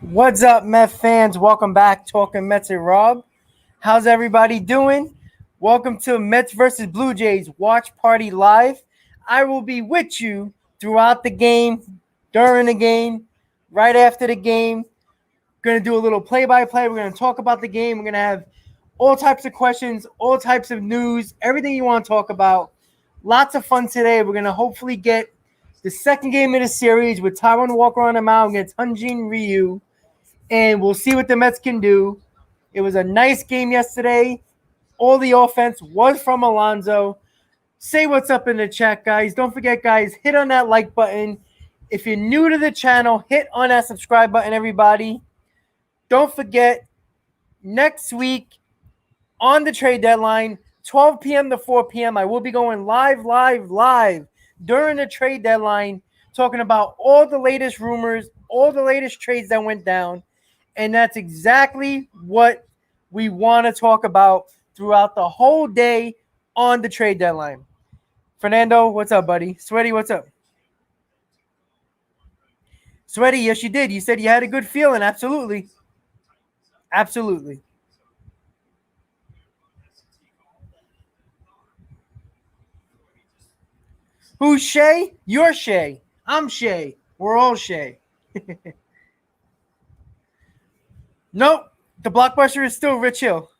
What's up, Mets fans? Welcome back, Talking Mets and Rob. How's everybody doing? Welcome to Mets versus Blue Jays Watch Party Live. I will be with you throughout the game, during the game, right after the game. Going to do a little play-by-play. We're going to talk about the game. We're going to have all types of questions, all types of news, everything you want to talk about. Lots of fun today. We're going to hopefully get the second game of the series with Taijuan Walker on the mound against Hyun Jin Ryu. And we'll see what the Mets can do. It was a nice game yesterday. All the offense was from Alonso. Say what's up in the chat, guys. Don't forget, guys, hit on that like button. If you're new to the channel, hit on that subscribe button, everybody. Don't forget, next week on the trade deadline, 12 p.m. to 4 p.m., I will be going live during the trade deadline, talking about all the latest rumors, all the latest trades that went down. And that's exactly what we want to talk about throughout the whole day on the trade deadline. Fernando, what's up, buddy? Sweaty, what's up? Sweaty, yes, you did. You said you had a good feeling. Absolutely. Absolutely. Who's Shay? You're Shay. I'm Shay. We're all Shay. Nope. The blockbuster is still Rich Hill.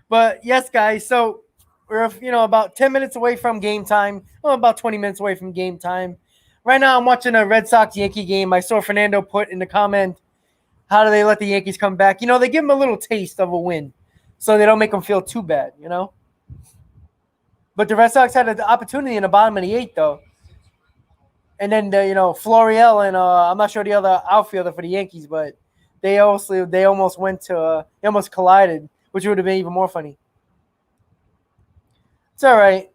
But yes, guys, so we're about 10 minutes away from game time. Well, about 20 minutes away from game time. Right now I'm watching a Red Sox Yankee game. I saw Fernando put in the comment, how do they let the Yankees come back? They give them a little taste of a win so they don't make them feel too bad, But the Red Sox had an opportunity in the bottom of the eighth, though. And then, Florial and I'm not sure the other outfielder for the Yankees, but they almost collided, which would have been even more funny. It's all right.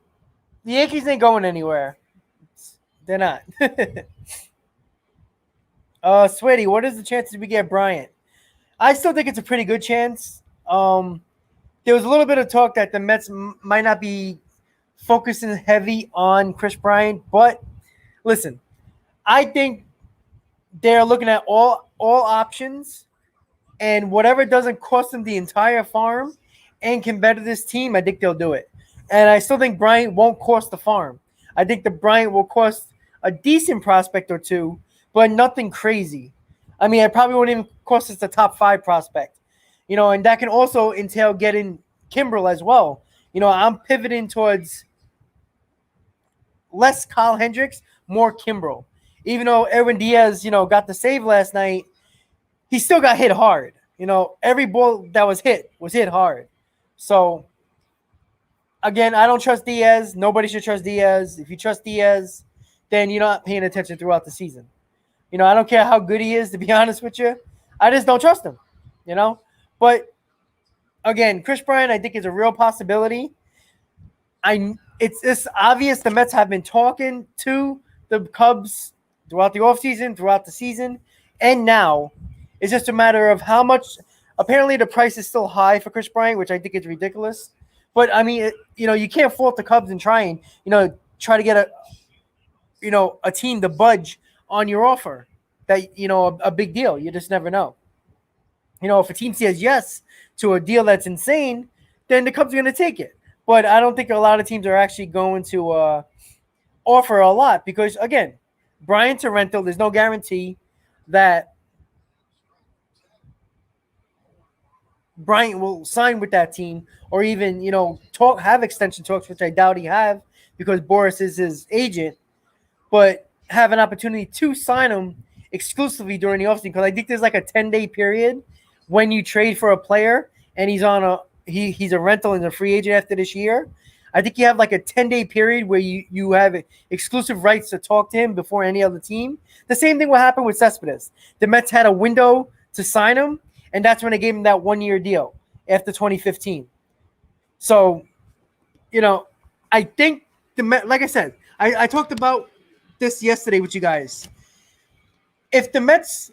The Yankees ain't going anywhere. They're not. Sweaty, what is the chances we get Bryant? I still think it's a pretty good chance. There was a little bit of talk that the Mets might not be focusing heavy on Kris Bryant, but listen, I think they're looking at all options, and whatever doesn't cost them the entire farm and can better this team, I think they'll do it. And I still think Bryant won't cost the farm. I think the Bryant will cost a decent prospect or two, but nothing crazy. I mean, it probably won't even cost us the top 5 prospect. And that can also entail getting Kimbrel as well. I'm pivoting towards less Kyle Hendricks, more Kimbrel. Even though Edwin Diaz, got the save last night, he still got hit hard. Every ball that was hit hard. So, again, I don't trust Diaz. Nobody should trust Diaz. If you trust Diaz, then you're not paying attention throughout the season. I don't care how good he is, to be honest with you. I just don't trust him, But, again, Kris Bryant, I think, is a real possibility. It's obvious the Mets have been talking to the Cubs throughout the offseason, throughout the season, and now it's just a matter of how much. Apparently, the price is still high for Kris Bryant, which I think is ridiculous. But I mean, you can't fault the Cubs in trying, try to get a team to budge on your offer. That a big deal. You just never know. If a team says yes to a deal that's insane, then the Cubs are going to take it. But I don't think a lot of teams are actually going to offer a lot because, again, Bryant's a rental. There's no guarantee that Bryant will sign with that team or even, have extension talks, which I doubt he have because Boris is his agent, but have an opportunity to sign him exclusively during the offseason because I think there's like a 10-day period when you trade for a player and he's on he's a rental and a free agent after this year. I think you have like a 10-day period where you have exclusive rights to talk to him before any other team. The same thing will happen with Cespedes. The Mets had a window to sign him, and that's when they gave him that 1-year deal after 2015. So, I think the Mets, like I said, I talked about this yesterday with you guys. If the Mets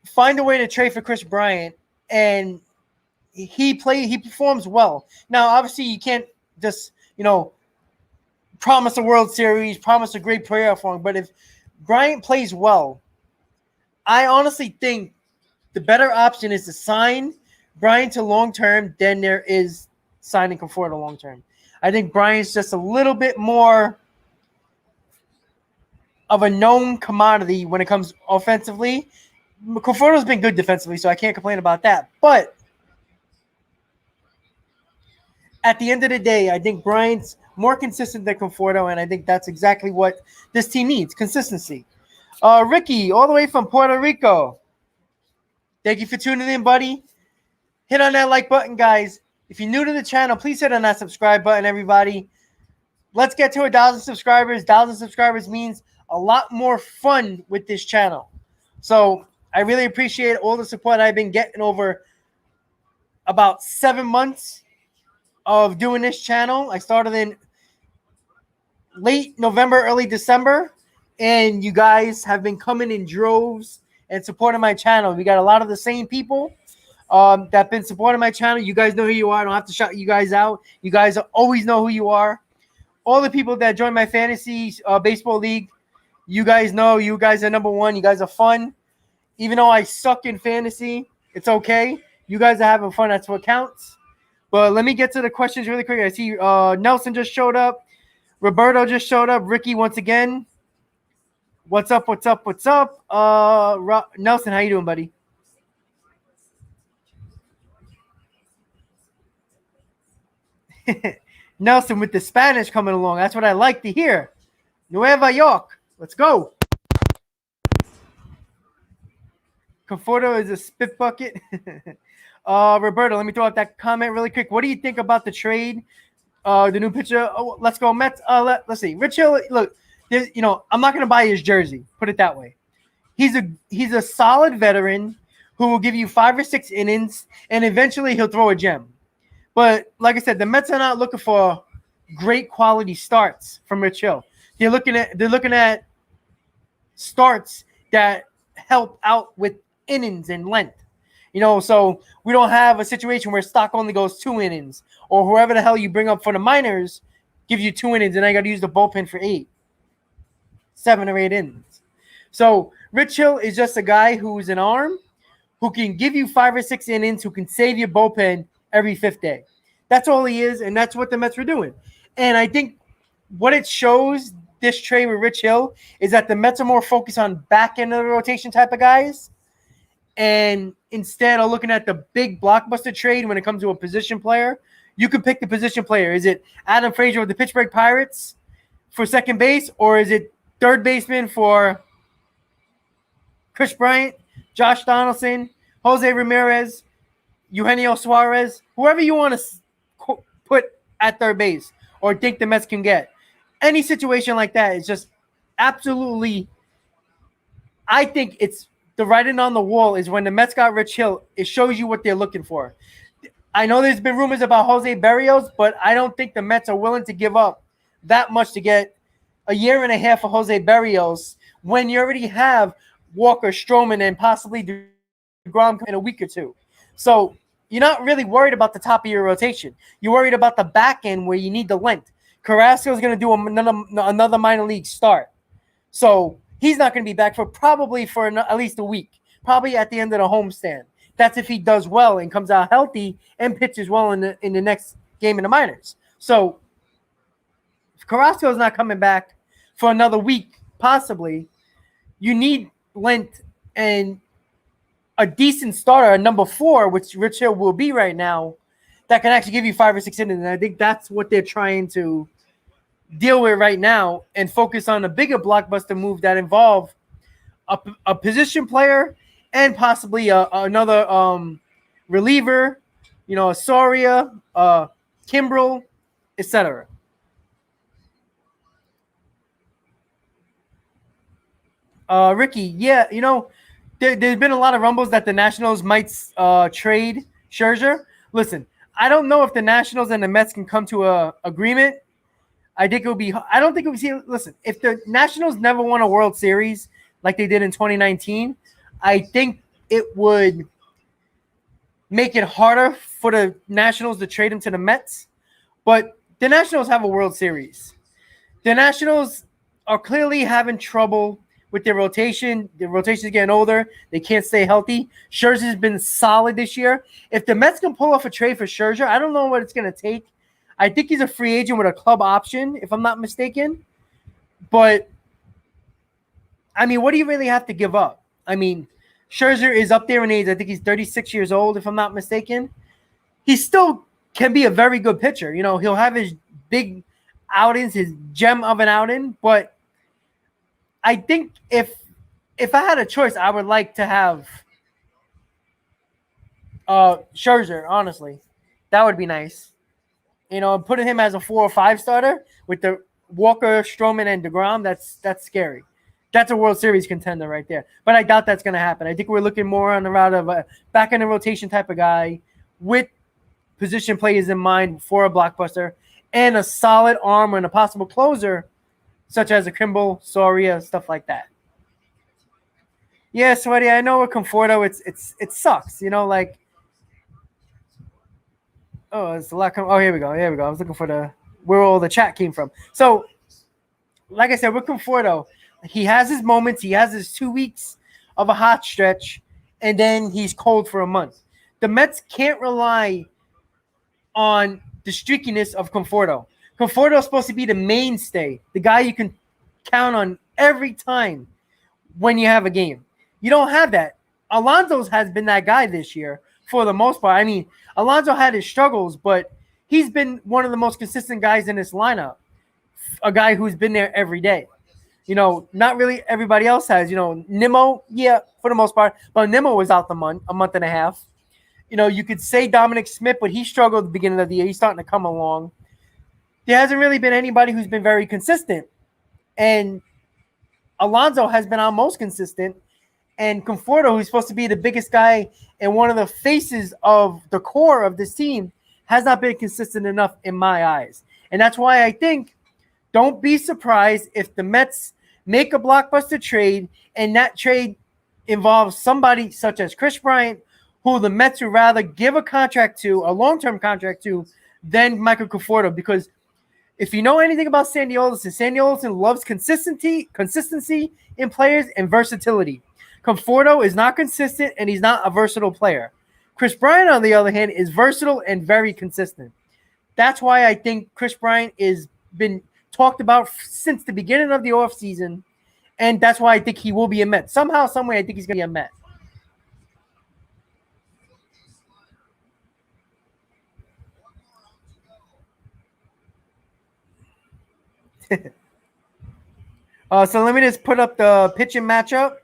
find a way to trade for Kris Bryant and he performs well. Now, obviously, you can't just, promise a World Series, promise a great playoff run. But if Bryant plays well, I honestly think the better option is to sign Bryant to long term than there is signing Conforto long term. I think Bryant's just a little bit more of a known commodity when it comes offensively. Conforto's been good defensively, so I can't complain about that. But at the end of the day, I think Bryant's more consistent than Conforto, and I think that's exactly what this team needs, consistency. Ricky, all the way from Puerto Rico. Thank you for tuning in, buddy. Hit on that like button, guys. If you're new to the channel, please hit on that subscribe button, everybody. Let's get to 1,000 subscribers. 1,000 subscribers means a lot more fun with this channel. So I really appreciate all the support I've been getting over about 7 months of doing this channel. I started in late November, early December, and you guys have been coming in droves and supporting my channel. We got a lot of the same people that have been supporting my channel. You guys know who you are. I don't have to shout you guys out. You guys always know who you are. All the people that join my fantasy baseball league, you guys know you guys are number one. You guys are fun. Even though I suck in fantasy, it's okay. You guys are having fun. That's what counts. But let me get to the questions really quick. I see Nelson just showed up. Roberto just showed up. Ricky once again. What's up? What's up? What's up? Nelson, how you doing, buddy? Nelson with the Spanish coming along. That's what I like to hear. Nueva York. Let's go. Conforto is a spit bucket. Roberto, let me throw out that comment really quick. What do you think about the trade? The new pitcher. Oh, let's go Mets. Let's see. Rich Hill. Look, I'm not gonna buy his jersey. Put it that way. He's a solid veteran who will give you 5 or 6 innings, and eventually he'll throw a gem. But like I said, the Mets are not looking for great quality starts from Rich Hill. They're looking at starts that help out with innings and length. So we don't have a situation where stock only goes 2 innings, or whoever the hell you bring up for the minors gives you 2 innings, and I got to use the bullpen for 7 or 8 innings. So Rich Hill is just a guy who's an arm who can give you 5 or 6 innings, who can save your bullpen every 5th day. That's all he is, and that's what the Mets were doing. And I think what it shows, this trade with Rich Hill, is that the Mets are more focused on back end of the rotation type of guys, and instead of looking at the big blockbuster trade when it comes to a position player, you can pick the position player. Is it Adam Frazier with the Pittsburgh Pirates for second base, or is it third baseman for Chris Bryant, Josh Donaldson, Jose Ramirez, Eugenio Suarez, whoever you want to put at third base or think the Mets can get? Any situation like that is just absolutely, I think it's the writing on the wall is when the Mets got Rich Hill, it shows you what they're looking for. I know there's been rumors about Jose Berrios, but I don't think the Mets are willing to give up that much to get a year and a half of Jose Berrios when you already have Walker, Stroman, and possibly DeGrom in a week or two. So you're not really worried about the top of your rotation. You're worried about the back end where you need the length. Carrasco is going to do another minor league start. So he's not going to be back for at least a week, probably at the end of the homestand. That's if he does well and comes out healthy and pitches well in the next game in the minors. So if Carrasco is not coming back for another week, possibly, you need length and a decent starter, a number 4, which Rich Hill will be right now, that can actually give you 5 or 6 innings. And I think that's what they're trying to deal with right now and focus on a bigger blockbuster move that involve a position player and possibly another reliever, a Soria, Kimbrel, etc. Ricky, yeah, there's been a lot of rumbles that the Nationals might trade Scherzer. Listen, I don't know if the Nationals and the Mets can come to a agreement. I don't think it would be. Listen, if the Nationals never won a World Series like they did in 2019, I think it would make it harder for the Nationals to trade him to the Mets. But the Nationals have a World Series. The Nationals are clearly having trouble with their rotation. The rotation's getting older. They can't stay healthy. Scherzer's been solid this year. If the Mets can pull off a trade for Scherzer, I don't know what it's going to take. I think he's a free agent with a club option, if I'm not mistaken. But, I mean, what do you really have to give up? I mean, Scherzer is up there in age. I think he's 36 years old, if I'm not mistaken. He still can be a very good pitcher. You know, he'll have his big outings, his gem of an outing. But I think if I had a choice, I would like to have Scherzer, honestly. That would be nice. You know, putting him as a 4 or 5 starter with the Walker, Stroman, and DeGrom, that's scary. That's a World Series contender right there. But I doubt that's going to happen. I think we're looking more on the route of a back-in-the-rotation type of guy with position players in mind for a blockbuster and a solid arm and a possible closer, such as a Kimball, Soria, stuff like that. Yeah, Sweaty, I know with Conforto, it sucks. You know, like, oh, it's a lot. Here we go. I was looking for where all the chat came from. So, like I said, with Conforto, he has his moments. He has his 2 weeks of a hot stretch, and then he's cold for a month. The Mets can't rely on the streakiness of Conforto. Conforto is supposed to be the mainstay, the guy you can count on every time when you have a game. You don't have that. Alonso has been that guy this year for the most part. I mean, Alonso had his struggles, but he's been one of the most consistent guys in this lineup, a guy who's been there every day. You know, not really everybody else has. You know, Nimmo, yeah, for the most part, but Nimmo was out a month and a half. You know, you could say Dominic Smith, but he struggled at the beginning of the year. He's starting to come along. There hasn't really been anybody who's been very consistent. And Alonso has been our most consistent. And Conforto, who's supposed to be the biggest guy and one of the faces of the core of this team, has not been consistent enough in my eyes. And that's why I think don't be surprised if the Mets make a blockbuster trade and that trade involves somebody such as Kris Bryant, who the Mets would rather give a contract to, a long-term contract to, than Michael Conforto. Because if you know anything about Sandy Alderson loves consistency in players and versatility. Conforto is not consistent, and he's not a versatile player. Kris Bryant, on the other hand, is versatile and very consistent. That's why I think Kris Bryant has been talked about since the beginning of the offseason, and that's why I think he will be a Met. Somehow, someway, I think he's going to be a Met. So let me just put up the pitching matchup.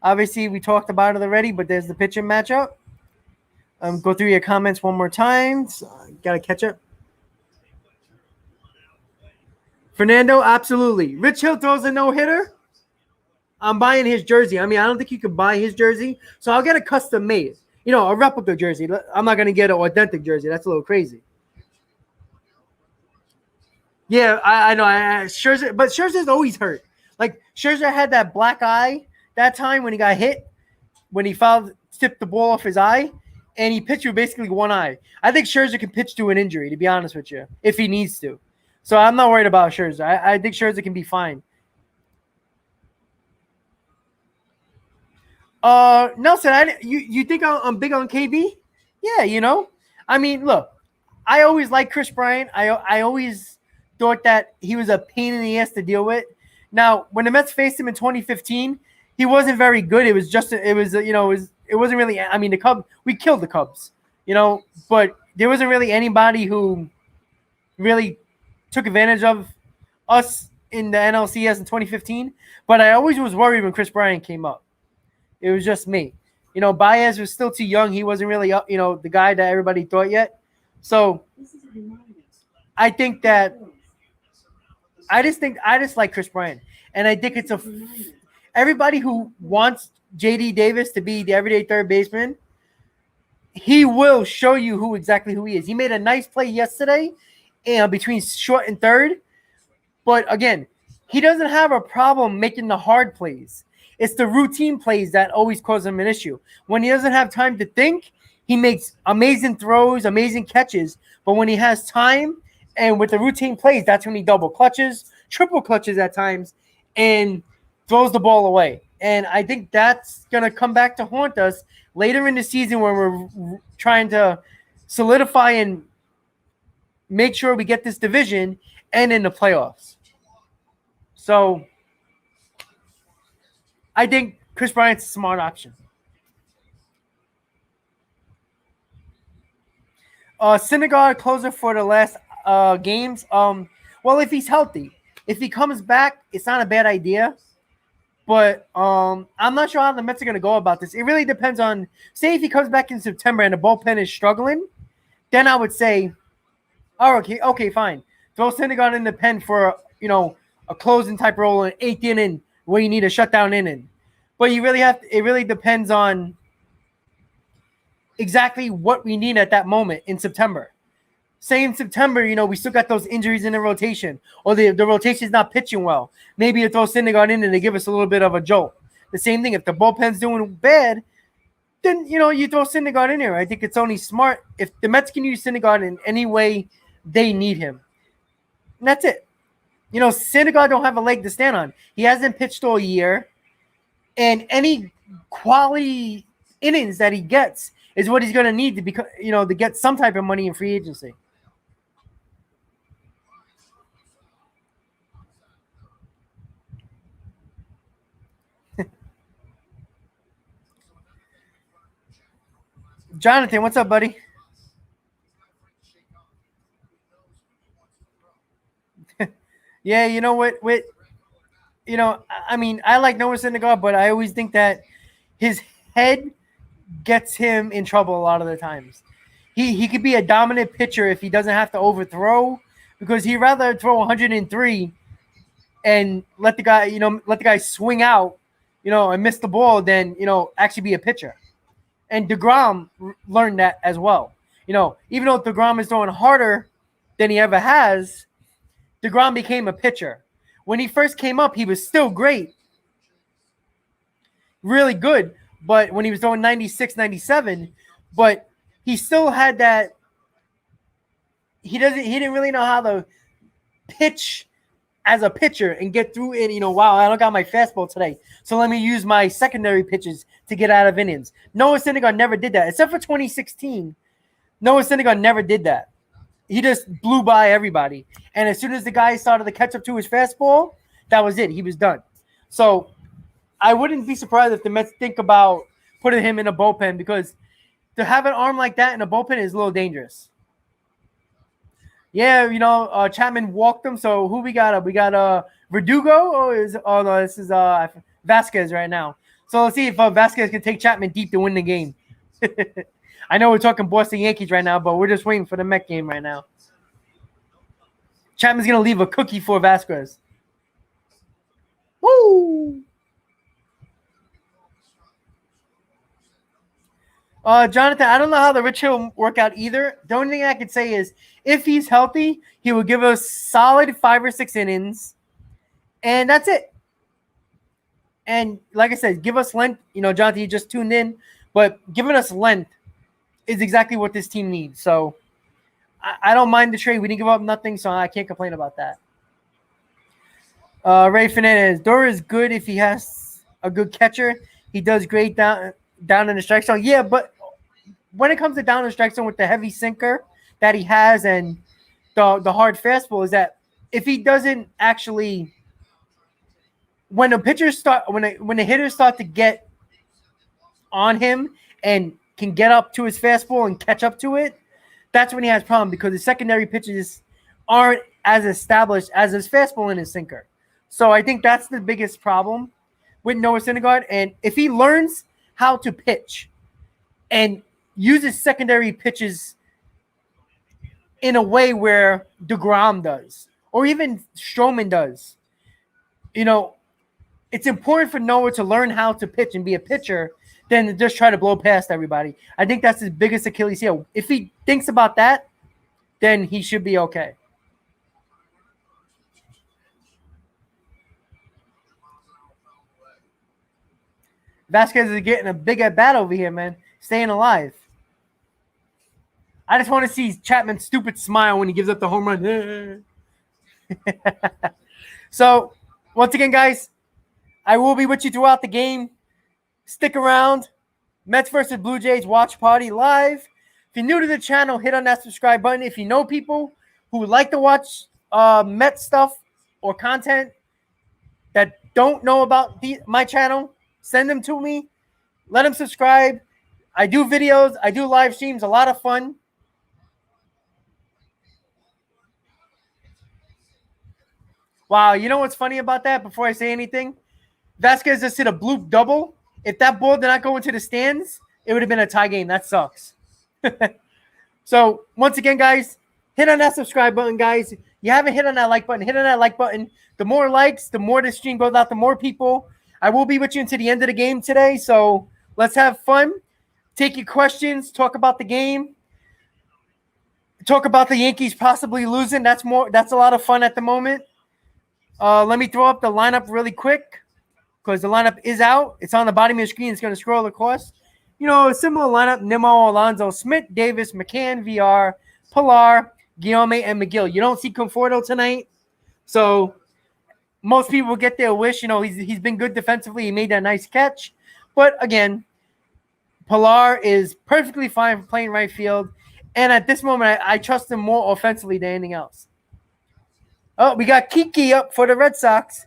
Obviously, we talked about it already, but there's the pitching matchup. Go through your comments one more time. So got to catch up. Fernando, absolutely. Rich Hill throws a no-hitter. I'm buying his jersey. I mean, I don't think you could buy his jersey, so I'll get a custom made. You know, a replica jersey. I'm not going to get an authentic jersey. That's a little crazy. Yeah, I know. Scherzer, but Scherzer's always hurt. Like, Scherzer had that black eye that time when he got hit, when he tipped the ball off his eye, and he pitched with basically one eye. I think Scherzer can pitch to an injury, to be honest with you, if he needs to. So I'm not worried about Scherzer. I think Scherzer can be fine. Nelson, you think I'm big on KB? Yeah, you know. I mean, look, I always liked Kris Bryant. I always thought that he was a pain in the ass to deal with. Now, when the Mets faced him in 2015, he wasn't very good. It wasn't really. I mean, we killed the Cubs, you know, but there wasn't really anybody who really took advantage of us in the NLCS in 2015. But I always was worried when Kris Bryant came up. It was just me. You know, Baez was still too young. He wasn't really, the guy that everybody thought yet. So I think that I just like Kris Bryant. And I think it's everybody who wants J.D. Davis to be the everyday third baseman, he will show you exactly who he is. He made a nice play yesterday between short and third. But again, he doesn't have a problem making the hard plays. It's the routine plays that always cause him an issue. When he doesn't have time to think, he makes amazing throws, amazing catches. But when he has time and with the routine plays, that's when he double clutches, triple clutches at times. And throws the ball away. And I think that's going to come back to haunt us later in the season when we're trying to solidify and make sure we get this division and in the playoffs. So I think Chris Bryant's a smart option. Syndergaard closer for the last games. Well, if he's healthy, if he comes back, it's not a bad idea. But I'm not sure how the Mets are going to go about this. It really depends on, say, if he comes back in September and the bullpen is struggling, then I would say, oh, okay, fine. Throw Syndergaard in the pen for a closing type role in 8th inning where you need a shutdown inning. But it really depends on exactly what we need at that moment in September. Say in September, we still got those injuries in the rotation, or the rotation's not pitching well. Maybe you throw Syndergaard in and they give us a little bit of a jolt. The same thing, if the bullpen's doing bad, then, you throw Syndergaard in there. I think it's only smart if the Mets can use Syndergaard in any way they need him. And that's it. Syndergaard don't have a leg to stand on. He hasn't pitched all year, and any quality innings that he gets is what he's going to need to become, to get some type of money in free agency. Jonathan, what's up, buddy? Yeah, you know what? I like Noah Syndergaard, but I always think that his head gets him in trouble a lot of the times. He could be a dominant pitcher if he doesn't have to overthrow, because he'd rather throw 103 and let the guy swing out, and miss the ball than, actually be a pitcher. And DeGrom learned that as well. Even though DeGrom is throwing harder than he ever has, DeGrom became a pitcher. When he first came up, he was still great. Really good. But when he was throwing 96, 97, but he still had that. He didn't really know how to pitch as a pitcher and get through it. Wow, I don't got my fastball today, so let me use my secondary pitches to get out of innings. Noah Syndergaard never did that, except for 2016. Noah Syndergaard never did that. He just blew by everybody. And as soon as the guy started to catch up to his fastball, that was it. He was done. So I wouldn't be surprised if the Mets think about putting him in a bullpen, because to have an arm like that in a bullpen is a little dangerous. Yeah, Chapman walked him. So who we got? We got Verdugo, this is Vasquez right now. So let's see if Vasquez can take Chapman deep to win the game. I know we're talking Boston Yankees right now, but we're just waiting for the Met game right now. Chapman's going to leave a cookie for Vasquez. Woo! Jonathan, I don't know how the Rich Hill work out either. The only thing I could say is if he's healthy, he will give us solid 5 or 6 innings, and that's it. And like I said, give us length. Jonathan, you just tuned in, but giving us length is exactly what this team needs. So I don't mind the trade. We didn't give up nothing, so I can't complain about that. Ray Fernandez, Dora is good if he has a good catcher. He does great down in the strike zone. Yeah, but when it comes to down in the strike zone with the heavy sinker that he has and the hard fastball, is that if he doesn't actually, when the hitters start to get on him and can get up to his fastball and catch up to it, that's when he has problems, because the secondary pitches aren't as established as his fastball and his sinker. So I think that's the biggest problem with Noah Syndergaard. And if he learns how to pitch and uses secondary pitches in a way where DeGrom does, or even Stroman does, it's important for Noah to learn how to pitch and be a pitcher than to just try to blow past everybody. I think that's his biggest Achilles heel. If he thinks about that, then he should be okay. Vasquez is getting a big at bat over here, man. Staying alive. I just want to see Chapman's stupid smile when he gives up the home run. So, once again, guys, I will be with you throughout the game. Stick around. Mets versus Blue Jays watch party live. If you're new to the channel, hit on that subscribe button. If you know people who would like to watch Mets stuff or content that don't know about my channel, send them to me. Let them subscribe. I do videos. I do live streams. A lot of fun. Wow, you know what's funny about that? Before I say anything, Vasquez just hit a bloop double. If that ball did not go into the stands, it would have been a tie game. That sucks. So, once again, guys, hit on that subscribe button, guys. You haven't hit on that like button, hit on that like button. The more likes, the more this stream goes out, the more people. I will be with you until the end of the game today, so let's have fun. Take your questions, talk about the game. Talk about the Yankees possibly losing. That's a lot of fun at the moment. Let me throw up the lineup really quick because the lineup is out. It's on the bottom of your screen. It's going to scroll across. You know, a similar lineup: Nimmo, Alonso, Smith, Davis, McCann, VR, Pilar, Guillaume, and McGill. You don't see Conforto tonight, so most people get their wish. You know, he's been good defensively. He made that nice catch, but again, Pilar is perfectly fine for playing right field, and at this moment, I trust him more offensively than anything else. Oh, we got Kiki up for the Red Sox.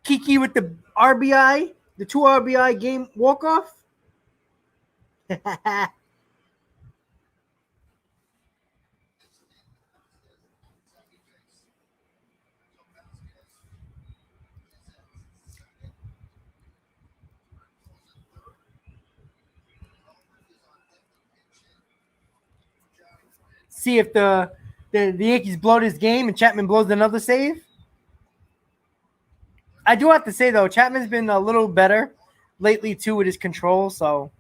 Kiki with the RBI, the 2 RBI game walk-off. See if the Yankees blow this game and Chapman blows another save. I do have to say, though, Chapman's been a little better lately, too, with his control. So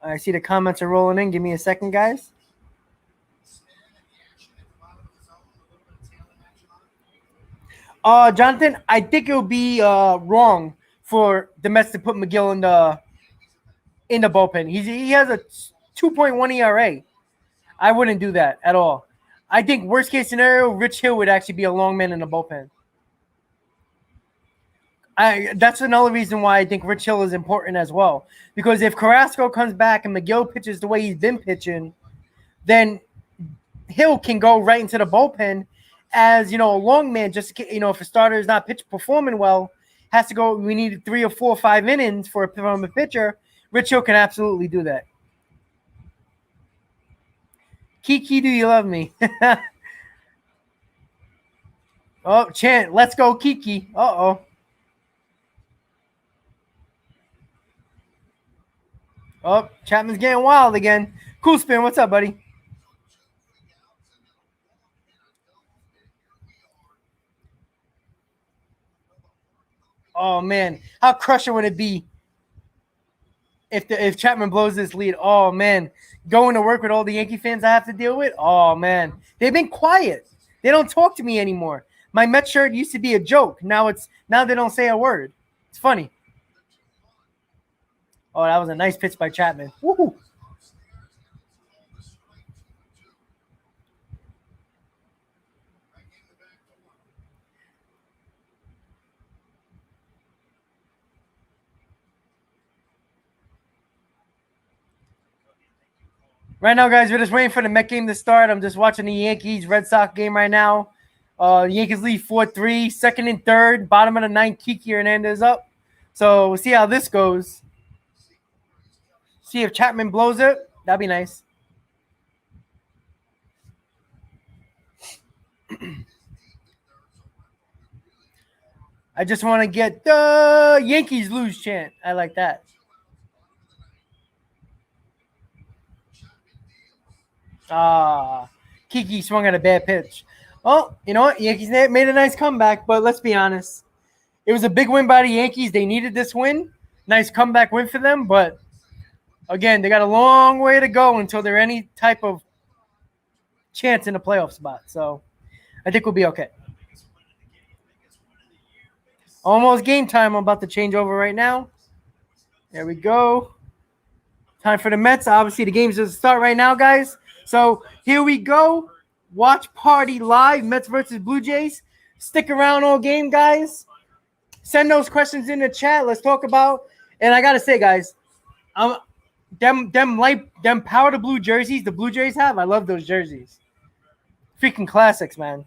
I see the comments are rolling in. Give me a second, guys. Jonathan, I think it would be wrong for the Mets to put McGill in the bullpen. He has a 2.1 ERA. I wouldn't do that at all. I think worst case scenario, Rich Hill would actually be a long man in the bullpen. That's another reason why I think Rich Hill is important as well. Because if Carrasco comes back and McGill pitches the way he's been pitching, then Hill can go right into the bullpen as, you know, a long man. Just, you know, if a starter is not performing well, has to go. We need 3 or 4 or 5 innings from a pitcher. Rich Hill can absolutely do that. Kiki, do you love me? Oh, chant. Let's go, Kiki. Uh-oh. Oh, Chapman's getting wild again. Cool Spin, what's up, buddy? Oh, man. How crushing would it be if Chapman blows this lead? Oh, man. Going to work with all the Yankee fans I have to deal with? Oh, man. They've been quiet. They don't talk to me anymore. My Met shirt used to be a joke. Now they don't say a word. It's funny. Oh, that was a nice pitch by Chapman. Woohoo! Right now, guys, we're just waiting for the Met game to start. I'm just watching the Yankees-Red Sox game right now. The Yankees lead 4-3, second and third, bottom of the ninth. Kiki Hernandez up. So we'll see how this goes. See if Chapman blows it. That'd be nice. I just want to get the Yankees lose chant. I like that. Kiki swung at a bad pitch. Oh, you know what? Yankees made a nice comeback, but let's be honest. It was a big win by the Yankees. They needed this win. Nice comeback win for them, but again, they got a long way to go until they're any type of chance in a playoff spot. So I think we'll be okay. Almost game time. I'm about to change over right now. There we go. Time for the Mets. Obviously, the game's just start right now, guys. So here we go. Watch party live. Mets versus Blue Jays. Stick around all game, guys. Send those questions in the chat. Let's talk about. And I gotta say, guys, them powder blue jerseys the Blue Jays have. I love those jerseys. Freaking classics, man.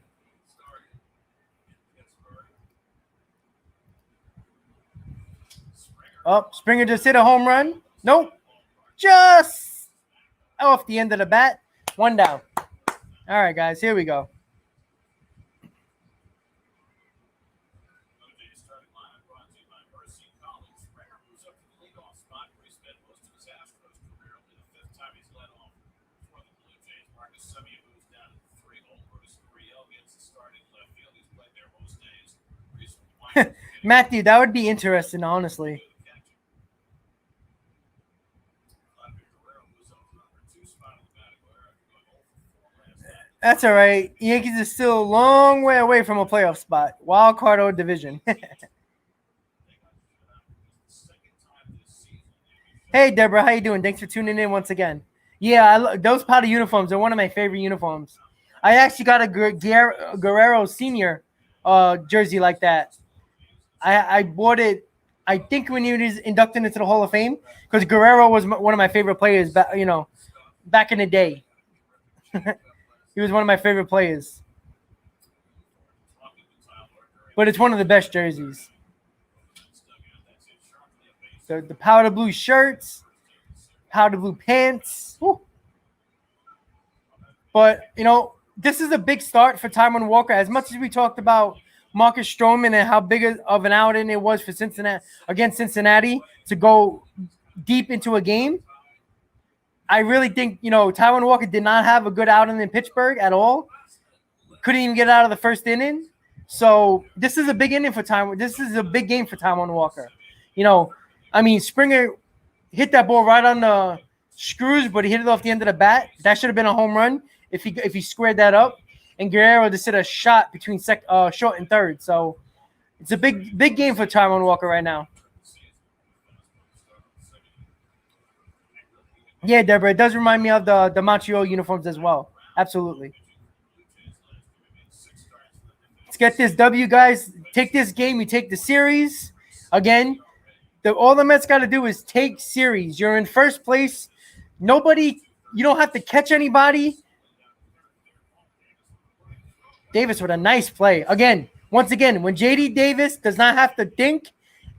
Oh, Springer just hit a home run. Nope. Just off the end of the bat. One down. All right, guys, here we go. Matthew, that would be interesting, honestly. That's all right. Yankees is still a long way away from a playoff spot. Wild card or division. Hey, Deborah, how you doing? Thanks for tuning in once again. Yeah, those powder uniforms are one of my favorite uniforms. I actually got a Guerrero Senior jersey like that. I bought it, I think, when he was inducted into the Hall of Fame, because Guerrero was one of my favorite players, back in the day. He was one of my favorite players. But it's one of the best jerseys. The powder blue shirts, powder blue pants. Woo. But, this is a big start for Taijuan Walker. As much as we talked about Marcus Stroman and how big of an outing it was for Cincinnati against Cincinnati to go deep into a game, I really think, Taijuan Walker did not have a good outing in Pittsburgh at all. Couldn't even get out of the first inning. So this is a big inning for Taijuan. This is a big game for Taijuan Walker. Springer hit that ball right on the screws, but he hit it off the end of the bat. That should have been a home run if he squared that up. And Guerrero just hit a shot between short and third. So it's a big game for Taijuan Walker right now. Yeah, Deborah, it does remind me of the Montreal uniforms as well. Absolutely. Let's get this W, guys. Take this game. You take the series. Again, all the Mets got to do is take series. You're in first place. You don't have to catch anybody. Davis with a nice play. Once again, when JD Davis does not have to think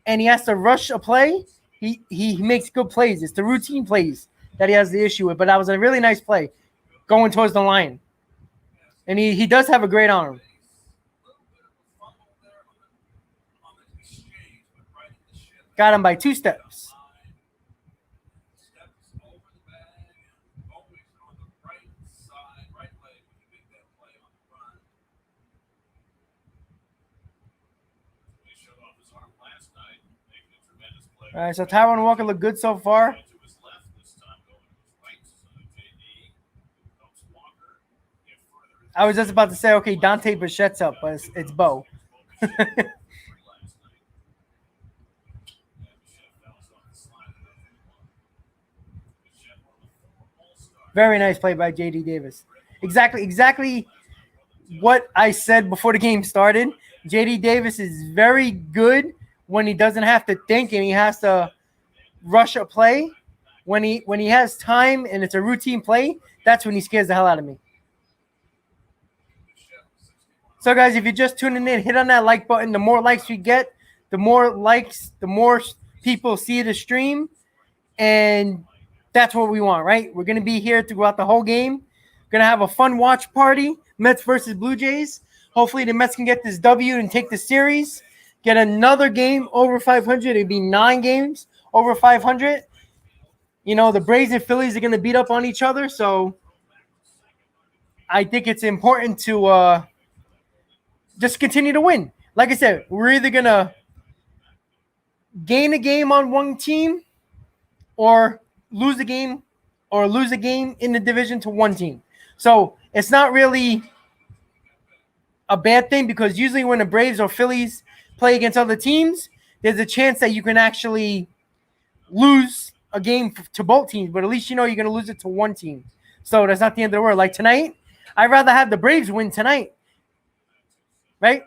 and he has to rush a play, he makes good plays. It's the routine plays that he has the issue with. But that was a really nice play going towards the line. And he does have a great arm. Got him by 2 steps. All right, so Taijuan Walker looked good so far. I was just about to say, okay, Dante Bichette's up, but it's Bo. Very nice play by JD Davis. Exactly what I said before the game started. JD Davis is very good when he doesn't have to think and he has to rush a play. When he has time and it's a routine play, that's when he scares the hell out of me. So, guys, if you're just tuning in, hit on that like button. The more likes we get, the more people see the stream. And that's what we want, right? We're going to be here throughout the whole game. Going to have a fun watch party, Mets versus Blue Jays. Hopefully the Mets can get this W and take the series. Get another game over 500. It'd be 9 games over 500. The Braves and Phillies are going to beat up on each other. So I think it's important to just continue to win. Like I said, we're either going to gain a game on one team or lose a game in the division to one team. So it's not really a bad thing, because usually when the Braves or Phillies play against other teams, there's a chance that you can actually lose a game to both teams, but at least you know you're going to lose it to one team. So that's not the end of the world. Like tonight, I'd rather have the Braves win tonight, right?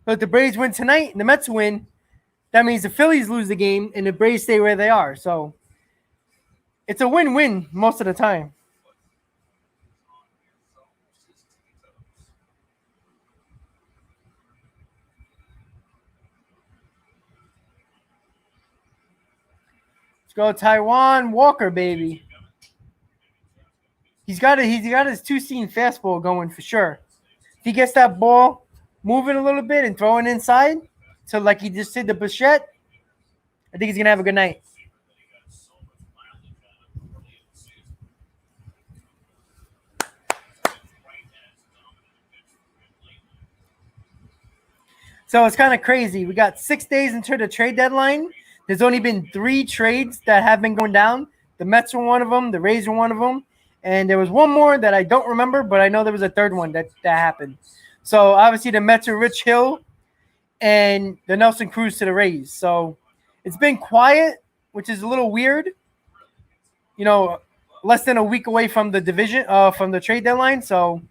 But if the Braves win tonight and the Mets win, that means the Phillies lose the game and the Braves stay where they are. So it's a win-win most of the time. Let's go Taijuan Walker, baby. He's got his two-seam fastball going for sure. If he gets that ball moving a little bit and throwing inside, so like he just did the Bichette, I think he's gonna have a good night. So it's kind of crazy. We got 6 days until the trade deadline. There's only been 3 trades that have been going down. The Mets were one of them. The Rays were one of them. And there was one more that I don't remember, but I know there was a third one that happened. So obviously the Mets are Rich Hill and the Nelson Cruz to the Rays. So it's been quiet, which is a little weird. You know, less than a week away from the division, from the trade deadline. So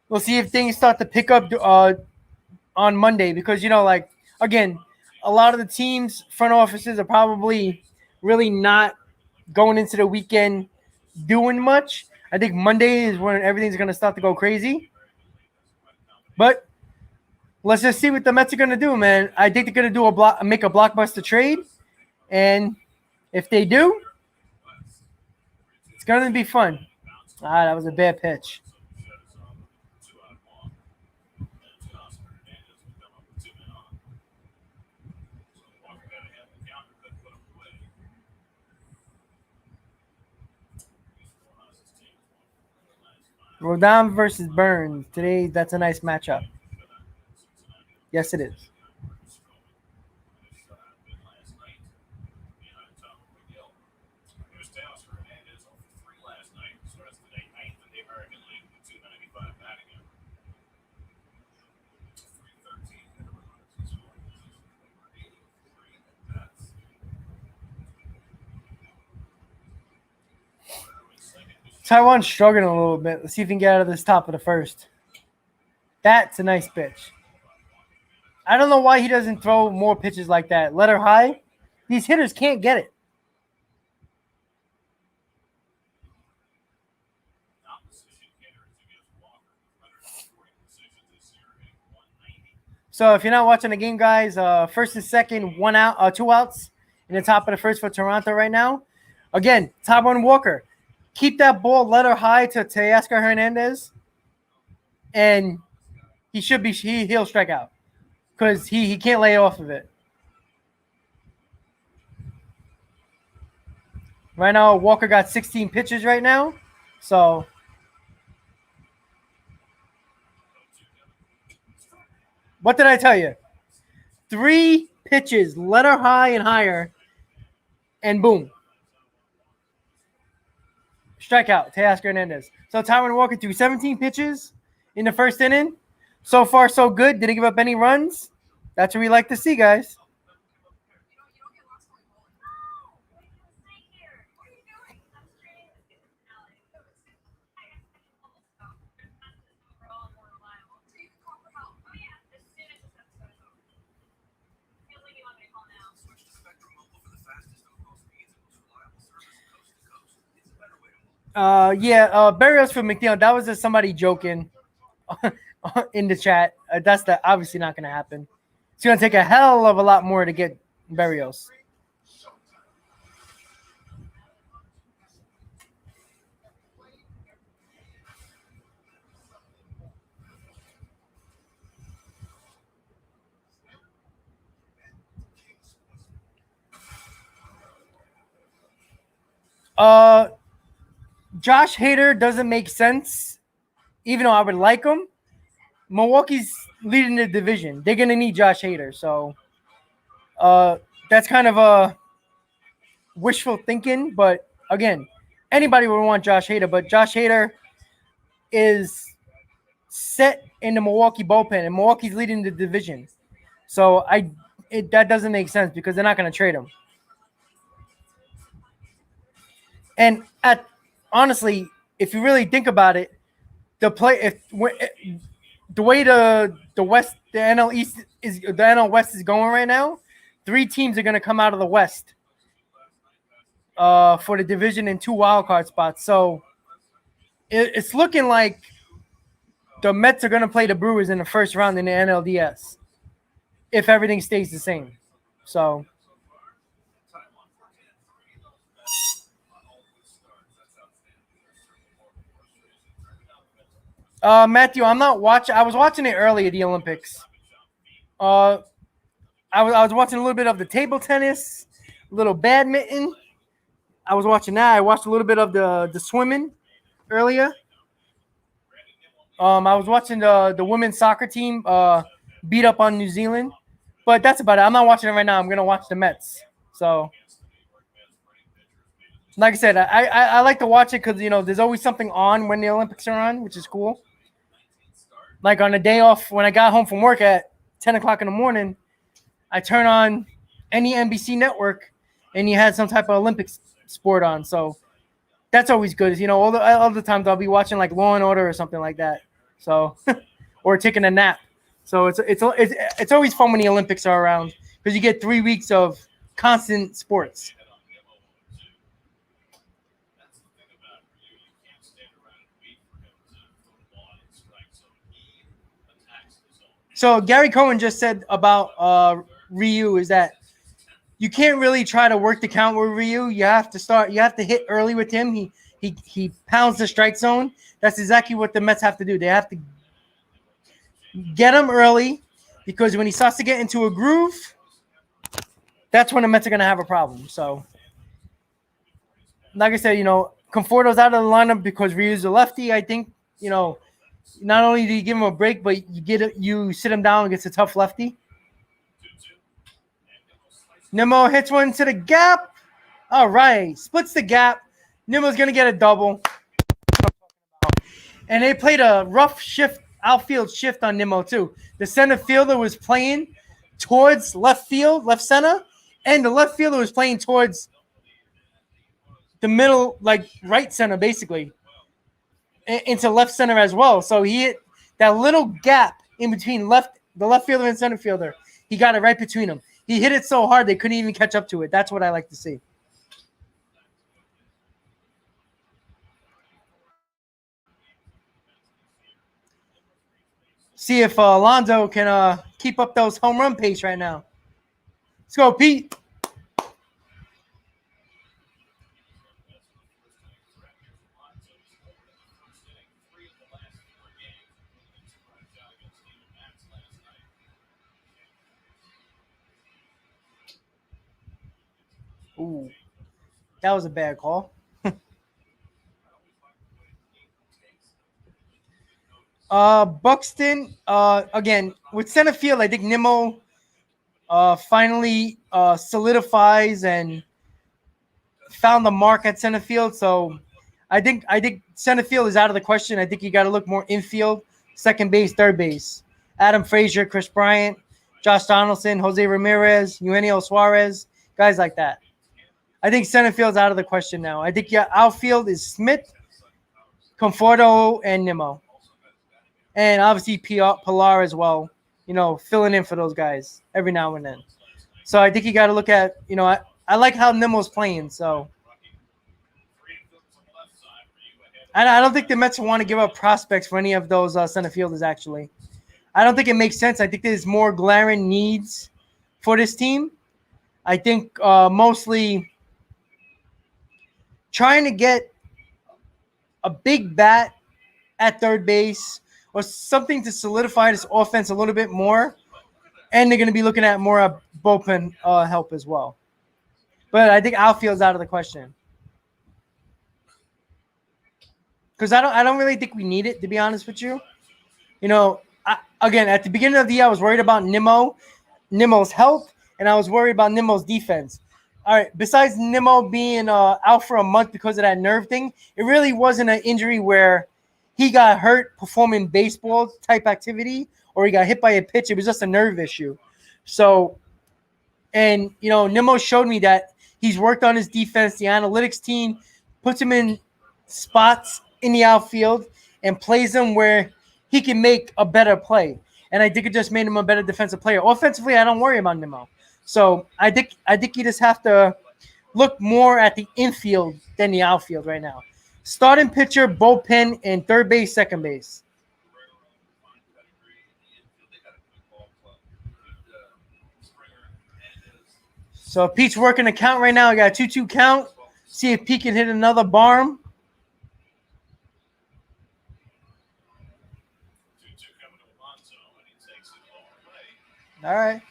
we'll see if things start to pick up on Monday, because, you know, like, again, a lot of the teams' front offices are probably really not going into the weekend doing much. I think Monday is when everything's going to start to go crazy. But let's just see what the Mets are going to do, man. I think they're going to make a blockbuster trade. And if they do, it's going to be fun. That was a bad pitch. Rodon versus Burns. Today, that's a nice matchup. Yes, it is. Taijuan's struggling a little bit. Let's see if he can get out of this top of the first. That's a nice pitch. I don't know why he doesn't throw more pitches like that. Let her high. These hitters can't get it. So if you're not watching the game, guys, first and second, 2 outs in the top of the first for Toronto right now. Again, Taijuan Walker. Keep that ball, let her high to Teoscar Hernandez, and he'll strike out because he can't lay off of it. Right now, Walker got 16 pitches right now, so what did I tell you? 3 pitches, let her high and higher, and boom. Strikeout, Teoscar Hernandez. So Taijuan Walker threw 17 pitches in the first inning. So far, so good. Didn't give up any runs. That's what we like to see, guys. Barrios for McNeil. That was just somebody joking in the chat. That's obviously not going to happen. It's going to take a hell of a lot more to get Barrios. Josh Hader doesn't make sense, even though I would like him. Milwaukee's leading the division. They're going to need Josh Hader. So that's kind of a wishful thinking. But, again, anybody would want Josh Hader. But Josh Hader is set in the Milwaukee bullpen, and Milwaukee's leading the division. So that doesn't make sense because they're not going to trade him. And honestly, if you really think about it, the way the NL East is the NL West is going right now, 3 teams are going to come out of the West for the division and 2 wild card spots. So it's looking like the Mets are going to play the Brewers in the first round in the NLDS if everything stays the same. So Matthew, I'm not watching. I was watching it early at the Olympics. I was watching a little bit of the table tennis, a little badminton. I was watching that. I watched a little bit of the swimming earlier. I was watching the women's soccer team beat up on New Zealand, but that's about it. I'm not watching it right now. I'm gonna watch the Mets. So, like I said, I like to watch it because there's always something on when the Olympics are on, which is cool. Like on a day off, when I got home from work at 10 o'clock in the morning, I turn on any NBC network, and you had some type of Olympics sport on. So that's always good. All the times I'll be watching like Law and Order or something like that. So, or taking a nap. So it's always fun when the Olympics are around because you get 3 weeks of constant sports. So Gary Cohen just said about Ryu is that you can't really try to work the count with Ryu. You have to hit early with him. He pounds the strike zone. That's exactly what the Mets have to do. They have to get him early because when he starts to get into a groove, that's when the Mets are going to have a problem. So, like I said, Conforto's out of the lineup because Ryu's a lefty. I think, not only do you give him a break, but you sit him down against a tough lefty. Nimmo hits one to the gap. All right. Splits the gap. Nimmo's going to get a double. And they played a rough outfield shift on Nimmo, too. The center fielder was playing towards left center, and the left fielder was playing towards the middle, like right center, basically, into left center as well. So he hit that little gap in between the left fielder and center fielder. He got it right between them. He hit it so hard they couldn't even catch up to it. That's what I like to see. See if Alonso can keep up those home run pace right now. Let's go, Pete. Ooh, that was a bad call. Buxton, again, with center field, I think Nimmo finally solidifies and found the mark at center field. So I think center field is out of the question. I think you got to look more infield, second base, third base. Adam Frazier, Chris Bryant, Josh Donaldson, Jose Ramirez, Eugenio Suarez, guys like that. I think center field's out of the question now. I think outfield is Smith, Conforto, and Nimmo. And obviously Pilar as well, filling in for those guys every now and then. So I think you got to look at, I like how Nimmo's playing. So I don't think the Mets want to give up prospects for any of those center fielders, actually. I don't think it makes sense. I think there's more glaring needs for this team. I think mostly trying to get a big bat at third base or something to solidify this offense a little bit more. And they're going to be looking at more bullpen help as well. But I think outfield's out of the question. Because I don't really think we need it, to be honest with you. Again, at the beginning of the year, I was worried about Nimmo's health, and I was worried about Nimmo's defense. All right, besides Nimmo being out for a month because of that nerve thing, it really wasn't an injury where he got hurt performing baseball type activity or he got hit by a pitch. It was just a nerve issue. So And, Nimmo showed me that he's worked on his defense. The analytics team puts him in spots in the outfield and plays him where he can make a better play. And I think it just made him a better defensive player. Offensively, I don't worry about Nimmo. So I think you just have to look more at the infield than the outfield right now. Starting pitcher, bullpen, and third base, second base. So Pete's working the count right now. I got a 2-2 count. See if Pete can hit another barn. All right.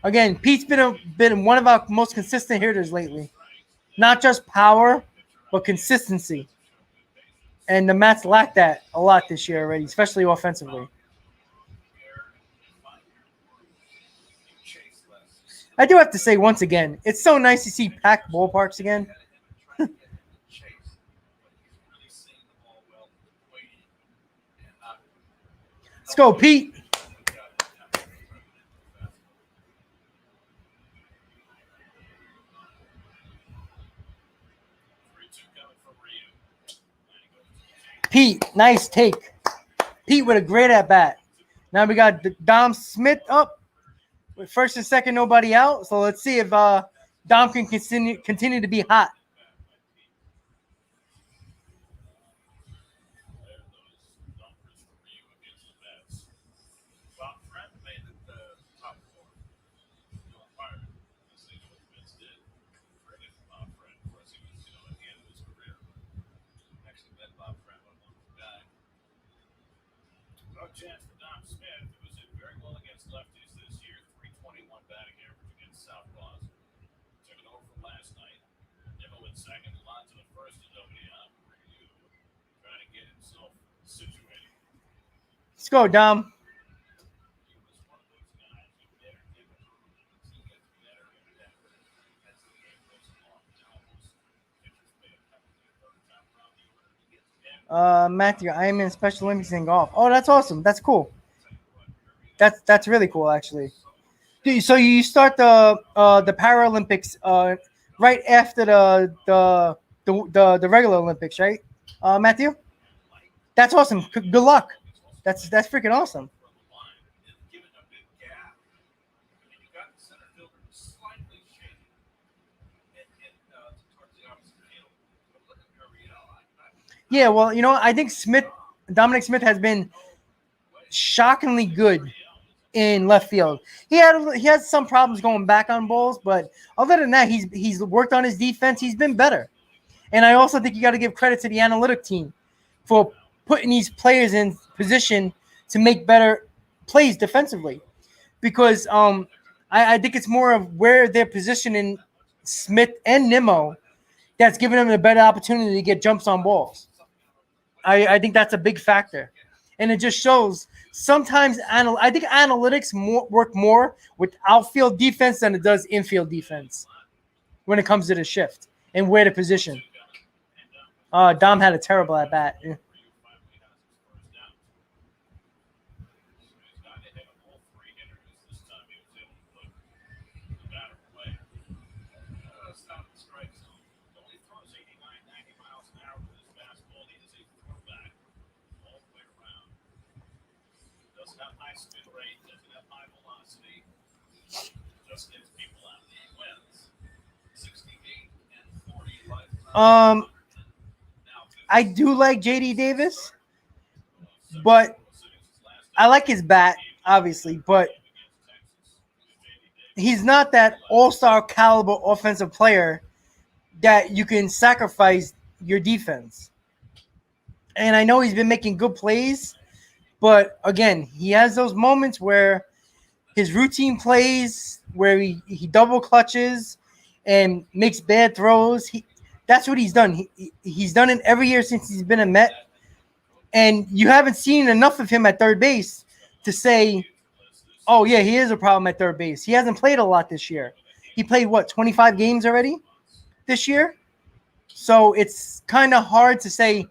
Again, Pete's been one of our most consistent hitters lately. Not just power, but consistency. And the Mets lacked that a lot this year already, especially offensively. I do have to say once again, it's so nice to see packed ballparks again. Let's go, Pete. Pete, nice take. Pete with a great at-bat. Now we got Dom Smith up. With first and second, nobody out. So let's see if Dom can continue to be hot. Chance for Dom Smith, who was hit very well against lefties this year, 321 batting average against southpaws. Took it over from last night. Nimmo in second, line to the first, and nobody out. Ryu trying to get himself situated. Let's go, Dom. He was one of those guys who never give it. He gets better and better as the game goes along. Now most pitchers may have come to the third time around the order. He gets better. Matthew, I am in Special Olympics in golf. Oh, that's awesome. That's cool. That's really cool, actually. So you start the Paralympics right after the regular Olympics, right, Matthew? That's awesome. Good luck. That's freaking awesome. Yeah, well, I think Dominic Smith has been shockingly good in left field. He had some problems going back on balls, but other than that, he's worked on his defense. He's been better. And I also think you got to give credit to the analytic team for putting these players in position to make better plays defensively. Because I think it's more of where they're positioning Smith and Nimmo that's giving them a better opportunity to get jumps on balls. I think that's a big factor. And it just shows sometimes I think analytics work more with outfield defense than it does infield defense when it comes to the shift and where to position. Dom had a terrible at bat. Yeah. I do like JD Davis, but I like his bat, obviously, but he's not that all-star caliber offensive player that you can sacrifice your defense. And I know he's been making good plays, but again, he has those moments where his routine plays, where he double clutches and makes bad throws. That's what he's done. He's done it every year since he's been a Met. And you haven't seen enough of him at third base to say, oh, yeah, he is a problem at third base. He hasn't played a lot this year. He played, 25 games already this year? So it's kind of hard to say,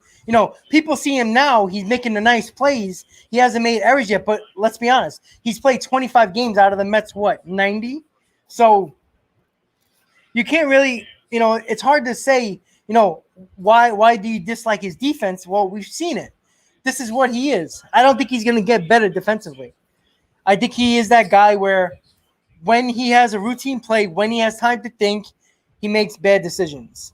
people see him now. He's making the nice plays. He hasn't made errors yet. But let's be honest. He's played 25 games out of the Mets, 90? So you can't really, it's hard to say, why do you dislike his defense? Well, we've seen it. This is what he is. I don't think he's going to get better defensively. I think he is that guy where when he has a routine play, when he has time to think, he makes bad decisions.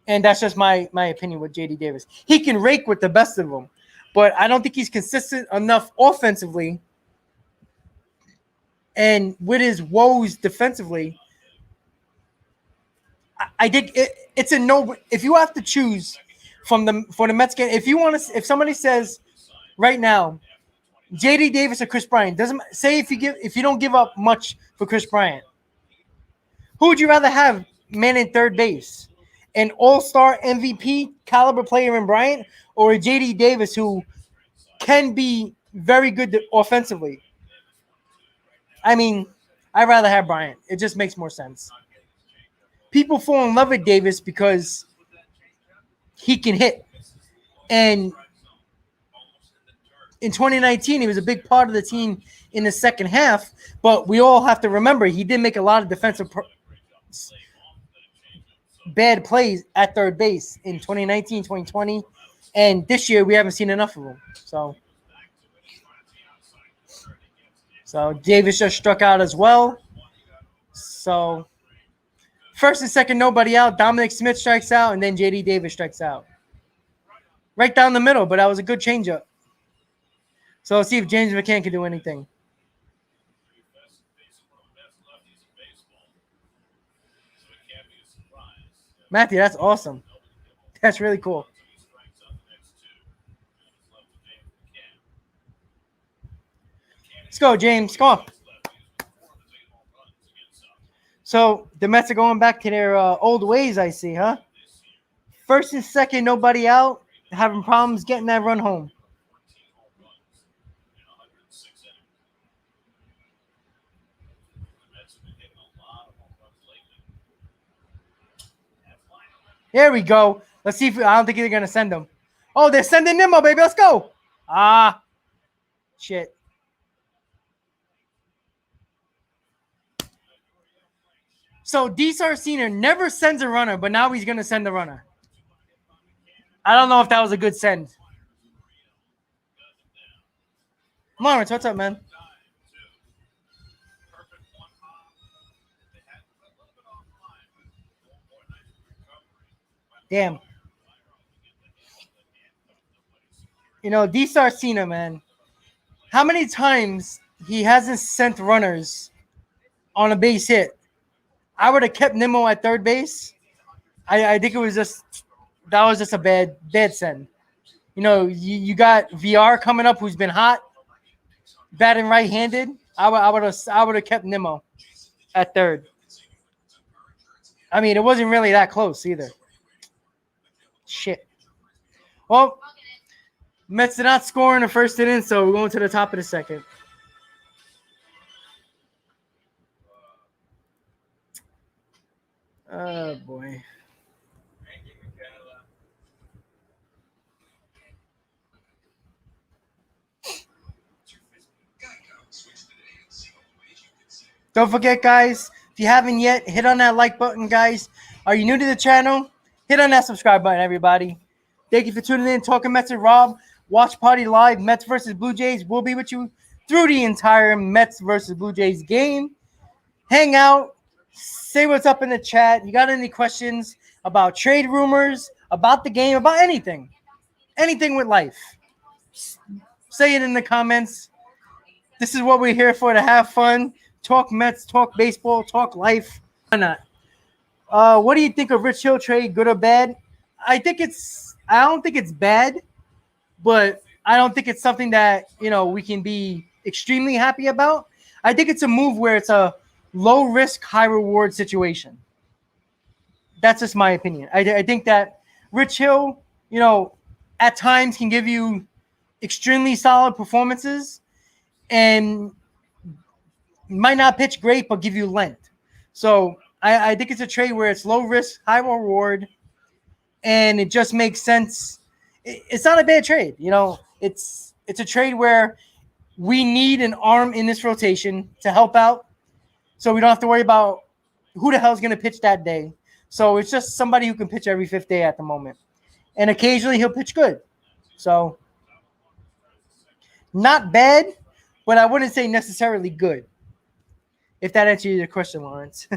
And that's just my opinion with J.D. Davis. He can rake with the best of them, but I don't think he's consistent enough offensively. And with his woes defensively, I think it's a no. If you have to choose for the Mets game, if somebody says right now, J.D. Davis or Chris Bryant, doesn't say if you don't give up much for Chris Bryant, who would you rather have man in third base? An all-star MVP caliber player in Bryant, or a J.D. Davis who can be very good offensively? I mean, I'd rather have Bryant. It just makes more sense. People fall in love with Davis because he can hit. And in 2019, he was a big part of the team in the second half, but we all have to remember he did make a lot of defensive bad plays at third base in 2019, 2020, and this year we haven't seen enough of him. So Davis just struck out as well. So first and second, nobody out. Dominic Smith strikes out, and then J.D. Davis strikes out. Right down the middle, but that was a good changeup. So let's see if James McCann can do anything. Matthew, that's awesome. That's really cool. Let's go, James. Come on. So the Mets are going back to their old ways, I see, huh? First and second, nobody out. Having problems getting that run home. There we go. Let's see if I don't think they're going to send them. Oh, they're sending Nimmo, baby. Let's go. Shit. So D-Star Senior never sends a runner, but now he's going to send a runner. I don't know if that was a good send. Lawrence, what's up, man? Damn. D-Star Cena, man. How many times he hasn't sent runners on a base hit? I would have kept Nimmo at third base. I think that was just a bad send. You got VR coming up who's been hot, batting right-handed. I would have kept Nimmo at third. I mean, it wasn't really that close either. Shit. Well, Mets did not score in the first inning, so we're going to the top of the second. Oh, boy. Don't forget, guys, if you haven't yet, hit on that like button, guys. Are you new to the channel? Hit on that subscribe button, everybody. Thank you for tuning in. Talking Mets with Rob. Watch Party Live. Mets versus Blue Jays. We'll be with you through the entire Mets versus Blue Jays game. Hang out. Say what's up in the chat. You got any questions about trade rumors, about the game, about anything? Anything with life. Say it in the comments. This is what we're here for, to have fun. Talk Mets, talk baseball, talk life. Why not? What do you think of Rich Hill trade, good or bad? I don't think it's bad, but I don't think it's something that, we can be extremely happy about. I think it's a move where it's a low risk, high reward situation. That's just my opinion. I think that Rich Hill, at times can give you extremely solid performances and might not pitch great, but give you length. So I think it's a trade where it's low risk, high reward, and it just makes sense. It's not a bad trade. It's a trade where we need an arm in this rotation to help out. So we don't have to worry about who the hell's going to pitch that day. So it's just somebody who can pitch every fifth day at the moment. And occasionally he'll pitch good. So not bad, but I wouldn't say necessarily good. If that answers your question, Lawrence.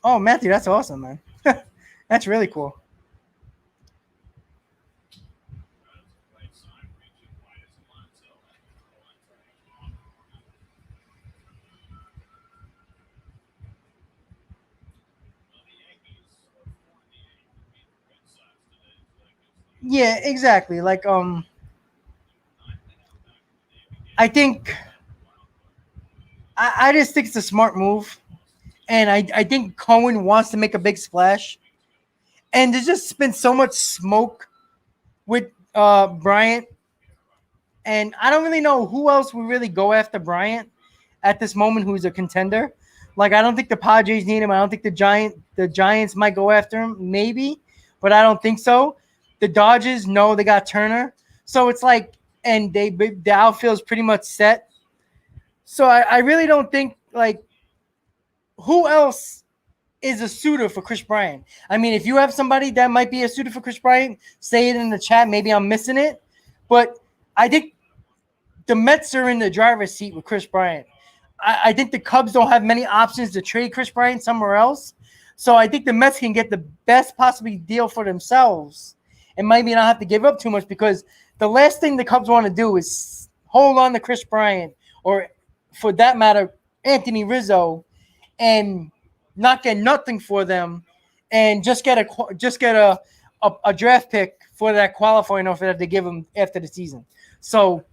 Oh, Matthew, that's awesome, man. That's really cool. Yeah, exactly. Like, I think I just think it's a smart move. And I think Cohen wants to make a big splash. And there's just been so much smoke with Bryant. And I don't really know who else would really go after Bryant at this moment who's a contender. Like, I don't think the Padres need him. I don't think the Giants might go after him, maybe, but I don't think so. The Dodgers, no, they got Turner. So it's like, and the outfield's pretty much set. So I really don't think, like, who else is a suitor for Chris Bryant? I mean, if you have somebody that might be a suitor for Chris Bryant, say it in the chat. Maybe I'm missing it. But I think the Mets are in the driver's seat with Chris Bryant. I think the Cubs don't have many options to trade Chris Bryant somewhere else. So I think the Mets can get the best possible deal for themselves and maybe not have to give up too much, because the last thing the Cubs want to do is hold on to Chris Bryant, or for that matter, Anthony Rizzo, and not get nothing for them and just get a draft pick for that qualifying offer that they give them after the season. So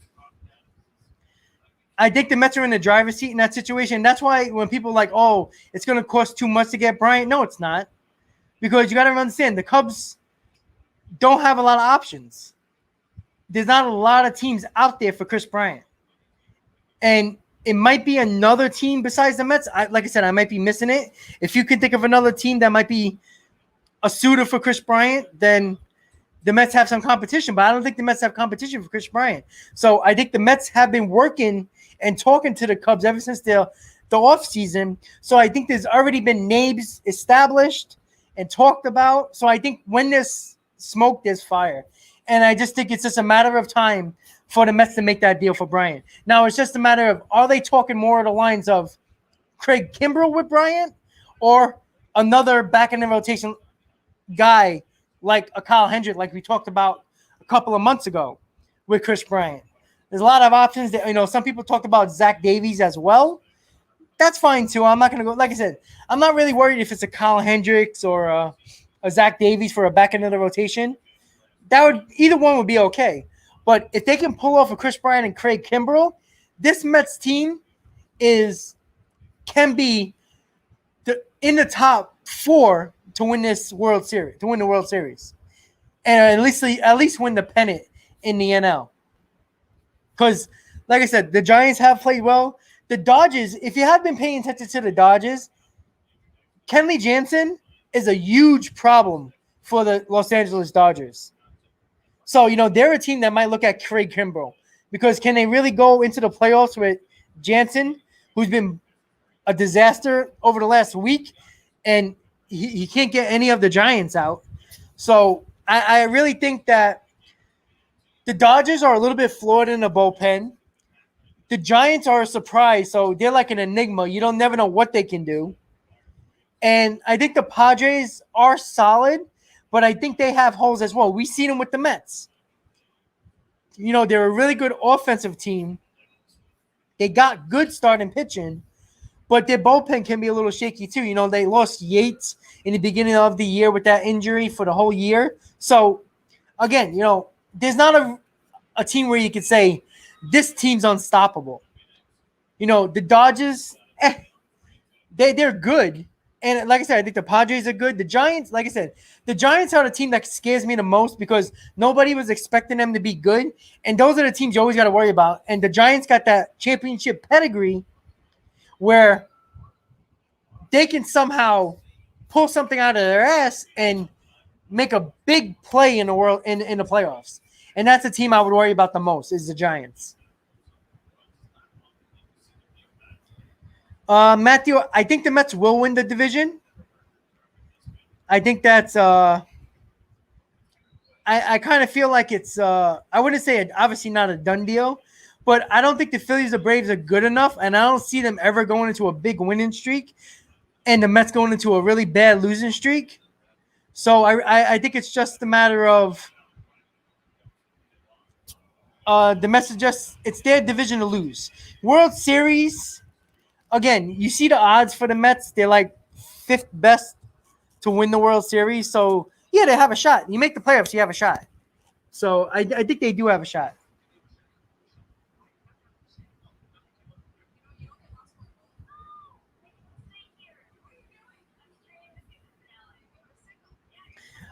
I think the Mets are in the driver's seat in that situation. That's why when people are like, oh, it's going to cost too much to get Bryant. No, it's not. Because you got to understand, the Cubs don't have a lot of options. There's not a lot of teams out there for Chris Bryant. And it might be another team besides the Mets. Like I said, I might be missing it. If you can think of another team that might be a suitor for Chris Bryant, then the Mets have some competition. But I don't think the Mets have competition for Chris Bryant. So I think the Mets have been working and talking to the Cubs ever since the offseason. So I think there's already been names established and talked about. So I think when there's smoke, there's fire. And I just think it's just a matter of time for the Mets to make that deal for Bryant. Now, it's just a matter of, are they talking more of the lines of Craig Kimbrell with Bryant, or another back in the rotation guy like a Kyle Hendrick, like we talked about a couple of months ago with Chris Bryant? There's a lot of options that, some people talked about Zach Davies as well. That's fine too. I'm not going to go, like I said, I'm not really worried if it's a Kyle Hendricks or a Zach Davies for a back end of the rotation. Either one would be okay. But if they can pull off a Chris Bryant and Craig Kimbrell, this Mets team can be in the top 4 to win this World Series, and at least win the pennant in the NL. Because, like I said, the Giants have played well. The Dodgers, if you have been paying attention to the Dodgers, Kenley Jansen is a huge problem for the Los Angeles Dodgers. So, they're a team that might look at Craig Kimbrell, because can they really go into the playoffs with Jansen, who's been a disaster over the last week, and he can't get any of the Giants out. So I really think that the Dodgers are a little bit flawed in the bullpen. The Giants are a surprise, so they're like an enigma. You don't never know what they can do. And I think the Padres are solid, but I think they have holes as well. We've seen them with the Mets. They're a really good offensive team. They got good starting pitching, but their bullpen can be a little shaky too. They lost Yates in the beginning of the year with that injury for the whole year. So, again, there's not a team where you could say this team's unstoppable. The Dodgers, they're good. And like I said, I think the Padres are good. The Giants, like I said, the Giants are the team that scares me the most, because nobody was expecting them to be good. And those are the teams you always got to worry about. And the Giants got that championship pedigree where they can somehow pull something out of their ass and make a big play in the world in the playoffs. And that's the team I would worry about the most is the Giants. Matthew, I think the Mets will win the division. I think that's I kind of feel like it's I wouldn't say obviously not a done deal, but I don't think the Phillies or Braves are good enough, and I don't see them ever going into a big winning streak, and the Mets going into a really bad losing streak. So I think it's just a matter of the Mets are just it's their division to lose. World Series, again, you see the odds for the Mets; they're like fifth best to win the World Series. So yeah, they have a shot. You make the playoffs, you have a shot. So I think they do have a shot.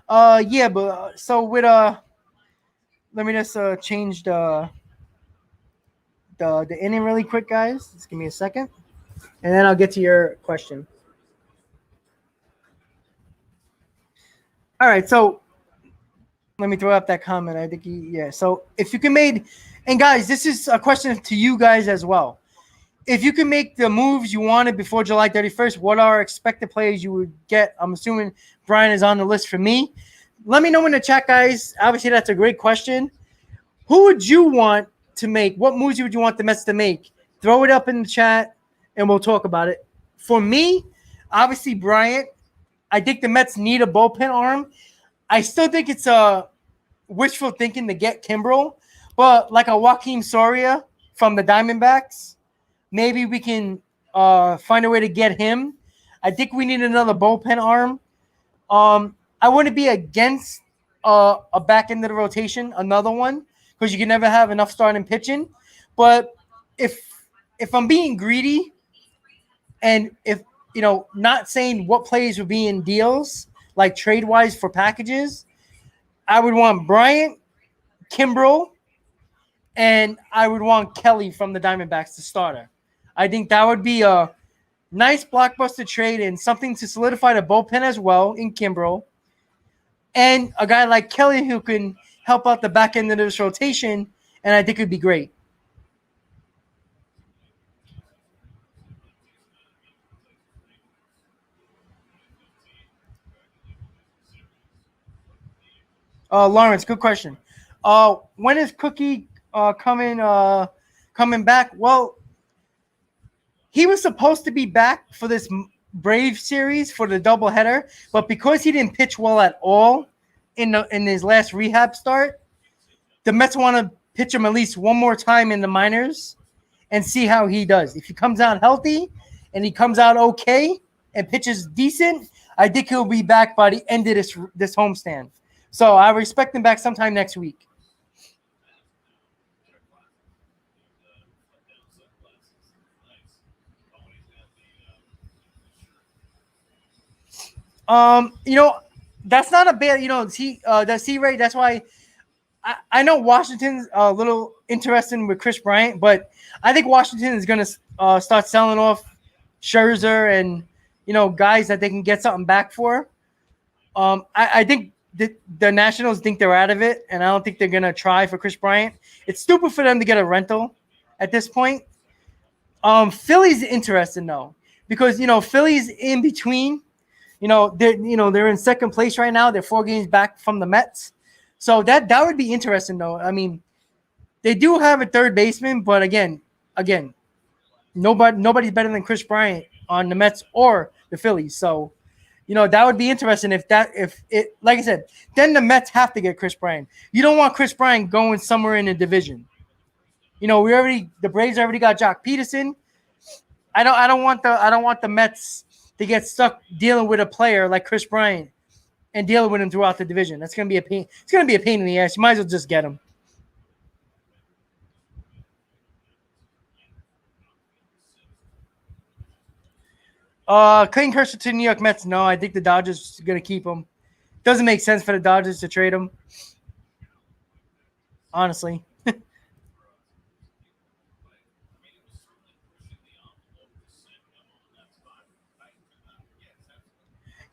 Yeah, but so with let me just change the inning really quick, guys. Just give me a second, and then I'll get to your question. All right, so let me throw up that comment. I think yeah. So if you can make, and guys, this is a question to you guys as well. If you can make the moves you wanted before July 31st, what are expected players you would get? I'm assuming Brian is on the list for me. Let me know in the chat, guys. Obviously, that's a great question. Who would you want to make? What moves would you want the Mets to make? Throw it up in the chat, and we'll talk about it. For me, obviously, Bryant. I think the Mets need a bullpen arm. I still think it's a wishful thinking to get Kimbrel, but like a Joaquin Soria from the Diamondbacks, maybe we can find a way to get him. I think we need another bullpen arm. I wouldn't be against a back end of the rotation, another one, because you can never have enough starting pitching. But if I'm being greedy, and if not saying what players would be in deals like trade wise for packages, I would want Bryant, Kimbrel, and I would want Kelly from the Diamondbacks to starter. I think that would be a nice blockbuster trade and something to solidify the bullpen as well in Kimbrel. And a guy like Kelly who can help out the back end of this rotation, and I think it'd be great. Lawrence, good question. When is Cookie coming back? Well, he was supposed to be back for this Brave series for the doubleheader, but because he didn't pitch well at all in his last rehab start, the Mets want to pitch him at least one more time in the minors and see how he does. If he comes out healthy and he comes out okay and pitches decent, I think he'll be back by the end of this homestand. So I expect him back sometime next week. That's not a bad, the C rate. That's why I know Washington's a little interested with Chris Bryant, but I think Washington is going to start selling off Scherzer and, guys that they can get something back for. I think the Nationals think they're out of it, and I don't think they're going to try for Chris Bryant. It's stupid for them to get a rental at this point. Philly's interesting, though, because, Philly's in between. They're in second place right now. They're 4 games back from the Mets. So that would be interesting, though. I mean, they do have a third baseman, but again, nobody's better than Chris Bryant on the Mets or the Phillies. So, that would be interesting if it, like I said, then the Mets have to get Chris Bryant. You don't want Chris Bryant going somewhere in the division. The Braves already got Jock Peterson. I don't want the Mets to get stuck dealing with a player like Chris Bryant and dealing with him throughout the division. That's going to be a pain. It's going to be a pain in the ass. You might as well just get him. Clayton Kershaw to New York Mets. No, I think the Dodgers are going to keep him. Doesn't make sense for the Dodgers to trade him. Honestly.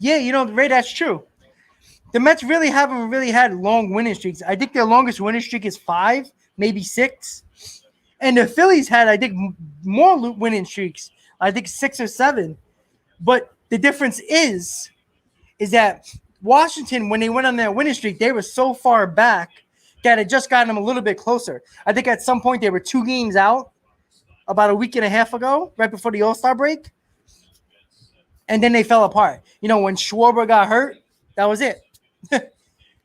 Yeah, Ray, that's true. The Mets really haven't really had long winning streaks. I think their longest winning streak is 5, maybe 6. And the Phillies had, I think, more winning streaks. I think 6 or 7. But the difference is that Washington, when they went on their winning streak, they were so far back that it just got them a little bit closer. I think at some point they were 2 games out about a week and a half ago, right before the All-Star break. And then they fell apart. When Schwarber got hurt, that was it.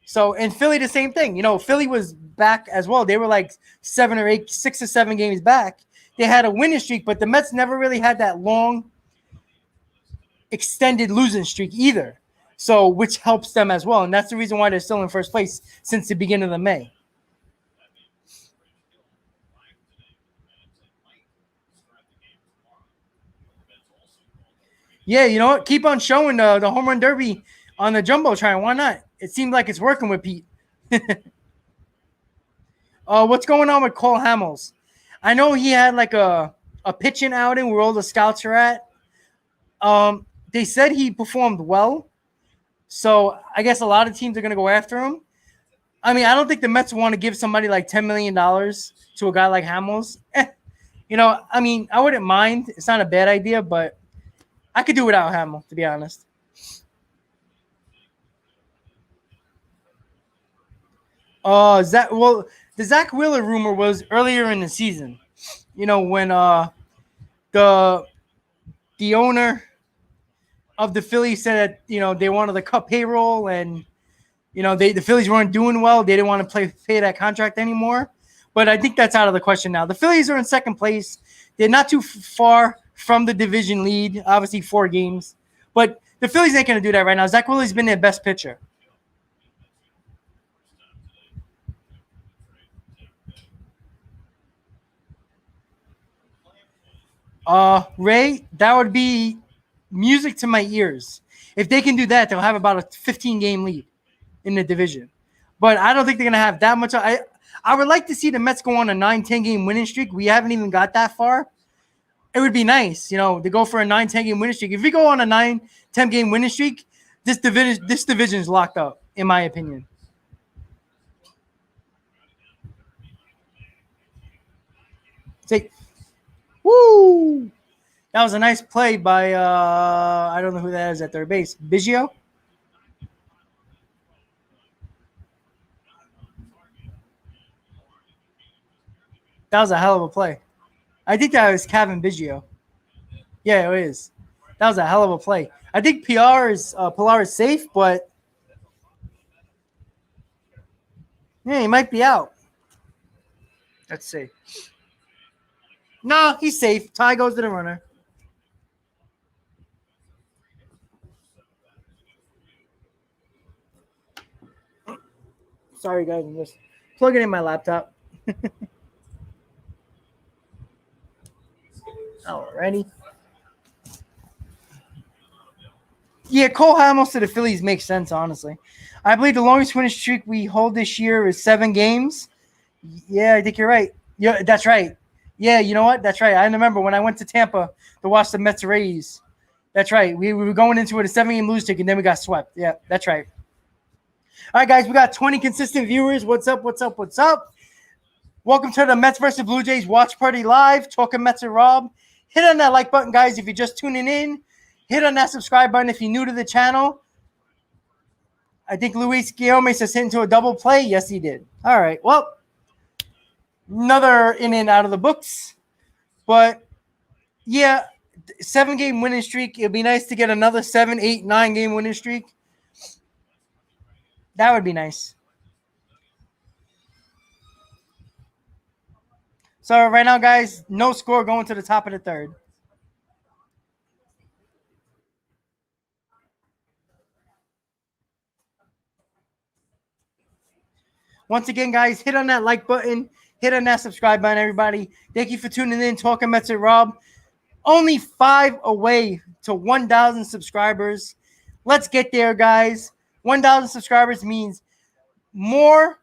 So, in Philly, the same thing. Philly was back as well. They were like 7 or 8, 6 or 7 games back. They had a winning streak, but the Mets never really had that long, extended losing streak either. So, which helps them as well. And that's the reason why they're still in first place since the beginning of May. Yeah, you know what? Keep on showing the home run derby on the Jumbotron. Why not? It seems like it's working with Pete. What's going on with Cole Hamels? I know he had like a pitching outing where all the scouts are at. They said he performed well. So I guess a lot of teams are going to go after him. I mean, I don't think the Mets want to give somebody like $10 million to a guy like Hamels. I mean, I wouldn't mind. It's not a bad idea, but I could do without Hamel, to be honest. The Zach Wheeler rumor was earlier in the season. When the owner of the Phillies said that they wanted to cut payroll and the Phillies weren't doing well. They didn't want to pay that contract anymore. But I think that's out of the question now. The Phillies are in second place. They're not too far from the division lead, obviously 4 games. But the Phillies ain't going to do that right now. Zach Wheeler's been their best pitcher. Ray, that would be music to my ears. If they can do that, they'll have about a 15-game lead in the division. But I don't think they're going to have that much. I would like to see the Mets go on a 9-10-game winning streak. We haven't even got that far. It would be nice, to go for a 9-10-game winning streak. If we go on a 9-10-game winning streak, this division is locked up, in my opinion. Woo! That was a nice play by, I don't know who that is at third base. Biggio? That was a hell of a play. I think that was Kevin Biggio. Yeah, it is. That was a hell of a play. I think Pilar is safe, but yeah, he might be out. Let's see. No, he's safe. Ty goes to the runner. Sorry, guys. I'm just plugging in my laptop. Alrighty. Yeah, Cole Hamels to the Phillies makes sense, honestly. I believe the longest winning streak we hold this year is 7 games. Yeah, I think you're right. Yeah, that's right. Yeah, you know what? That's right. I remember when I went to Tampa to watch the Mets Rays. That's right. We were going into it a 7-game lose streak, and then we got swept. Yeah, that's right. All right, guys, we got 20 consistent viewers. What's up? What's up? What's up? Welcome to the Mets versus Blue Jays Watch Party Live. Talking Mets and Rob. Hit on that like button, guys, if you're just tuning in. Hit on that subscribe button if you're new to the channel. I think Luis Guillaume just hit into a double play. Yes, he did. All right, well. Another inning out of the books. But, yeah, 7-game winning streak. It would be nice to get another 7, 8, 9-game winning streak. That would be nice. So, right now, guys, no score going to the top of the third. Once again, guys, hit on that like button. Hit on that subscribe button, everybody. Thank you for tuning in. Talking Mets and Rob. Only 5 away to 1,000 subscribers. Let's get there, guys. 1,000 subscribers means more.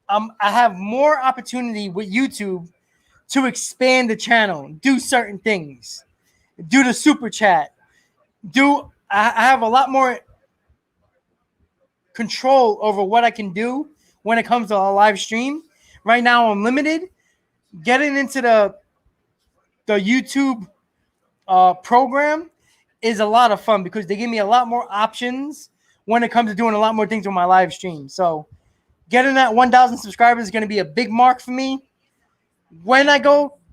I have more opportunity with YouTube to expand the channel, do certain things, do the super chat, do I have a lot more control over what I can do when it comes to a live stream. Right now, I'm limited. Getting into the YouTube program is a lot of fun because they give me a lot more options when it comes to doing a lot more things with my live stream. So getting that 1,000 subscribers is going to be a big mark for me. When I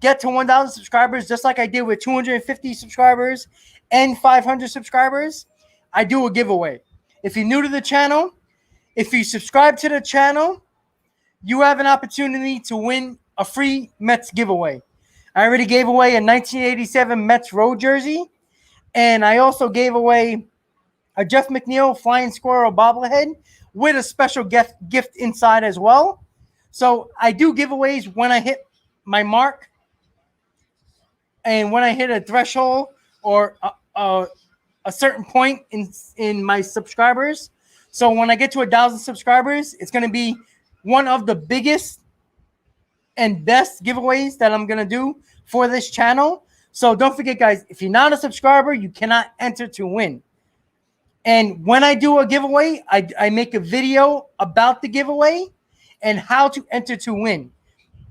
get to 1,000 subscribers, just like I did with 250 subscribers and 500 subscribers, I do a giveaway. If you're new to the channel, if you subscribe to the channel, you have an opportunity to win a free Mets giveaway. I already gave away a 1987 Mets road jersey, and I also gave away a Jeff McNeil Flying Squirrel bobblehead with a special gift inside as well. So I do giveaways when I hit my mark and when I hit a threshold or a certain point in my subscribers. So when I get to 1,000 subscribers, it's going to be one of the biggest and best giveaways that I'm going to do for this channel. So don't forget, guys, if you're not a subscriber, you cannot enter to win. And when I do a giveaway, I make a video about the giveaway and how to enter to win.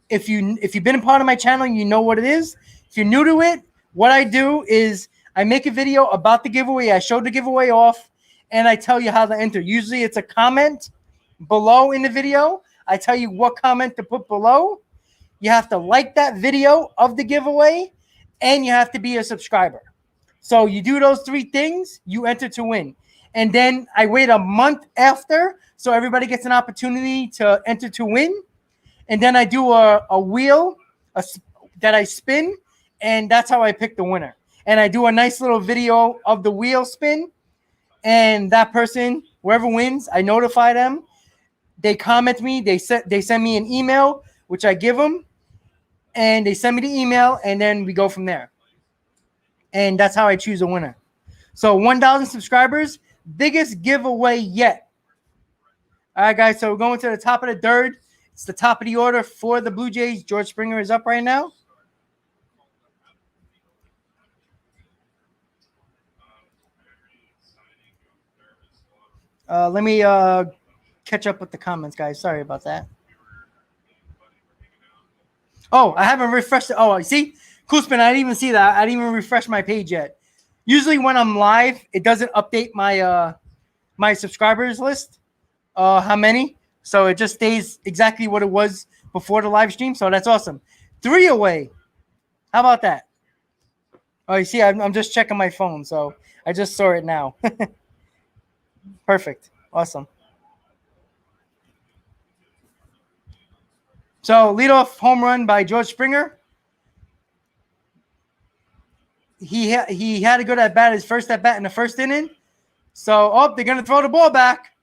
If you've been a part of my channel, you know what it is. If you're new to it, what I do is I make a video about the giveaway. I show the giveaway off, and I tell you how to enter. Usually it's a comment below in the video. I tell you what comment to put below. You have to like that video of the giveaway, and you have to be a subscriber. So you do those three things, you enter to win. And then I wait a month after, so everybody gets an opportunity to enter to win. And then I do a wheel that I spin, and that's how I pick the winner. And I do a nice little video of the wheel spin, and that person, whoever wins, I notify them. They comment me. They send me an email, which I give them, and they send me the email, and then we go from there. And that's how I choose a winner. So 1,000 subscribers, biggest giveaway yet. All right, guys, so we're going to the top of the third. It's the top of the order for the Blue Jays. George Springer is up right now. Let me catch up with the comments, guys. Sorry about that. Oh, I haven't refreshed it. Oh, see? Cool Spin, I didn't even see that. I didn't even refresh my page yet. Usually when I'm live, it doesn't update my my subscribers list. How many? So it just stays exactly what it was before the live stream. So that's awesome. 3 away. How about that? Oh, you see, I'm just checking my phone. So I just saw it now. Perfect. Awesome. So leadoff home run by George Springer. He had to go to bat his first at bat in the first inning. So, they're going to throw the ball back.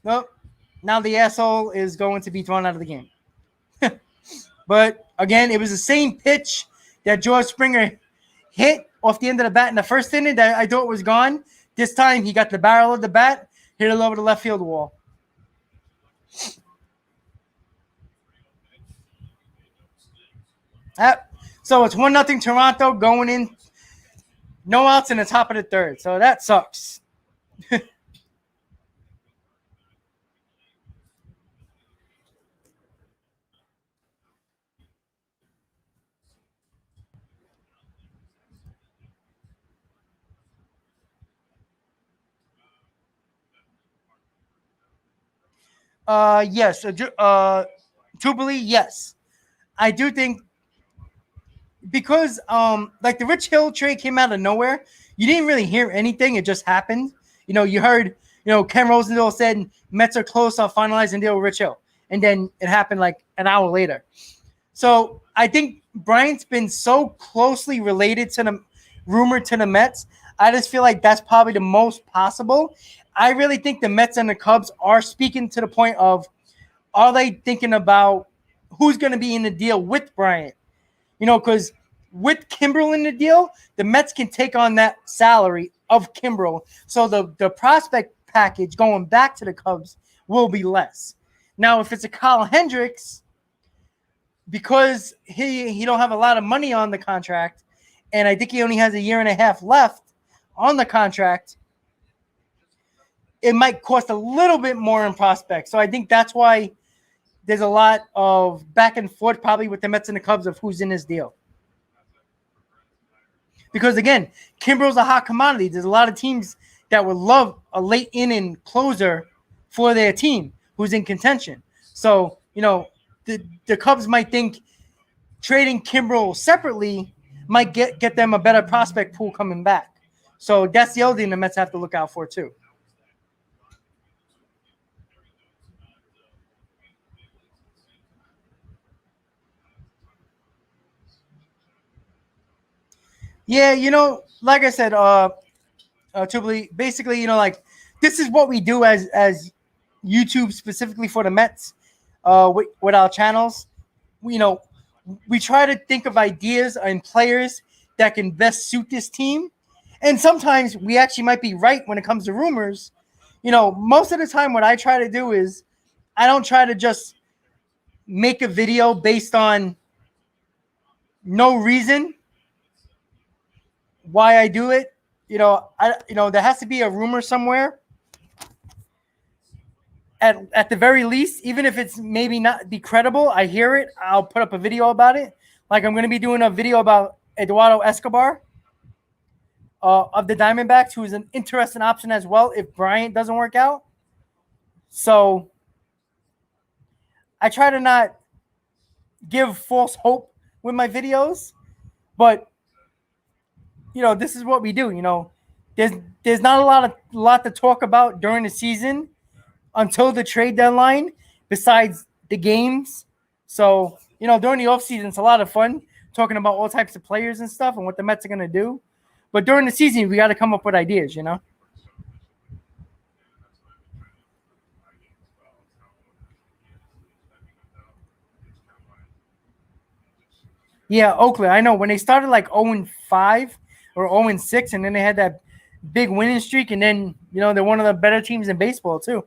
Nope. Now the asshole is going to be thrown out of the game. But, again, it was the same pitch that George Springer hit off the end of the bat in the first inning that I thought was gone. This time he got the barrel of the bat, hit it over the left field wall. So it's 1-0 Toronto going in. No outs in the top of the third. So that sucks. Yes. Tuberly, yes. I do think because like the Rich Hill trade came out of nowhere. You didn't really hear anything. It just happened. You heard, Ken Rosenthal said Mets are close on finalizing deal with Rich Hill. And then it happened like an hour later. So I think Bryant's been so closely related to the rumor to the Mets. I just feel like that's probably the most possible. I really think the Mets and the Cubs are speaking to the point of, are they thinking about who's going to be in the deal with Bryant? Because with Kimbrel in the deal, the Mets can take on that salary of Kimbrel. So the prospect package going back to the Cubs will be less. Now, if it's a Kyle Hendricks, because he don't have a lot of money on the contract, and I think he only has a year and a half left on the contract, it might cost a little bit more in prospects. So I think that's why there's a lot of back and forth probably with the Mets and the Cubs of who's in this deal. Because, again, Kimbrel's a hot commodity. There's a lot of teams that would love a late inning closer for their team who's in contention. So, the Cubs might think trading Kimbrel separately might get them a better prospect pool coming back. So that's the other thing the Mets have to look out for too. Yeah, like I said, Tripoli, basically, like this is what we do as YouTube specifically for the Mets, with our channels. We try to think of ideas and players that can best suit this team. And sometimes we actually might be right when it comes to rumors. Most of the time what I try to do is I don't try to just make a video based on no reason why I do it. There has to be a rumor somewhere. At the very least, even if it's maybe not be credible, I hear it, I'll put up a video about it. Like I'm going to be doing a video about Eduardo Escobar of the Diamondbacks, who is an interesting option as well if Bryant doesn't work out. So I try to not give false hope with my videos, but this is what we do. There's not a lot to talk about during the season until the trade deadline, besides the games. So, during the offseason, it's a lot of fun talking about all types of players and stuff and what the Mets are going to do. But during the season, we got to come up with ideas, Yeah, Oakland. I know when they started like 0-5 or 0-6, and then they had that big winning streak, and then, they're one of the better teams in baseball, too.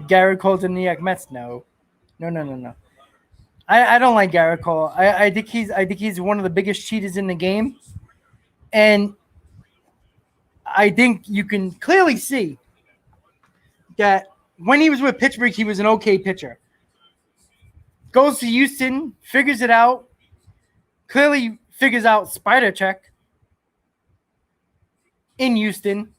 Garrett Cole to New York Mets. No. I don't like Garrett Cole. I think he's one of the biggest cheaters in the game, and I think you can clearly see that when he was with Pittsburgh, he was an okay pitcher. Goes to Houston, figures it out, clearly figures out spider check in Houston.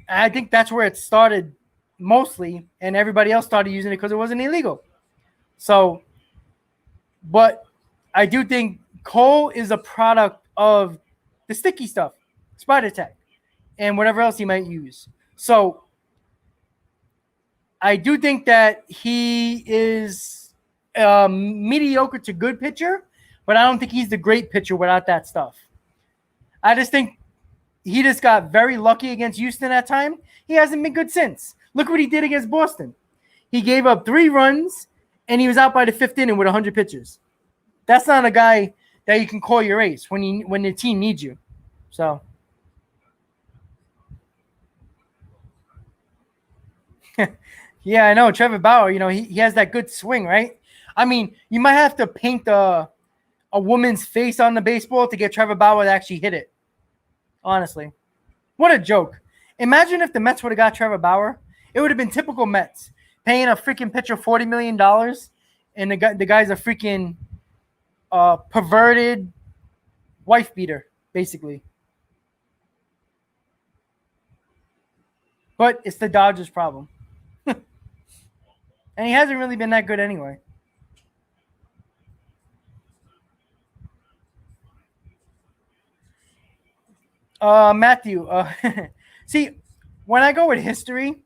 I think that's where it started mostly, and everybody else started using it because it wasn't illegal. So, but I do think Cole is a product of the sticky stuff, spider tech, and whatever else he might use. So I do think that he is a mediocre to good pitcher, but I don't think he's the great pitcher without that stuff. I just think he just got very lucky against Houston that time. He hasn't been good since. Look what he did against Boston. He gave up 3 runs, and he was out by the 5th inning with 100 pitches. That's not a guy that you can call your ace when the team needs you. So, yeah, I know. Trevor Bauer, he has that good swing, right? I mean, you might have to paint a woman's face on the baseball to get Trevor Bauer to actually hit it. Honestly. What a joke. Imagine if the Mets would have got Trevor Bauer. It would have been typical Mets. Paying a freaking pitcher $40 million, and the guy's a freaking perverted wife beater, basically. But it's the Dodgers' problem. And he hasn't really been that good anyway. Matthew, see, when I go with history,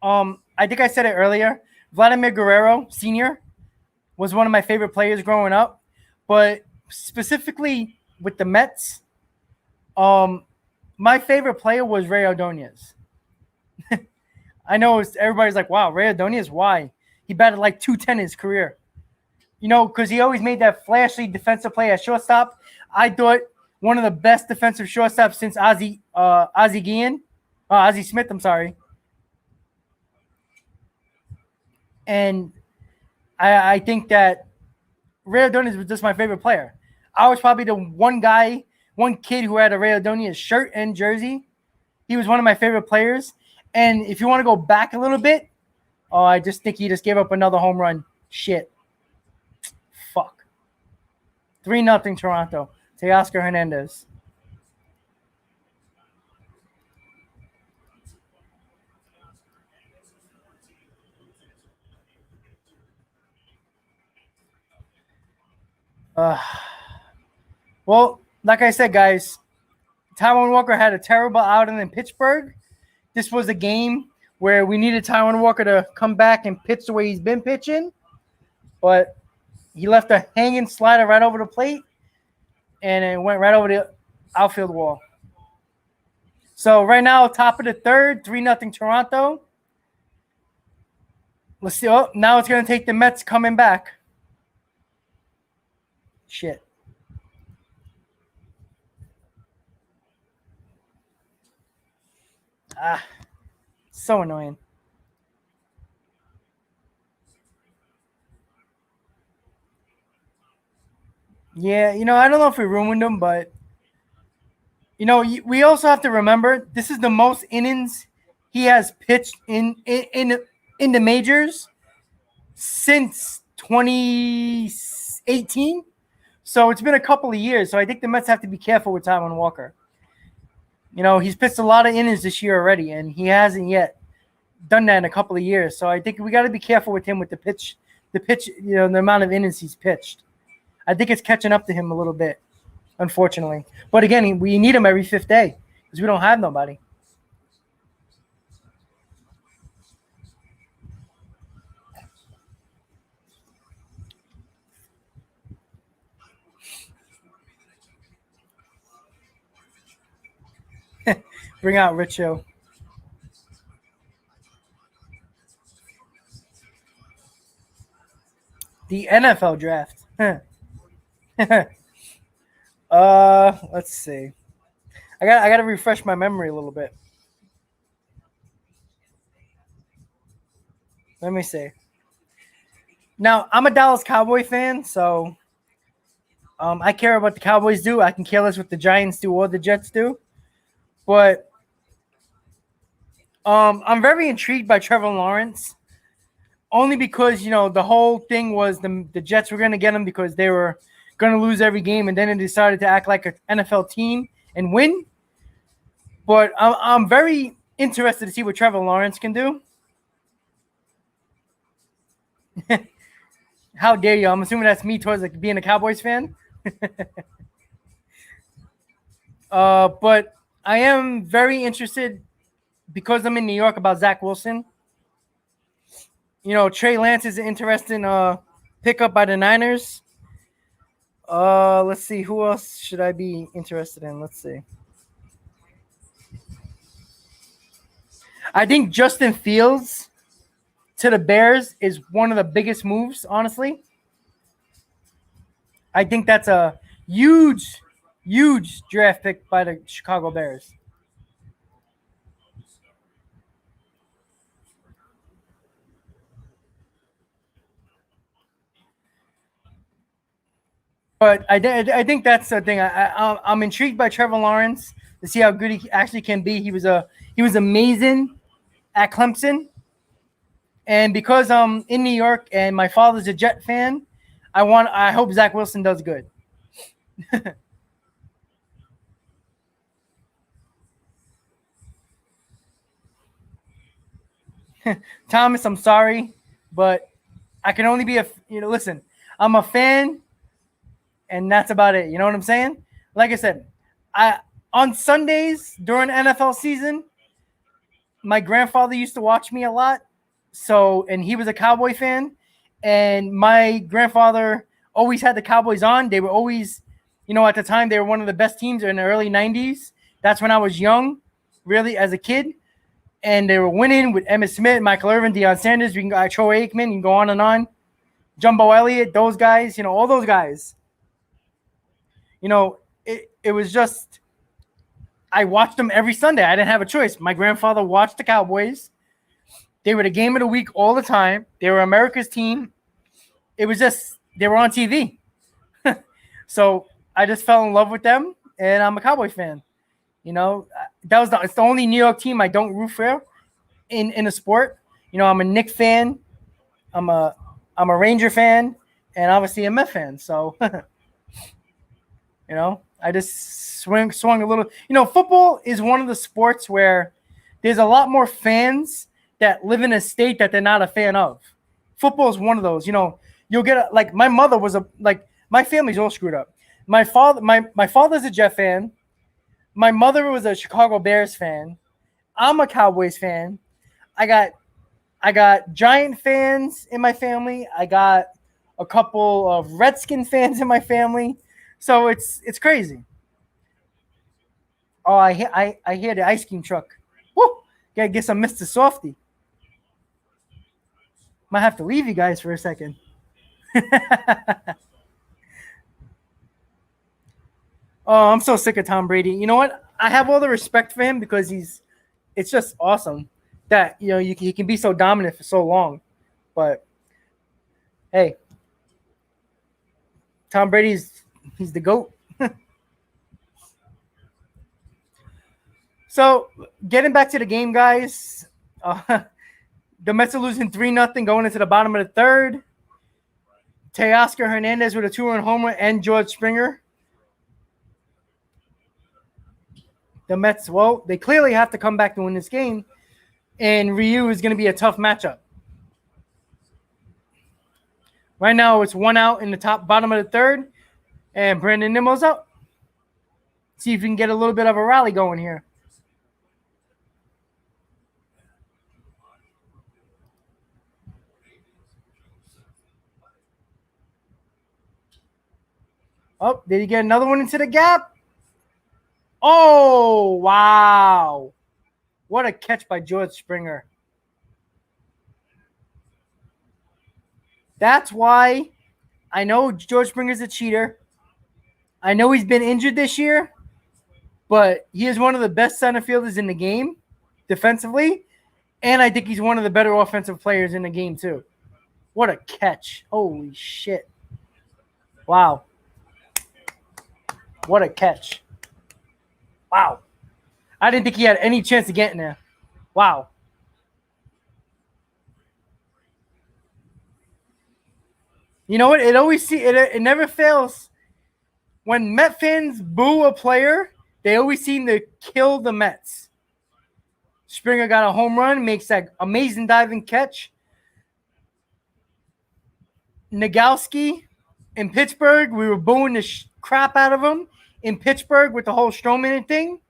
I think I said it earlier, Vladimir Guerrero Sr. was one of my favorite players growing up, but specifically with the Mets, my favorite player was Ray Ordonez. I know everybody's like, wow, Ray Ordonez, why? He batted like 210 in his career. Because he always made that flashy defensive play at shortstop. I thought one of the best defensive shortstops since Ozzie Smith, I'm sorry. And I think that Ray Ordonez was just my favorite player. I was probably the one kid who had a Ray Ordonez shirt and jersey. He was one of my favorite players. And if you want to go back a little bit, I just think he just gave up another home run. Shit. Fuck. 3-0 Toronto. Teoscar Hernandez. Well, like I said, guys, Taijuan Walker had a terrible outing in Pittsburgh. This was a game where we needed Taijuan Walker to come back and pitch the way he's been pitching, but he left a hanging slider right over the plate, and it went right over the outfield wall. So right now, top of the third, 3-0 Toronto. Let's see. Oh, now it's going to take the Mets coming back. Shit. So annoying. Yeah, I don't know if we ruined him, but we also have to remember this is the most innings he has pitched in the majors since 2018. So it's been a couple of years. So I think the Mets have to be careful with Taijuan Walker. He's pitched a lot of innings this year already, and he hasn't yet done that in a couple of years. So I think we got to be careful with him with the pitch, the amount of innings he's pitched. I think it's catching up to him a little bit, unfortunately. But again, we need him every fifth day because we don't have nobody. Bring out Richo. The NFL draft. Let's see. I got to refresh my memory a little bit. Let me see. Now, I'm a Dallas Cowboy fan, so I care about what the Cowboys do. I can care less what the Giants do or the Jets do. But I'm very intrigued by Trevor Lawrence, only because, the whole thing was the Jets were going to get him because they were going to lose every game, and then they decided to act like an NFL team and win. But I'm very interested to see what Trevor Lawrence can do. How dare you? I'm assuming that's me towards being a Cowboys fan. But I am very interested because I'm in New York about Zach Wilson. Trey Lance is an interesting pickup by the Niners. Let's see. Who else should I be interested in? Let's see. I think Justin Fields to the Bears is one of the biggest moves, honestly. I think that's a huge draft pick by the Chicago Bears. But I think that's the thing. I'm intrigued by Trevor Lawrence to see how good he actually can be. He was amazing at Clemson, and because I'm in New York and my father's a Jet fan, I hope Zach Wilson does good. Thomas, I'm sorry, but I can only be listen, I'm a fan, and that's about it. You know what I'm saying? Like I said, on Sundays during NFL season, my grandfather used to watch me a lot. And he was a Cowboy fan, and my grandfather always had the Cowboys on. They were always, at the time, they were one of the best teams in the early 90s. That's when I was young, really, as a kid. And they were winning with Emmitt Smith, Michael Irvin, Deion Sanders. We can go Troy Aikman. You can go on and on. Jumbo Elliott, those guys. All those guys. It was just I watched them every Sunday. I didn't have a choice. My grandfather watched the Cowboys. They were the game of the week all the time. They were America's team. It was just they were on TV. So I just fell in love with them, and I'm a Cowboy fan. It's the only New York team I don't root for in a sport. I'm a Knicks fan. I'm a Ranger fan, and obviously a Met fan. So, I just swung a little. Football is one of the sports where there's a lot more fans that live in a state that they're not a fan of. Football is one of those. You'll get like my mother was my family's all screwed up. My father's a Jet fan. My mother was a Chicago Bears fan. I'm a Cowboys fan. I got Giant fans in my family. I got a couple of Redskin fans in my family. So it's crazy. Oh, I hear the ice cream truck. Woo! Gotta get some Mr. Softy. Might have to leave you guys for a second. Oh, I'm so sick of Tom Brady. You know what? I have all the respect for him because it's just awesome that, he can be so dominant for so long. But, hey, Tom Brady's the GOAT. So, getting back to the game, guys, the Mets are losing 3-0 going into the bottom of the third. Teoscar Hernandez with a 2-run homer and George Springer. The Mets, they clearly have to come back to win this game, and Ryu is going to be a tough matchup. Right now, it's 1 out in the bottom of the third, and Brandon Nimmo's up. See if we can get a little bit of a rally going here. Oh, did he get another one into the gap? Oh, wow. What a catch by George Springer. That's why I know George Springer's a cheater. I know he's been injured this year, but he is one of the best center fielders in the game defensively, and I think he's one of the better offensive players in the game too. What a catch. Holy shit. Wow. What a catch. Wow. I didn't think he had any chance of getting there. Wow. You know what? It never fails. When Met fans boo a player, they always seem to kill the Mets. Springer got a home run, makes that amazing diving catch. Nogowski in Pittsburgh, we were booing the crap out of him in Pittsburgh with the whole Stroman thing,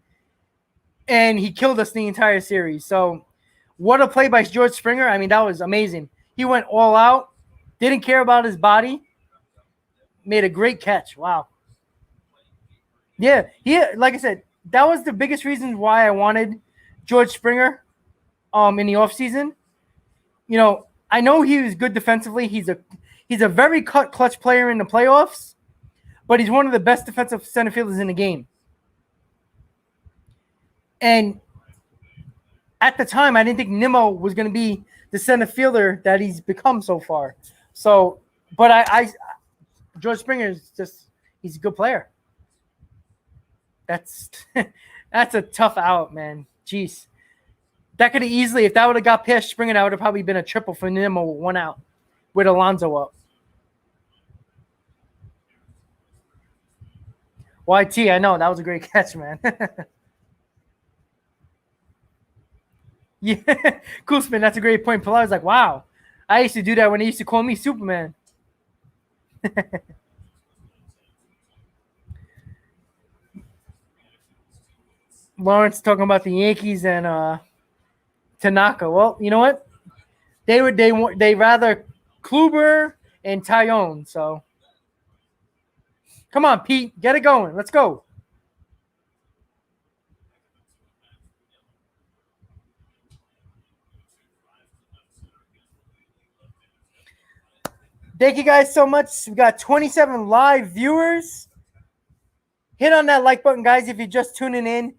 and he killed us the entire series. So what a play by George Springer. I mean, that was amazing. He went all out, didn't care about his body, made a great catch. Wow. Yeah, like I said, that was the biggest reason why I wanted George Springer in the offseason. I know he was good defensively. He's a very clutch player in the playoffs, but he's one of the best defensive center fielders in the game. And at the time, I didn't think Nimmo was going to be the center fielder that he's become so far. So, but George Springer he's a good player. That's a tough out, man. Jeez. That could have easily, if that would have got past Springer, that would have probably been a triple for Nimmo with 1 out with Alonso up. YT, I know. That was a great catch, man. Yeah. Cool spin. That's a great point. Pilar was like, wow. I used to do that when they used to call me Superman. Lawrence talking about the Yankees and Tanaka. Well, you know what? They rather Kluber and Taijuan. So come on, Pete, get it going. Let's go. Thank you guys so much. We got 27 live viewers. Hit on that like button, guys, if you're just tuning in.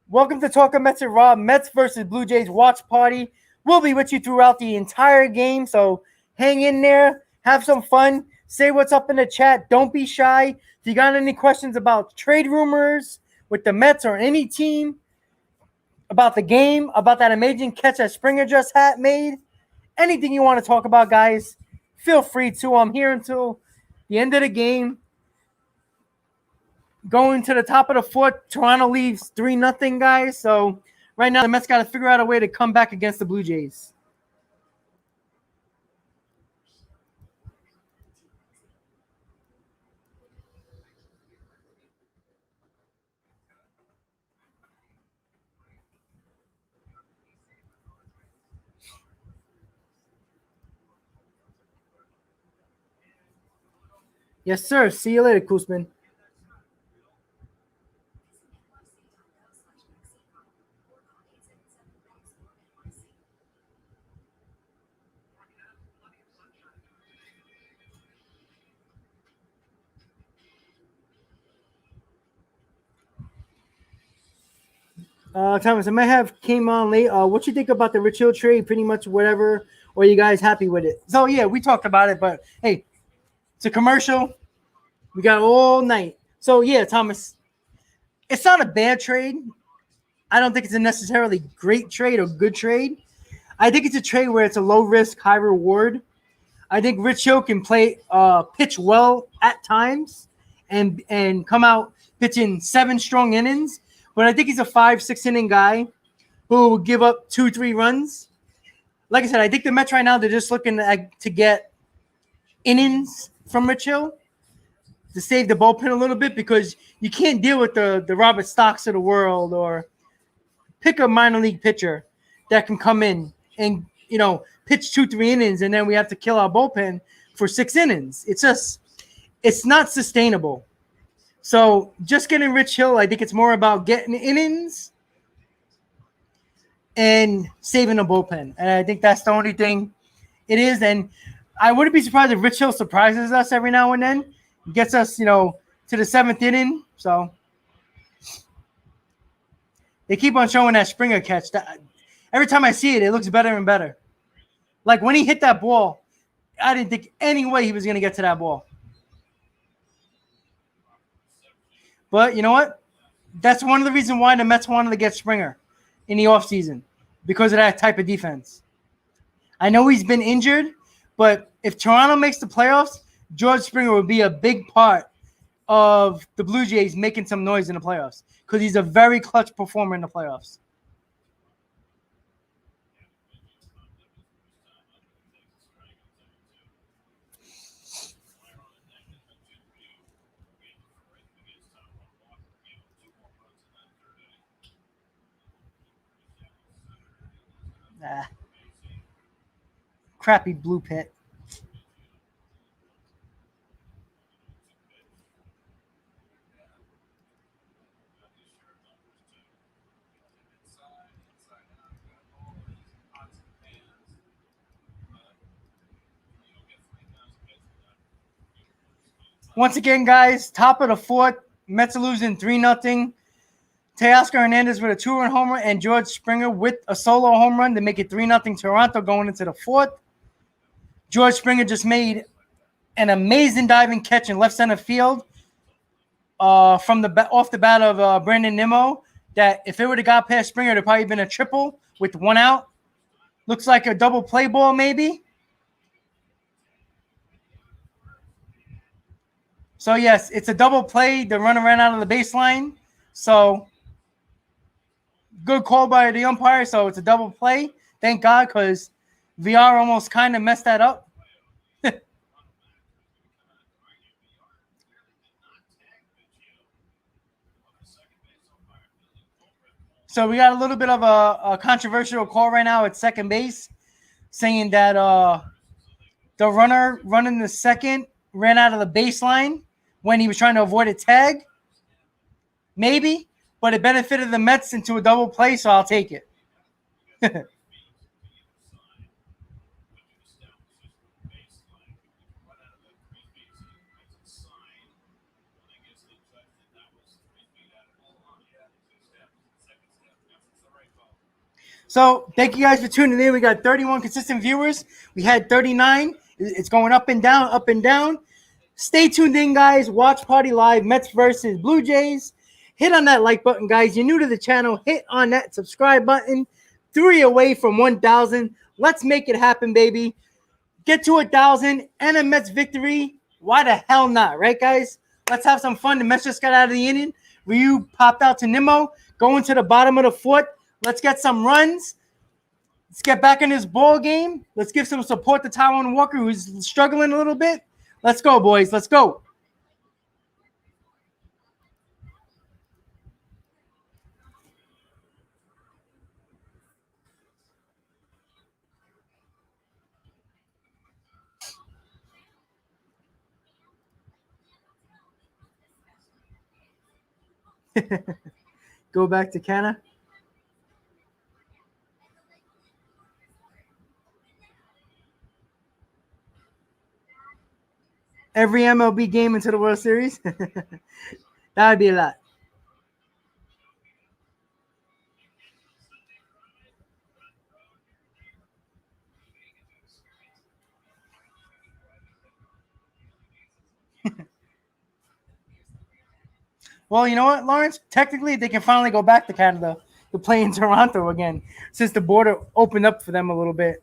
Welcome to Talkin' Mets and Rob. Mets versus Blue Jays watch party. We'll be with you throughout the entire game, so hang in there. Have some fun. Say what's up in the chat. Don't be shy. If you got any questions about trade rumors with the Mets or any team, about the game, about that amazing catch that Springer just had made, anything you want to talk about, guys, feel free to. I'm here until the end of the game. Going to the top of the fourth, Toronto leaves 3-0, guys. So right now the Mets got to figure out a way to come back against the Blue Jays. Yes, sir. See you later, Koosman. Thomas, I might have came on late. What you think about the Rich Hill trade? Pretty much whatever. Or are you guys happy with it? So, yeah, we talked about it. But, hey, it's a commercial. We got all night. So, yeah, Thomas, it's not a bad trade. I don't think it's a necessarily great trade or good trade. I think it's a trade where it's a low risk, high reward. I think Rich Hill can pitch well at times and come out pitching 7 strong innings. But I think he's a 5-6 inning guy who will give up 2-3 runs. Like I said, I think the Mets right now, they're just looking to get innings from Rich Hill to save the bullpen a little bit, because you can't deal with the Robert Stocks of the world, or pick a minor league pitcher that can come in and, pitch 2-3 innings, and then we have to kill our bullpen for 6 innings. It's not sustainable. So just getting Rich Hill, I think it's more about getting innings and saving a bullpen. And I think that's the only thing it is. And I wouldn't be surprised if Rich Hill surprises us every now and then, gets us, to the 7th inning. So they keep on showing that Springer catch. Every time I see it, it looks better and better. Like when he hit that ball, I didn't think any way he was going to get to that ball. But you know what? That's one of the reasons why the Mets wanted to get Springer in the offseason, because of that type of defense. I know he's been injured, but if Toronto makes the playoffs, George Springer would be a big part of the Blue Jays making some noise in the playoffs, because he's a very clutch performer in the playoffs. Crappy blue pit. Once again, guys, top of the fourth, Mets are losing 3-0. Teoscar Hernandez with a 2-run homer and George Springer with a solo home run to make it 3-0 Toronto going into the fourth. George Springer just made an amazing diving catch in left center field off the bat of Brandon Nimmo, that if it would have got past Springer, it would have probably been a triple with 1 out. Looks like a double play ball maybe. So, yes, it's a double play. The runner ran out of the baseline. So, good call by the umpire. So, it's a double play. Thank God, because VR almost kind of messed that up. So, we got a little bit of a controversial call right now at second base, saying that the runner running the second ran out of the baseline when he was trying to avoid a tag. Maybe, but it benefited the Mets into a double play, so I'll take it. So thank you guys for tuning in. We got 31 consistent viewers. We had 39. It's going up and down, up and down. Stay tuned in, guys. Watch Party Live, Mets versus Blue Jays. Hit on that like button, guys. You're new to the channel. Hit on that subscribe button. 3 away from 1,000. Let's make it happen, baby. Get to 1,000 and a Mets victory. Why the hell not, right, guys? Let's have some fun. The Mets just got out of the inning. Ryu popped out to Nimmo. Going to the bottom of the foot. Let's get some runs. Let's get back in this ball game. Let's give some support to Taijuan Walker, who's struggling a little bit. Let's go, boys. Let's go. Go back to Canna. Every MLB game into the World Series. That would be a lot. Well, you know what, Lawrence? Technically, they can finally go back to Canada to play in Toronto again since the border opened up for them a little bit.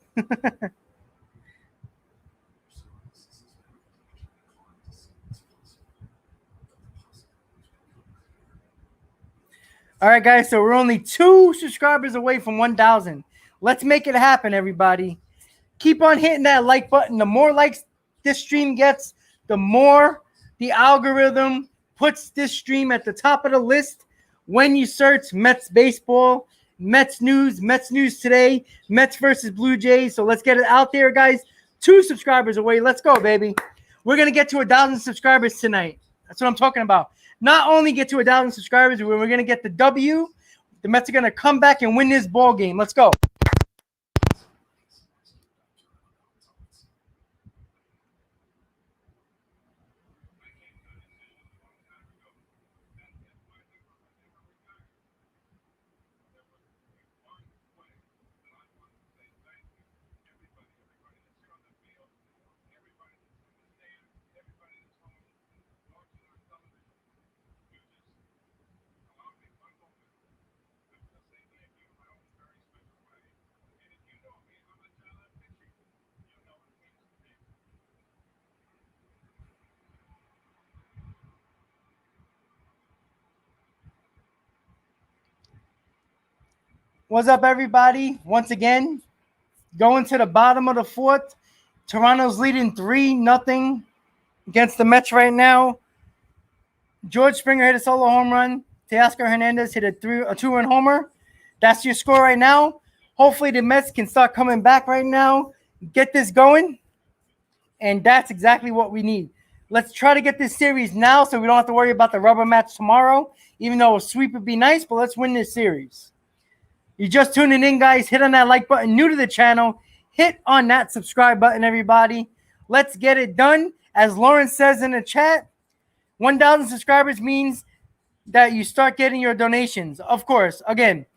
All right, guys, so we're only 2 subscribers away from 1,000. Let's make it happen, everybody. Keep on hitting that like button. The more likes this stream gets, the more the algorithm puts this stream at the top of the list when you search Mets baseball, Mets news today, Mets versus Blue Jays. So let's get it out there, guys. 2 subscribers away. Let's go, baby. We're going to get to 1,000 subscribers tonight. That's what I'm talking about. Not only get to 1,000 subscribers, but we're going to get the W. The Mets are going to come back and win this ball game. Let's go. What's up, everybody? Once again, going to the bottom of the 4th. Toronto's leading 3-0 against the Mets right now. George Springer hit a solo home run. Teoscar Hernandez hit a 2-run homer. That's your score right now. Hopefully the Mets can start coming back right now. Get this going. And that's exactly what we need. Let's try to get this series now so we don't have to worry about the rubber match tomorrow. Even though a sweep would be nice, but let's win this series. You're just tuning in, guys. Hit on that like button. New to the channel, hit on that subscribe button, everybody. Let's get it done. As Lawrence says in the chat, 1,000 subscribers means that you start getting your donations. Of course, again,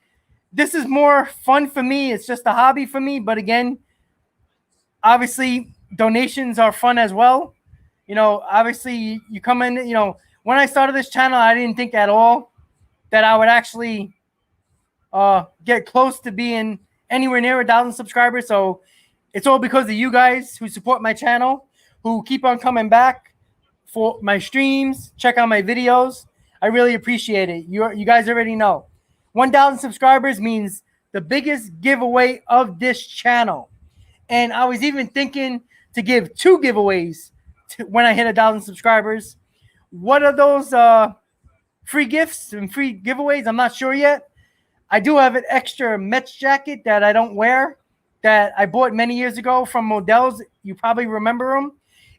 this is more fun for me. It's just a hobby for me. But again, obviously, donations are fun as well. You know, obviously, you come in, you know, when I started this channel, I didn't think at all that I would actually get close to being anywhere near 1,000 subscribers. So it's all because of you guys who support my channel, who keep on coming back for my streams, check out my videos. I really appreciate it. You guys already know. 1,000 subscribers means the biggest giveaway of this channel. And I was even thinking to give 2 giveaways when I hit 1,000 subscribers. What are those free gifts and free giveaways? I'm not sure yet. I do have an extra Mets jacket that I don't wear that I bought many years ago from Models. You probably remember them.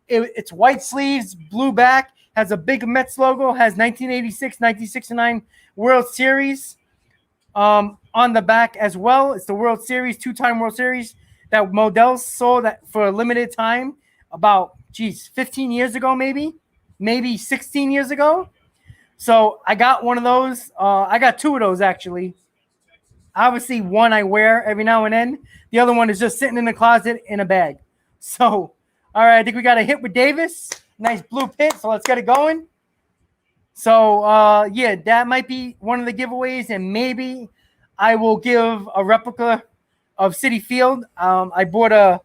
It's white sleeves, blue back, has a big Mets logo, has 1986, 1969 World Series on the back as well. It's the World Series, 2-time World Series that Models sold that for a limited time about, 15 years ago maybe 16 years ago. So I got one of those. I got 2 of those, actually. Obviously, one I wear every now and then. The other one is just sitting in the closet in a bag. So, all right, I think we got a hit with Davis. Nice blue pit. So let's get it going. So, yeah, that might be one of the giveaways, and maybe I will give a replica of Citi Field. I bought at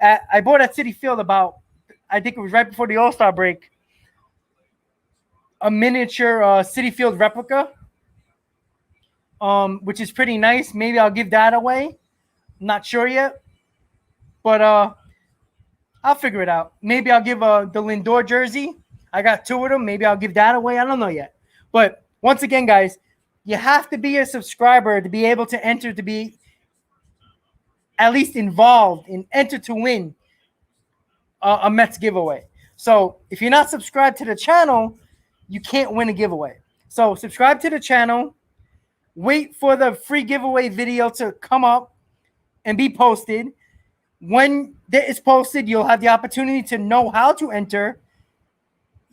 Citi Field about, I think it was right before the All-Star break, a miniature Citi Field replica, which is pretty nice. Maybe I'll give that away. Not sure yet, but I'll figure it out. Maybe I'll give the Lindor jersey. I got 2 of them. Maybe I'll give that away. I don't know yet. But once again, guys, you have to be a subscriber to be able to enter, to be at least involved in enter to win a Mets giveaway. So if you're not subscribed to the channel, you can't win a giveaway. So subscribe to the channel. Wait for the free giveaway video to come up and be posted. When it is posted, you'll have the opportunity to know how to enter.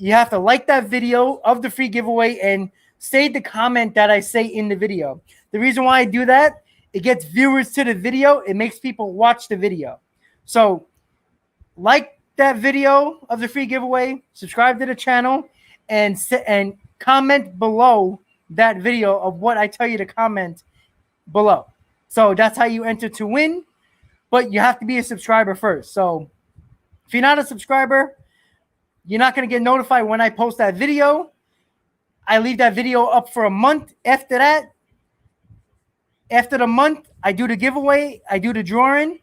You have to like that video of the free giveaway and say the comment that I say in the video. The reason why I do that, it gets viewers to the video. It makes people watch the video. So like that video of the free giveaway, subscribe to the channel, and comment below that video of what I tell you to comment below. So that's how you enter to win. But you have to be a subscriber first. So if you're not a subscriber, you're not going to get notified when I post that video. I leave that video up for a month. After that, after the month, I do the giveaway, I do the drawing,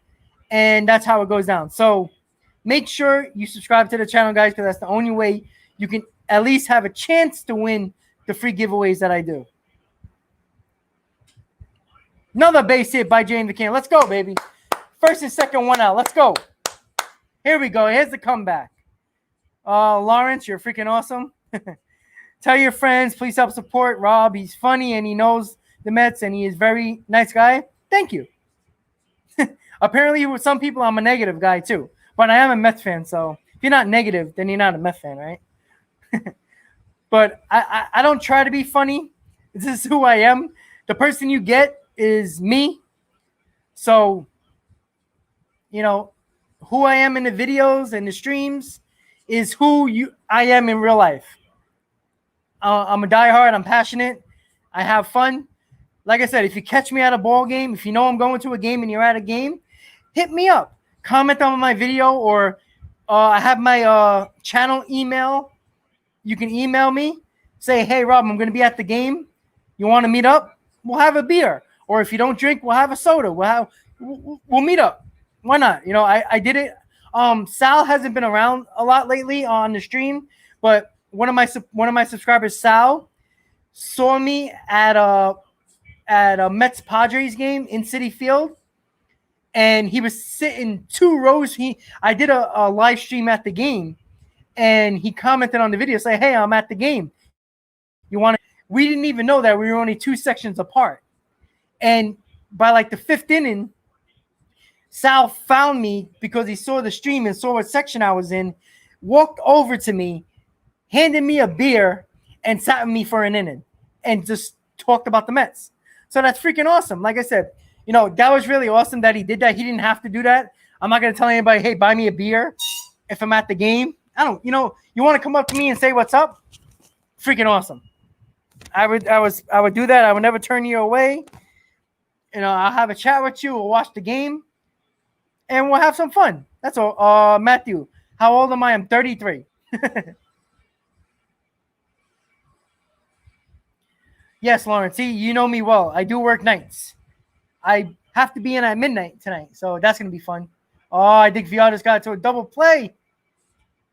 and that's how it goes down. So make sure you subscribe to the channel, guys, because that's the only way you can at least have a chance to win the free giveaways that I do. Another base hit by James McCann. Let's go, baby. First and second one out. Let's go. Here we go. Here's the comeback. Lawrence, you're freaking awesome. Tell your friends, please help support Rob. He's funny and he knows the Mets and he is a very nice guy. Thank you. Apparently, with some people, I'm a negative guy too. But I am a Mets fan, so if you're not negative, then you're not a Mets fan, right? But I don't try to be funny. This is who I am. The person you get is me. So, you know, who I am in the videos and the streams is who I am in real life. I'm a diehard. I'm passionate. I have fun. Like I said, if you catch me at a ball game, if you know I'm going to a game and you're at a game, hit me up. Comment on my video, or I have my channel email. You can email me. Say, hey, Rob, I'm going to be at the game. You want to meet up? We'll have a beer. Or if you don't drink, we'll have a soda. We'll meet up. Why not? You know, I did it. Sal hasn't been around a lot lately on the stream, but one of my subscribers, Sal, saw me at a Mets Padres game in Citi Field, and he was sitting 2 rows. I did a live stream at the game, and he commented on the video, say, "Hey, I'm at the game. You want to?" We didn't even know that we were only 2 sections apart, and by like the 5th inning, Sal found me because he saw the stream and saw what section I was in, walked over to me, handed me a beer, and sat with me for an inning and just talked about the Mets. So that's freaking awesome. Like I said, you know, that was really awesome that he did that. He didn't have to do that. I'm not going to tell anybody, hey, buy me a beer if I'm at the game. I don't, you know, you want to come up to me and say what's up? Freaking awesome. I would do that. I would never turn you away. You know, I'll have a chat with you. We'll watch the game. And we'll have some fun. That's all. Matthew, how old am I? I'm 33. Yes, Lawrence. See, you know me well. I do work nights. I have to be in at midnight tonight, so that's going to be fun. Oh, I think Viada's got to a double play.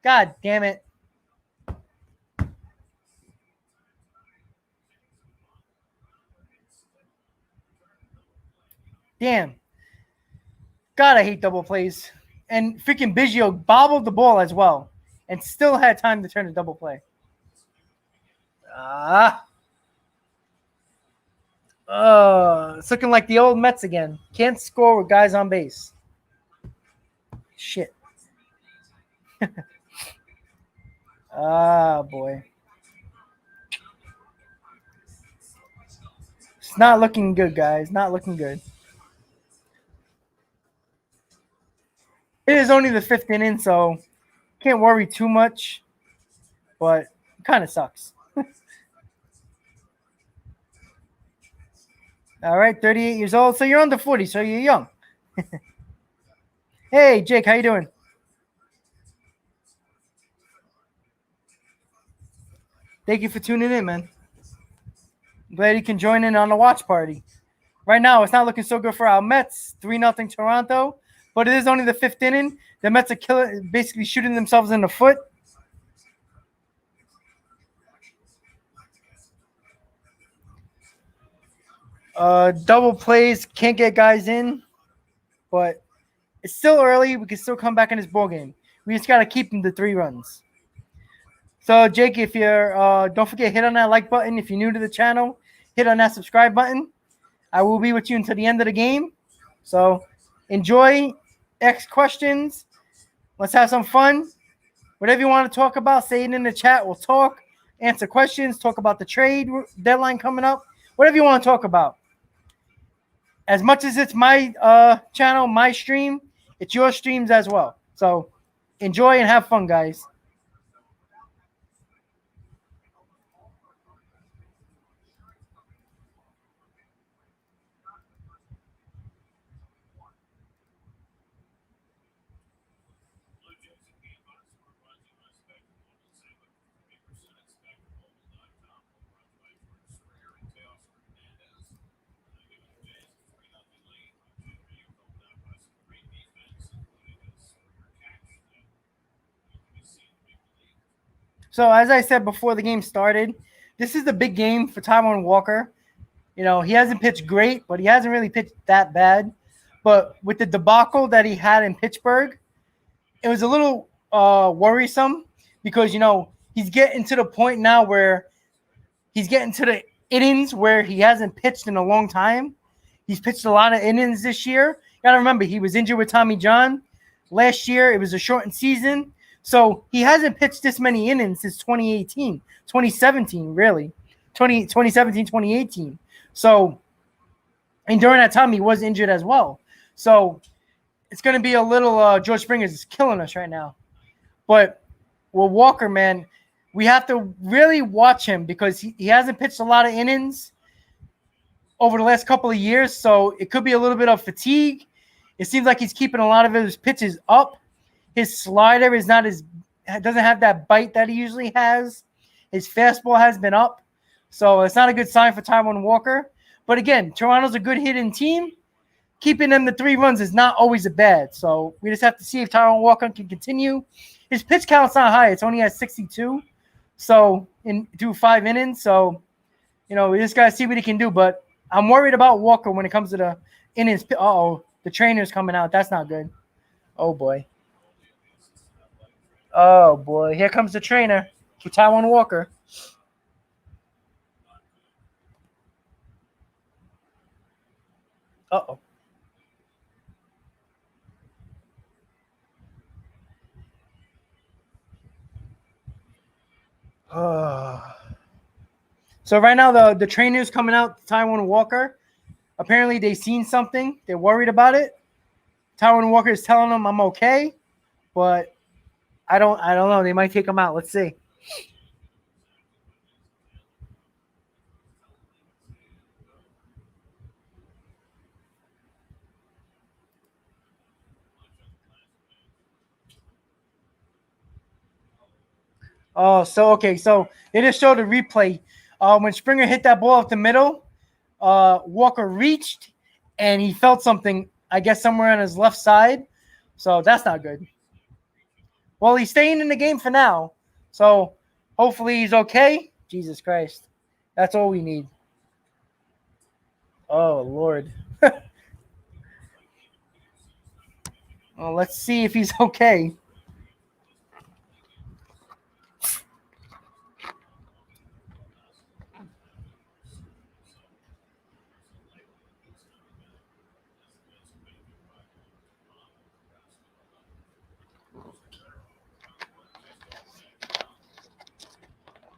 God damn it. Damn. God, I hate double plays. And freaking Biggio bobbled the ball as well and still had time to turn a double play. It's looking like the old Mets again. Can't score with guys on base. Shit. Boy. It's not looking good, guys. Not looking good. It is only the 5th inning, so can't worry too much. But it kind of sucks. All right, 38 years old. So you're under 40, so you're young. Hey, Jake, how you doing? Thank you for tuning in, man. I'm glad you can join in on the watch party. Right now, it's not looking so good for our Mets. 3-0 Toronto, but it is only the 5th inning. The Mets are basically shooting themselves in the foot. Double plays, can't get guys in, but it's still early. We can still come back in this ball game. We just got to keep them to 3 runs. So, Jake, if you're don't forget, hit on that like button. If you're new to the channel, hit on that subscribe button. I will be with you until the end of the game. So, enjoy. Ask questions. Let's have some fun. Whatever you want to talk about, say it in the chat. We'll talk, answer questions, talk about the trade deadline coming up. Whatever you want to talk about. As much as it's my channel, my stream, it's your streams as well. So, enjoy and have fun, guys. So, as I said before the game started, this is the big game for Taijuan Walker. You know, he hasn't pitched great, but he hasn't really pitched that bad. But with the debacle that he had in Pittsburgh, it was a little worrisome because, you know, he's getting to the point now where he's getting to the innings where he hasn't pitched in a long time. He's pitched a lot of innings this year. You got to remember, he was injured with Tommy John. Last year, it was a shortened season. So he hasn't pitched this many innings since 2018, 2017, really. 2017, 2018. So, and during that time, he was injured as well. So it's going to be a little George Springer is killing us right now. But with Walker, man, we have to really watch him because he hasn't pitched a lot of innings over the last couple of years. So it could be a little bit of fatigue. It seems like he's keeping a lot of his pitches up. His slider is not doesn't have that bite that he usually has. His fastball has been up. So it's not a good sign for Taijuan Walker. But again, Toronto's a good hitting team. Keeping them to 3 runs is not always a bad. So we just have to see if Taijuan Walker can continue. His pitch count's not high. It's only at 62. So through 5 innings. So, you know, we just got to see what he can do. But I'm worried about Walker when it comes to the innings. Uh-oh, the trainer's coming out. That's not good. Oh, boy. Oh, boy. Here comes the trainer for Taijuan Walker. Uh-oh. So right now the trainer's coming out, Taijuan Walker. Apparently they've seen something. They're worried about it. Taijuan Walker is telling them I'm okay, but I don't know. They might take him out. Let's see. Oh, so they just showed a replay. When Springer hit that ball up the middle, Walker reached and he felt something, I guess, somewhere on his left side. So that's not good. Well, he's staying in the game for now. So hopefully he's okay. Jesus Christ. That's all we need. Oh, Lord. Well, let's see if he's okay.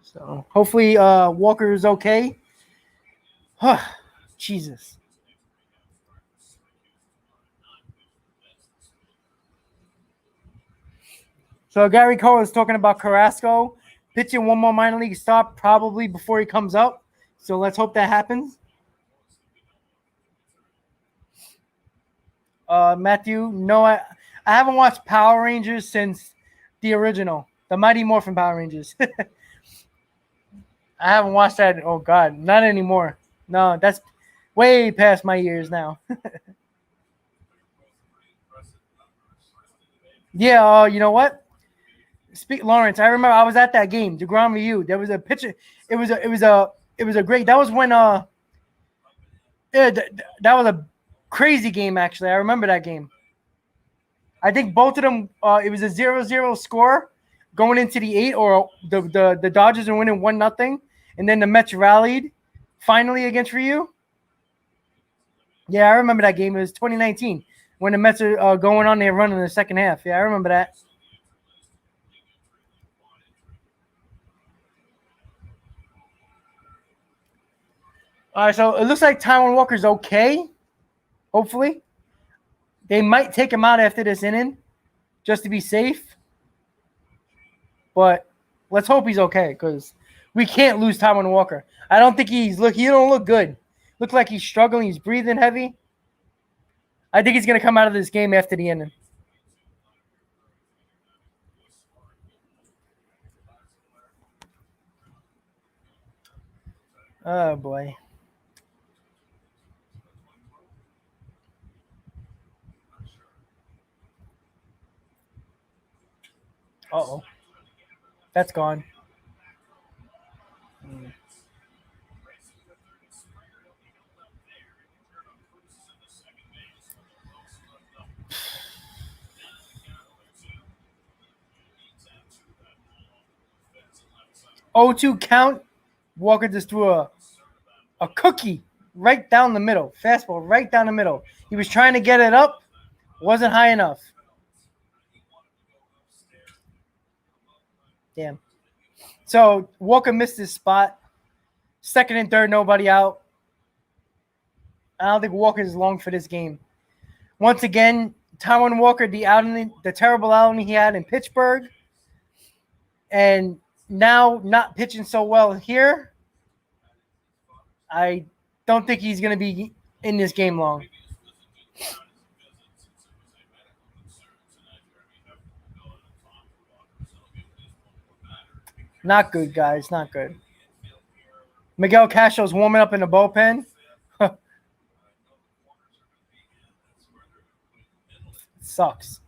So hopefully Walker is okay. Jesus. So Gary Cole is talking about Carrasco pitching one more minor league start probably before he comes up. So let's hope that happens. Matthew, no, I haven't watched Power Rangers since the original, the Mighty Morphin Power Rangers. I haven't watched that. Oh God, not anymore. No, that's way past my years now. Yeah, you know what? Lawrence, I remember I was at that game, DeGrom Ryu. There was a pitcher. It was a great. That was when yeah, that was a crazy game actually. I remember that game. I think both of them. It was a 0-0 score going into the 8th, or the Dodgers are winning 1-0, and then the Mets rallied finally against Ryu. Yeah, I remember that game. It was 2019 when the Mets are going on their run in the second half. Yeah, I remember that. All right, so it looks like Taijuan Walker's okay. Hopefully, they might take him out after this inning just to be safe. But let's hope he's okay because we can't lose Taijuan Walker. I don't think he don't look good. Looks like he's struggling. He's breathing heavy. I think he's gonna come out of this game after the inning. Oh boy. Uh-oh. That's gone. Oh, 2 count. Walker just threw a cookie right down the middle. Fastball right down the middle. He was trying to get it up. Wasn't high enough. Damn. So Walker missed his spot. Second and third, nobody out. I don't think Walker's long for this game. Once again, Taijuan Walker, the terrible outing he had in Pittsburgh, and now not pitching so well here. I don't think he's going to be in this game long. Not good, guys. Not good. Miguel Castro's warming up in the bullpen. Sucks.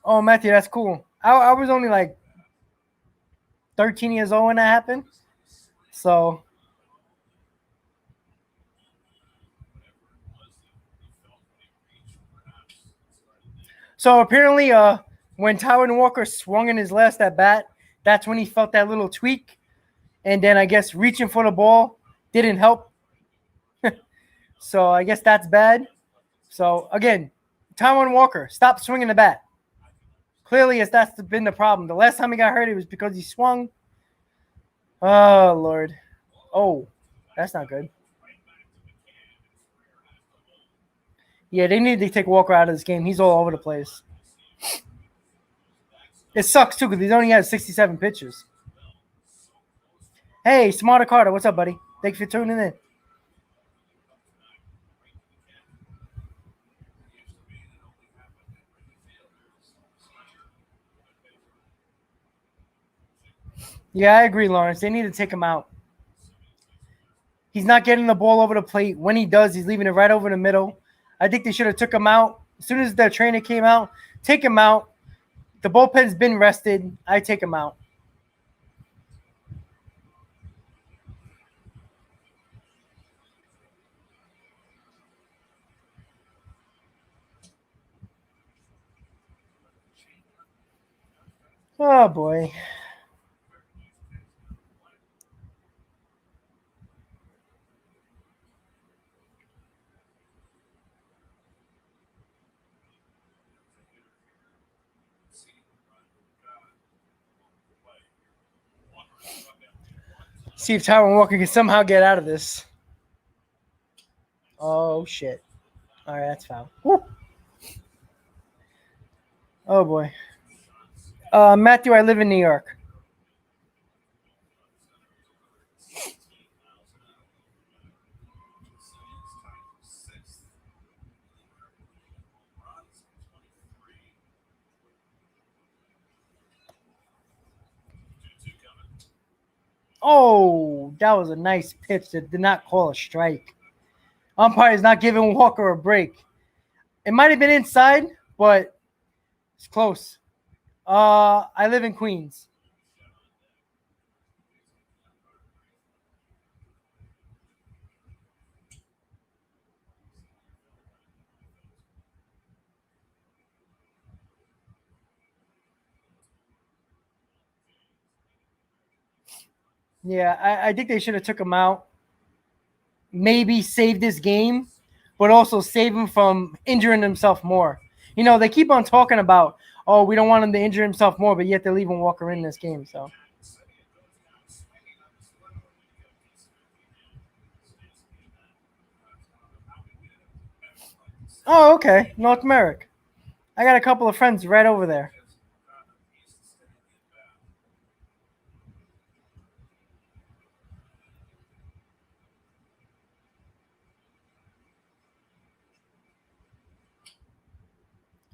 Oh, Matthew, that's cool. I was only like 13 years old when that happened. So apparently when Taijuan Walker swung in his last at bat, that's when he felt that little tweak. And then I guess reaching for the ball didn't help. So I guess that's bad. So again, Taijuan Walker, stop swinging the bat. Clearly, that's been the problem. The last time he got hurt, it was because he swung. Oh, Lord. Oh, that's not good. Yeah, they need to take Walker out of this game. He's all over the place. It sucks, too, because he only has 67 pitches. Hey, Smarter Carter, what's up, buddy? Thanks for tuning in. Yeah, I agree, Lawrence. They need to take him out. He's not getting the ball over the plate. When he does, he's leaving it right over the middle. I think they should have took him out. As soon as the trainer came out, take him out. The bullpen's been rested. I take him out. Oh, boy. See if Taijuan Walker can somehow get out of this. Oh, shit. All right, that's foul. Woo. Oh, boy. Matthew, I live in New York. Oh, that was a nice pitch that did not call a strike. Umpire is not giving Walker a break. It might have been inside, but it's close. I live in Queens. Yeah, I think they should have took him out. Maybe save this game, but also save him from injuring himself more. You know, they keep on talking about, oh, we don't want him to injure himself more, but yet they're leaving Walker in this game. So, oh, okay, North America. I got a couple of friends right over there.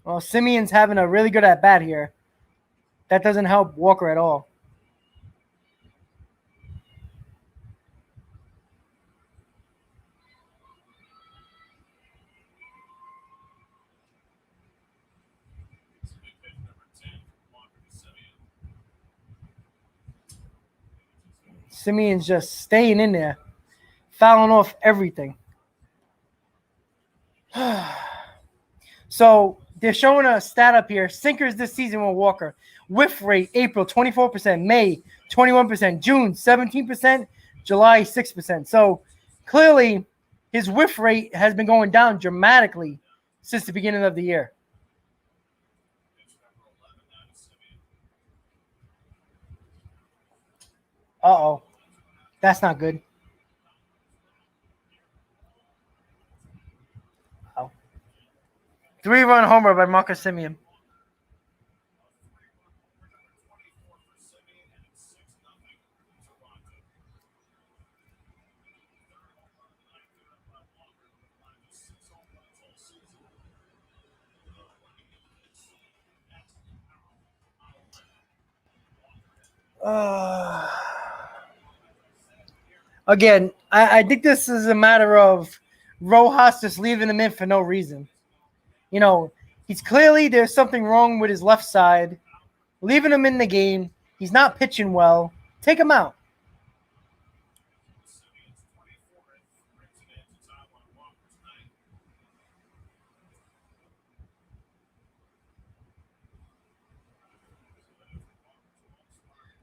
Well, Simeon's having a really good at bat here. That doesn't help Walker at all. Simeon's just staying in there, fouling off everything. So they're showing a stat up here. Sinkers this season with Walker. Whiff rate, April, 24%. May, 21%. June, 17%. July, 6%. So clearly his whiff rate has been going down dramatically since the beginning of the year. Uh-oh. That's not good. Oh. 3-run homer by Marcus Semien. Again, I think this is a matter of Rojas just leaving him in for no reason. You know, he's clearly there's something wrong with his left side. Leaving him in the game. He's not pitching well. Take him out.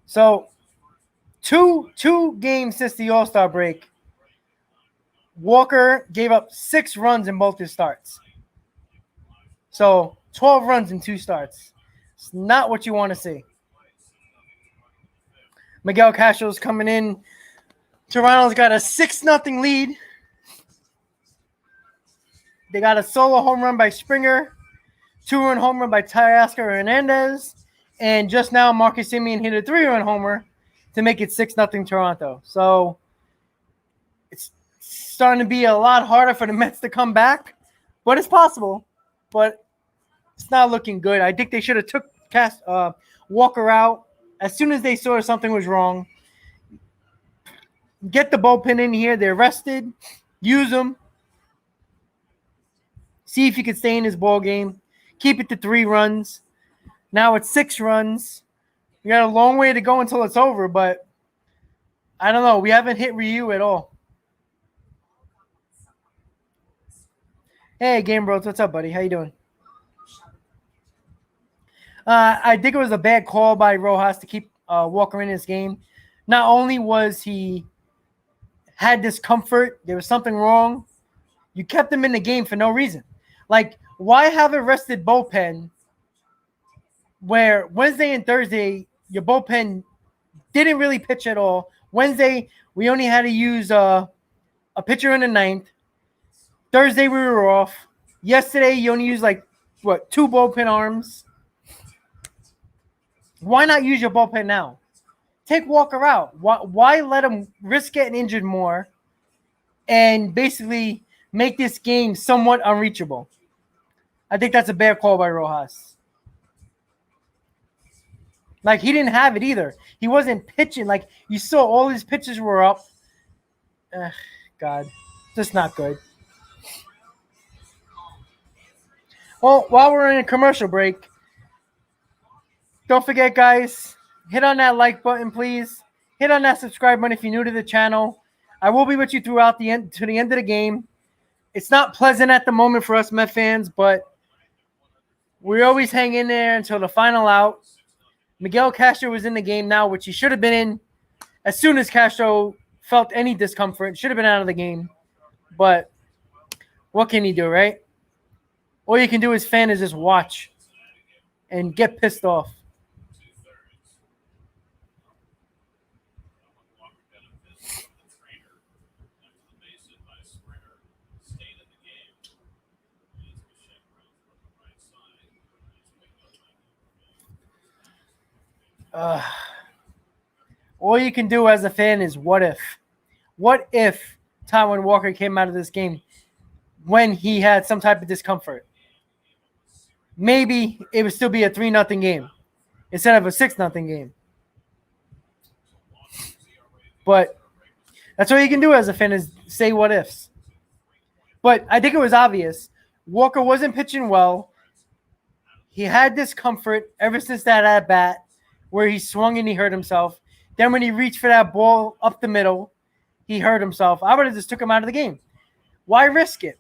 So, two games since the All-Star break, Walker gave up 6 runs in both his starts. So, 12 runs in 2 starts. It's not what you want to see. Miguel Castro's coming in. Toronto's got a 6-0 lead. They got a solo home run by Springer, 2-run home run by Teoscar Hernandez, and just now Marcus Semien hit a 3-run homer to make it 6-0 Toronto. So it's starting to be a lot harder for the Mets to come back, but it's possible. But it's not looking good. I think they should have took Walker out as soon as they saw something was wrong. Get the bullpen in here. They're rested. Use them. See if you can stay in this ball game. Keep it to 3 runs. Now it's 6 runs. We got a long way to go until it's over, but I don't know. We haven't hit Ryu at all. Hey, Game Bros. What's up, buddy? How you doing? I think it was a bad call by Rojas to keep Walker in this game. Not only was he had discomfort, there was something wrong. You kept him in the game for no reason. Like, why have a rested bullpen where Wednesday and Thursday your bullpen didn't really pitch at all? Wednesday, we only had to use a pitcher in the ninth. Thursday, we were off. Yesterday, you only used 2 bullpen arms. Why not use your bullpen now? Take Walker out. Why let him risk getting injured more and basically make this game somewhat unreachable? I think that's a bad call by Rojas. He didn't have it either. He wasn't pitching. You saw all his pitches were up. God, just not good. Well, while we're in a commercial break, don't forget, guys, hit on that like button, please. Hit on that subscribe button if you're new to the channel. I will be with you throughout the end of the game. It's not pleasant at the moment for us Met fans, but we always hang in there until the final out. Miguel Castro was in the game now, which he should have been in as soon as Castro felt any discomfort. Should have been out of the game. But what can he do, right? All you can do as fan is just watch and get pissed off. All you can do as a fan is what if? What if Taijuan Walker came out of this game when he had some type of discomfort? Maybe it would still be a 3-0 game instead of a 6-0 game. But that's all you can do as a fan is say what ifs. But I think it was obvious. Walker wasn't pitching well. He had discomfort ever since that at-bat where he swung and he hurt himself. Then when he reached for that ball up the middle, he hurt himself. I would have just took him out of the game. Why risk it?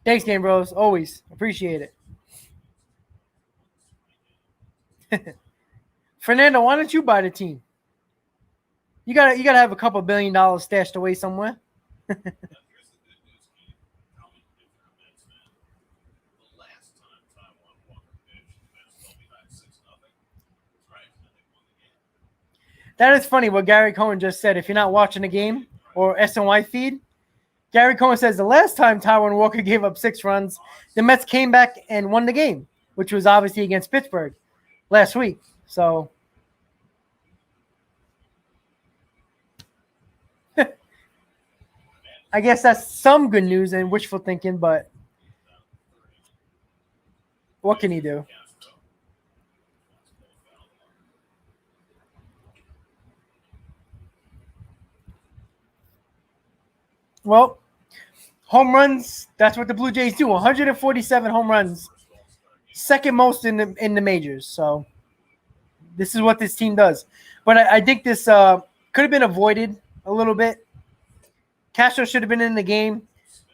Thanks, Game Bros. Always appreciate it. Fernando, why don't you buy the team? You gotta have a couple $1 billion stashed away somewhere. That is funny what Gary Cohen just said. If you're not watching the game or SNY feed, Gary Cohen says the last time Taijuan Walker gave up 6 runs, the Mets came back and won the game, which was obviously against Pittsburgh last week. So I guess that's some good news and wishful thinking, but what can he do? Well, home runs, that's what the Blue Jays do. 147 home runs. Second most in the majors. So this is what this team does. But I think this could have been avoided a little bit. Castro should have been in the game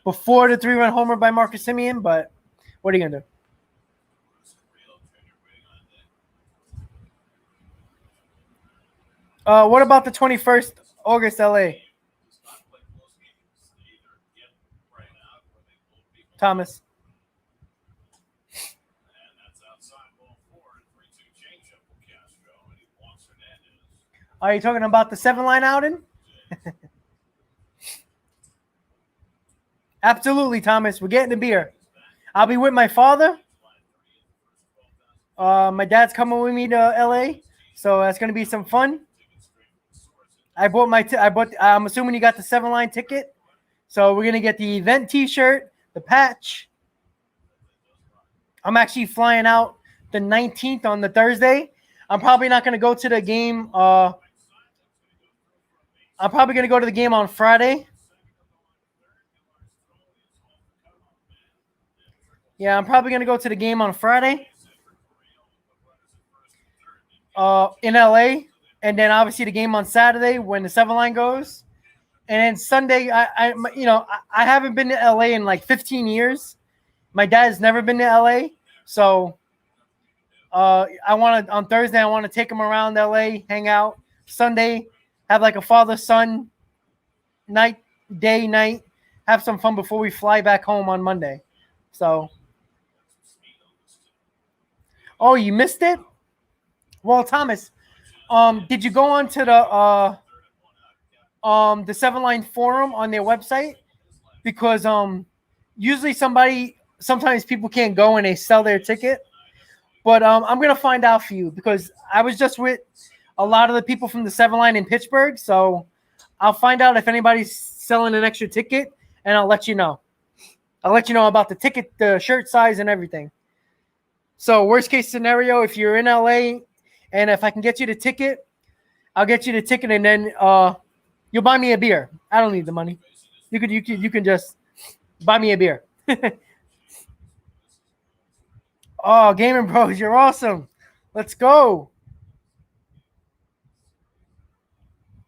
before the 3-run homer by Marcus Semien, but what are you going to do? What about the 21st August LA? Thomas. Are you talking about the 7-line outing? Absolutely, Thomas. We're getting the beer. I'll be with my father. My dad's coming with me to LA, so that's going to be some fun. I'm assuming you got the 7-line ticket. So we're going to get the event T-shirt, the patch. I'm actually flying out the 19th on the Thursday. I'm probably not going to go to the game. I'm probably going to go to the game on Friday. Yeah, I'm probably going to go to the game on Friday in LA. And then obviously the game on Saturday when the 7-line goes. And then Sunday, I haven't been to LA in like 15 years. My dad's never been to LA. So on Thursday, I want to take him around LA, hang out. Sunday, have like a father-son night. have some fun before we fly back home on Monday. So, oh, you missed it? Well, Thomas, did you go on to the 7-Line forum on their website? Because usually sometimes people can't go and they sell their ticket. But I'm gonna find out for you because I was just with a lot of the people from the 7-Line in Pittsburgh, so I'll find out if anybody's selling an extra ticket, and I'll let you know. I'll let you know about the ticket, the shirt size, and everything. So worst case scenario, if you're in LA, and if I can get you the ticket, I'll get you the ticket, and then you'll buy me a beer. I don't need the money. You can just buy me a beer. Oh, Gaming Bros, you're awesome. Let's go.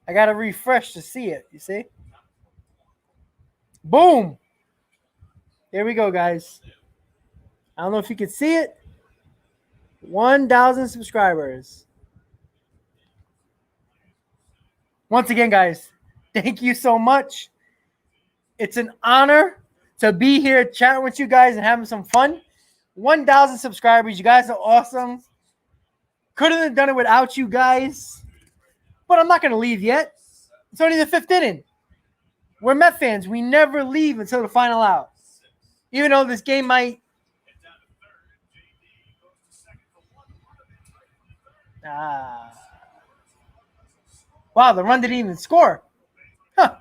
I got to refresh to see it. You see? Boom. There we go, guys. I don't know if you can see it. 1,000 subscribers. Once again, guys, thank you so much. It's an honor to be here chatting with you guys and having some fun. 1,000 subscribers. You guys are awesome. Couldn't have done it without you guys. But I'm not going to leave yet. It's only the 5th inning. We're Met fans. We never leave until the final out. Even though this game might... Wow, the run didn't even score. Huh.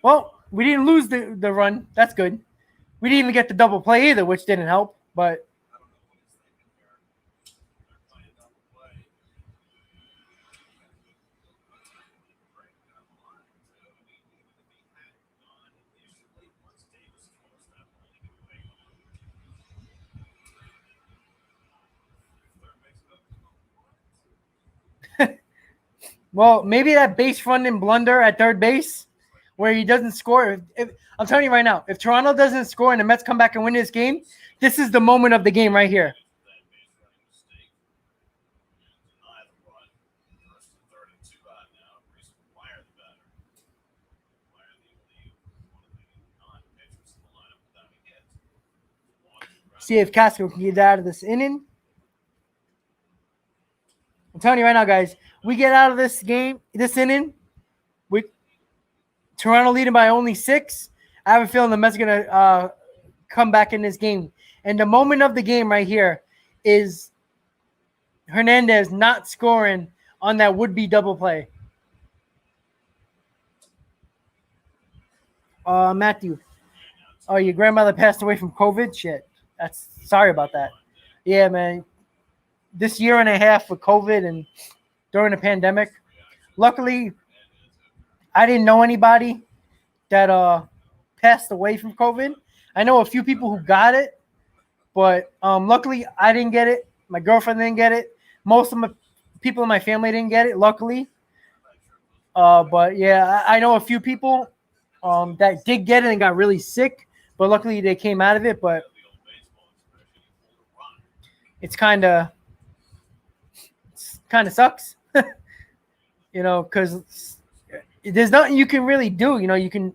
Well, we didn't lose the run. That's good. We didn't even get the double play either, which didn't help. But well, maybe that base running blunder at third base where he doesn't score. I'm telling you right now, if Toronto doesn't score and the Mets come back and win this game, this is the moment of the game right here. See if Castro can get out of this inning. I'm telling you right now, guys, we get out of this game, this inning, Toronto leading by only 6. I have a feeling the Mets are going to come back in this game. And the moment of the game right here is Hernandez not scoring on that would-be double play. Matthew. Oh, your grandmother passed away from COVID? Shit. Sorry about that. Yeah, man. This year and a half with COVID and during the pandemic, luckily, I didn't know anybody that passed away from COVID. I know a few people who got it, but luckily I didn't get it. My girlfriend didn't get it. Most of my people in my family didn't get it, luckily. But yeah, I know a few people that did get it and got really sick, but luckily they came out of it. But it's kind of sucks, you know, because there's nothing you can really do. You know, you can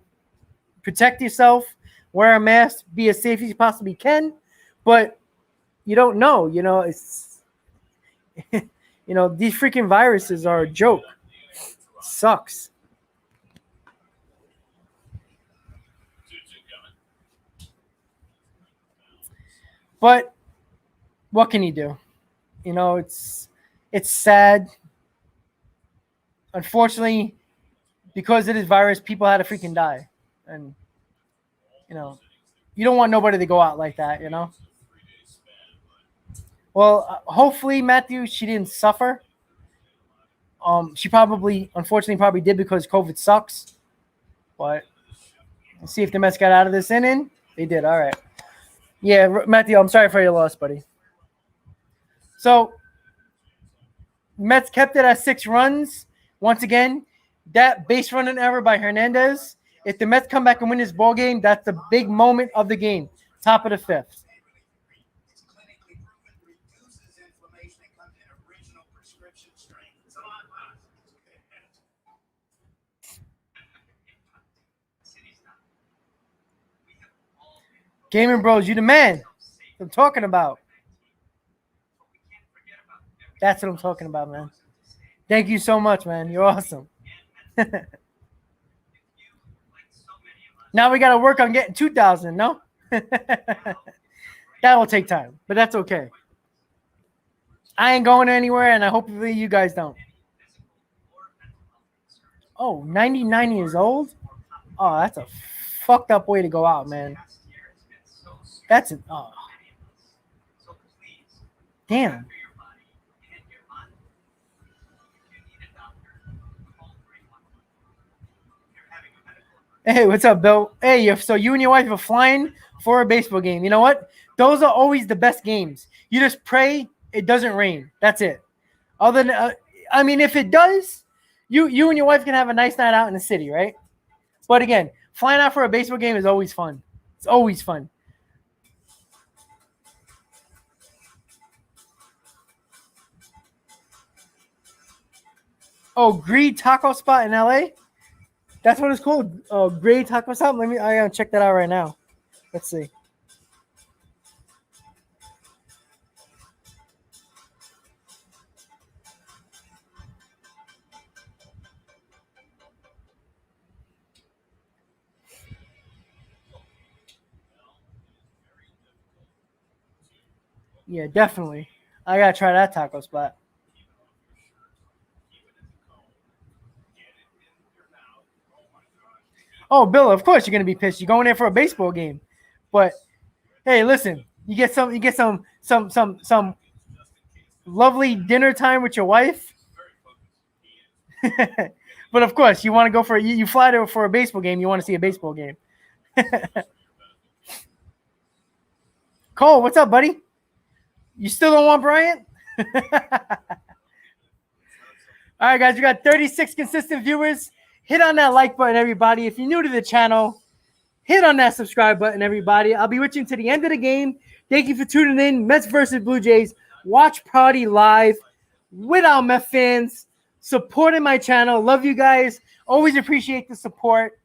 protect yourself, wear a mask, be as safe as you possibly can, but you don't know. You know, it's you know, these freaking viruses are a joke. Sucks. But what can you do? You know, it's sad. Unfortunately, because of this virus, people had to freaking die. And, you know, you don't want nobody to go out like that, you know? Well, hopefully, Matthew, she didn't suffer. She unfortunately did because COVID sucks. But let's see if the Mets got out of this inning. They did. All right. Yeah, Matthew, I'm sorry for your loss, buddy. So, Mets kept it at 6 runs. Once again, that base running error by Hernandez. If the Mets come back and win this ball game, that's the big moment of the game. Top of the 5th. Gaming Bros, you the man. That's what I'm talking about. That's what I'm talking about, man. Thank you so much, man. You're awesome. Now we got to work on getting 2,000, no? That will take time, but that's okay. I ain't going anywhere, and I hope you guys don't. Oh, 99 years old? Oh, that's a fucked up way to go out, man. That's it. Oh. Damn. Hey, what's up, Bill? Hey, so you and your wife are flying for a baseball game. You know what? Those are always the best games. You just pray it doesn't rain. That's it. Other than, I mean, if it does, you and your wife can have a nice night out in the city, right? But again, flying out for a baseball game is always fun. It's always fun. Oh, Greed Taco Spot in LA? That's what it's called. Oh, Greed Taco Spot? I gotta check that out right now. Let's see. Yeah, definitely. I gotta try that taco spot. Oh, Bill, of course you're gonna be pissed. You're going there for a baseball game. But hey, listen, you get some lovely dinner time with your wife. But of course, you want to go for you fly there for a baseball game. You want to see a baseball game. Cole, what's up, buddy? You still don't want Bryant? All right, guys, we got 36 consistent viewers. Hit on that like button, everybody. If you're new to the channel, hit on that subscribe button, everybody. I'll be with you to the end of the game. Thank you for tuning in. Mets versus Blue Jays. Watch Party live with our Met fans. Supporting my channel. Love you guys. Always appreciate the support.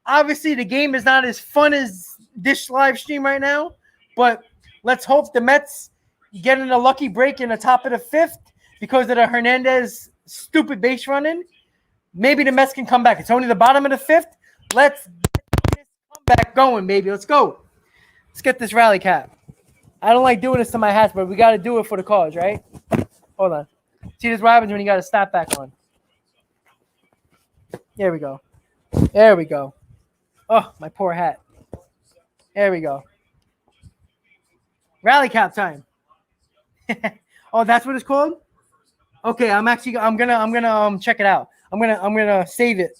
Obviously, the game is not as fun as this live stream right now, but let's hope the Mets get in a lucky break in the top of the fifth because of the Hernandez stupid base running. Maybe the Mets can come back. It's only the bottom of the fifth. Let's get this comeback going, baby. Let's go. Let's get this rally cap. I don't like doing this to my hats, but we got to do it for the cause, right? Hold on. See, this what happens when you got to snap back on. There we go. There we go. Oh, my poor hat. There we go. Rally cap time. Oh, that's what it's called? Okay, I'm gonna check it out. I'm gonna save it.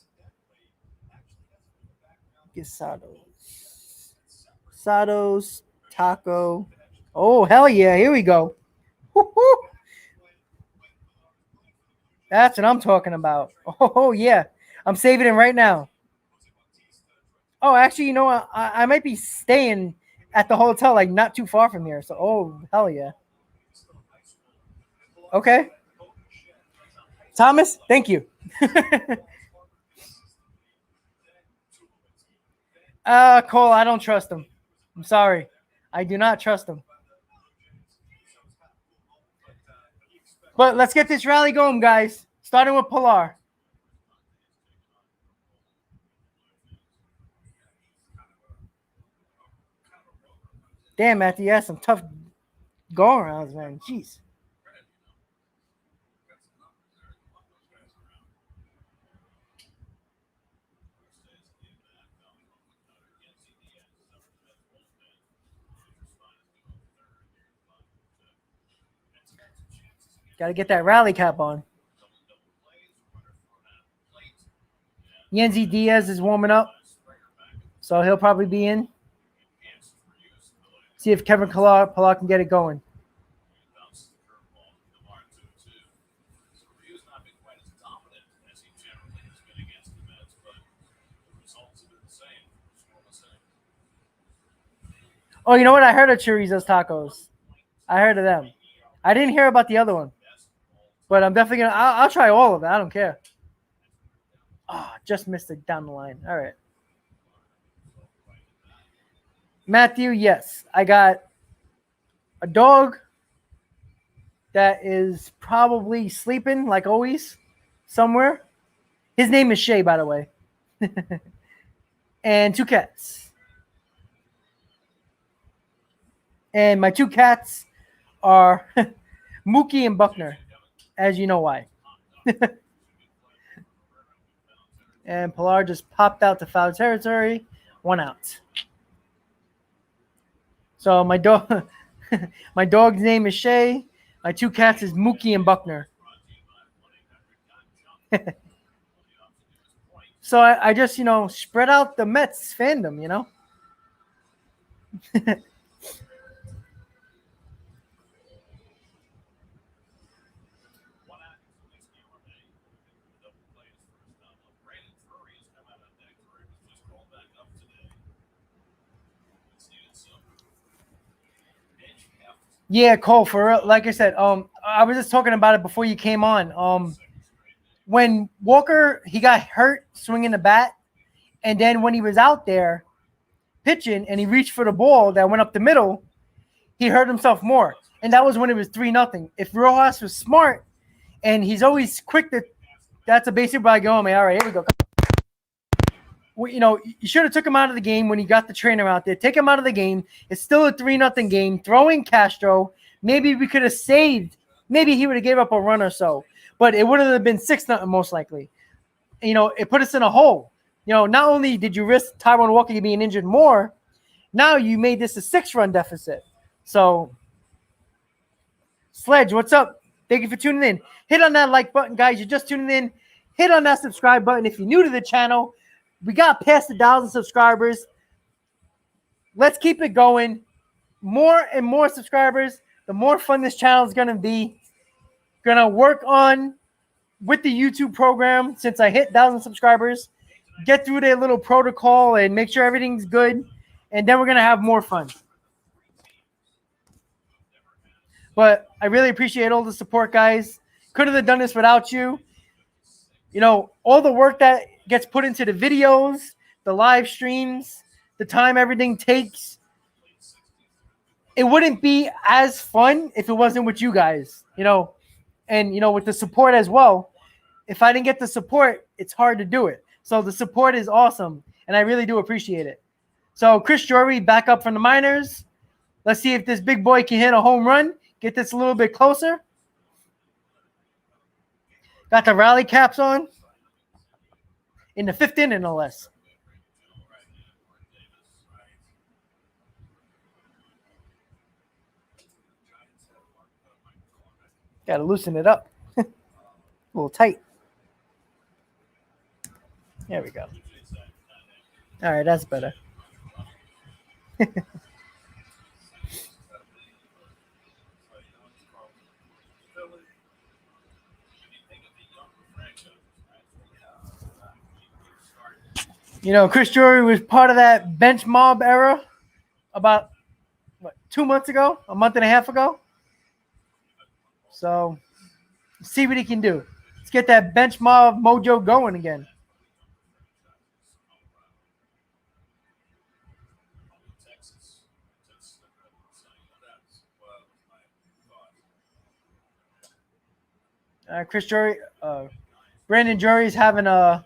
Sados taco. Oh, hell yeah, here we go. Woo-hoo. That's what I'm talking about. Oh yeah. I'm saving it right now. Oh, actually, you know what? I might be staying at the hotel, like not too far from here. So, oh, hell yeah. Okay. Thomas, thank you. Cole, I don't trust him. I'm sorry. I do not trust him. But let's get this rally going, guys. Starting with Pilar. Damn, Matthew, you had some tough go-arounds, man. Jeez. Got to get that rally cap on. Yenzi Diaz is warming up, so he'll probably be in. See if Kevin Pilar can get it going. Oh, you know what? I heard of Chorizo's Tacos. I heard of them. I didn't hear about the other one. But I'm definitely going to – I'll try all of it. I don't care. Oh, just missed it down the line. All right. Matthew, yes. I got a dog that is probably sleeping, like always, somewhere. His name is Shay, by the way. And 2 cats. And my 2 cats are Mookie and Buckner, as you know why. And Pilar just popped out to foul territory, 1 out. So my dog, my dog's name is Shay. My 2 cats is Mookie and Buckner. So I just, spread out the Mets fandom, Yeah, Cole, for real. Like I said, I was just talking about it before you came on. When Walker, he got hurt swinging the bat, and then when he was out there pitching and he reached for the ball that went up the middle, he hurt himself more. And that was when it was 3-0. If Rojas was smart and he's always quick that's a basic by going, all right, here we go. You should have took him out of the game when he got the trainer out there. Take him out of the game. It's still a 3-0 game. Throwing Castro, maybe we could have saved. Maybe he would have gave up a run or so, but it would have been 6-0 most likely. It put us in a hole. Not only did you risk Taijuan Walker being injured more, now you made this a 6-run deficit. So, Sledge, what's up? Thank you for tuning in. Hit on that like button, guys. You're just tuning in. Hit on that subscribe button if you're new to the channel. We got past 1,000 subscribers. Let's keep it going. More and more subscribers, the more fun this channel is going to be. Going to work on with the YouTube program since I hit 1,000 subscribers. Get through their little protocol and make sure everything's good. And then we're going to have more fun. But I really appreciate all the support, guys. Couldn't have done this without you. All the work that gets put into the videos, the live streams, the time everything takes. It wouldn't be as fun if it wasn't with you guys, and, with the support as well. If I didn't get the support, it's hard to do it. So the support is awesome, and I really do appreciate it. So Chris Drury back up from the minors. Let's see if this big boy can hit a home run, get this a little bit closer. Got the rally caps on. In the 5th inning, no less. Got to loosen it up. A little tight. There we go. All right, that's better. Chris Drury was part of that bench mob era about, 2 months ago, a month and a half ago. So, see what he can do. Let's get that bench mob mojo going again. Chris Drury, Brandon Drury's having a...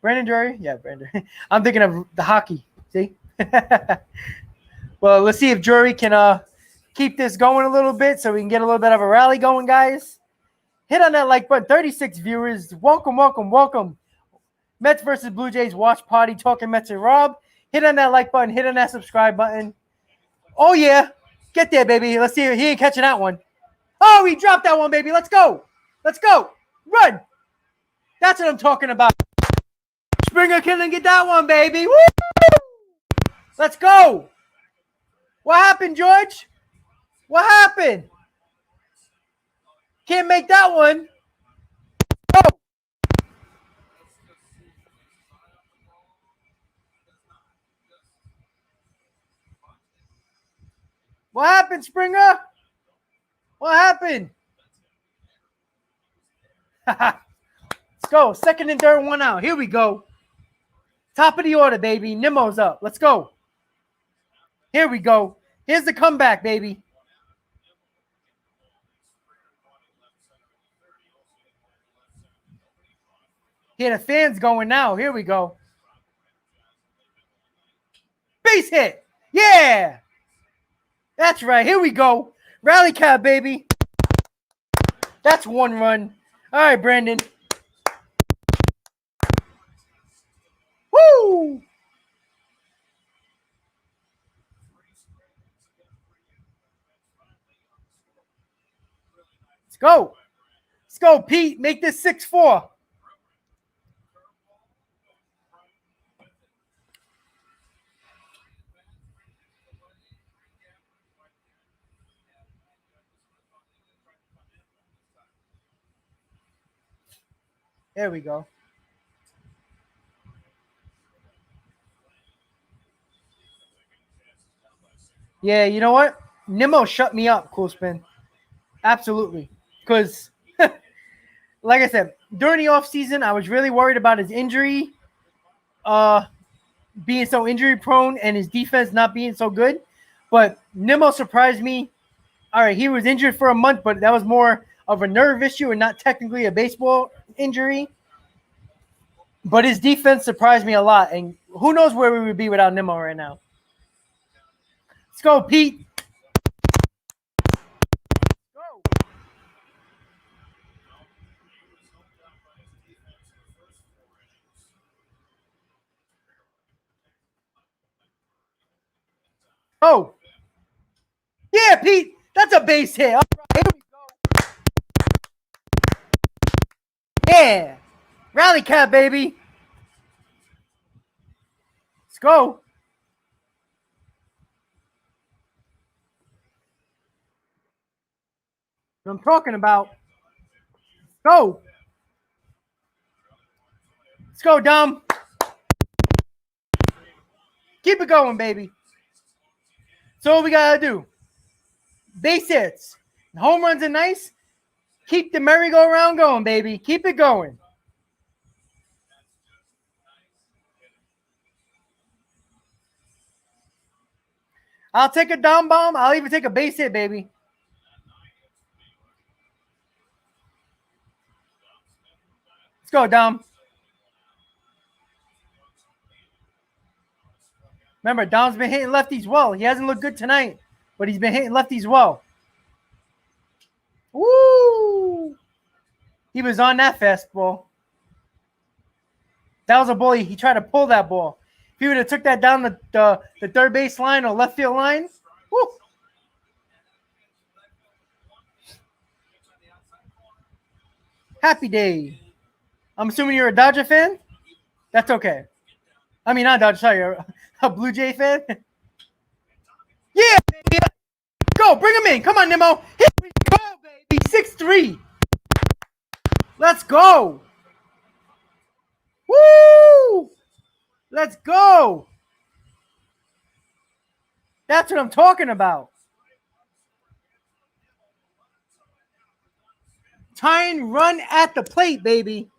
Brandon Drury? Yeah, Brandon. I'm thinking of the hockey. See? Well, let's see if Drury can keep this going a little bit so we can get a little bit of a rally going, guys. Hit on that like button. 36 viewers. Welcome, welcome, welcome. Mets versus Blue Jays watch party. Talking Mets and Rob. Hit on that like button. Hit on that subscribe button. Oh, yeah. Get there, baby. Let's see if he ain't catching that one. Oh, he dropped that one, baby. Let's go. Let's go. Run. That's what I'm talking about. Springer couldn't get that one, baby. Woo! Let's go. What happened, George? What happened? Can't make that one. Oh. What happened, Springer? What happened? Let's go. 2nd and 3rd, 1 out. Here we go. Top of the order, baby. Nemo's up. Let's go. Here we go. Here's the comeback, baby. Here, the fans going now. Here we go. Base hit. Yeah. That's right. Here we go. Rally cab, baby. That's one run. All right, Brandon. Woo! Let's go. Let's go, Pete. Make this 6-4. There we go. Yeah, you know what? Nimmo shut me up, Cool Spin. Absolutely. Because, like I said, during the offseason, I was really worried about his injury, being so injury prone and his defense not being so good. But Nimmo surprised me. All right, he was injured for a month, but that was more of a nerve issue and not technically a baseball injury. But his defense surprised me a lot. And who knows where we would be without Nimmo right now. Let's go, Pete. Oh. Yeah, Pete. That's a base hit. All right, here we go. Yeah. Rally cap, baby. Let's go. What I'm talking about. Go. Let's go, Dom. Keep it going, baby. So what we got to do? Base hits. Home runs are nice. Keep the merry-go-round going, baby. Keep it going. I'll take a down bomb. I'll even take a base hit, baby. Let's go, Dom. Remember, Dom's been hitting lefties well. He hasn't looked good tonight, but he's been hitting lefties well. Woo! He was on that fastball. That was a ball. He tried to pull that ball. If he would have took that down the third base line or left field line, woo! Happy day. I'm assuming you're a Dodger fan? That's okay. I mean, not Dodger, sorry, a Blue Jay fan? Yeah, baby. Go, bring him in. Come on, Nimmo. Here we go, baby. 6-3. Let's go. Woo! Let's go. That's what I'm talking about. Tying run at the plate, baby.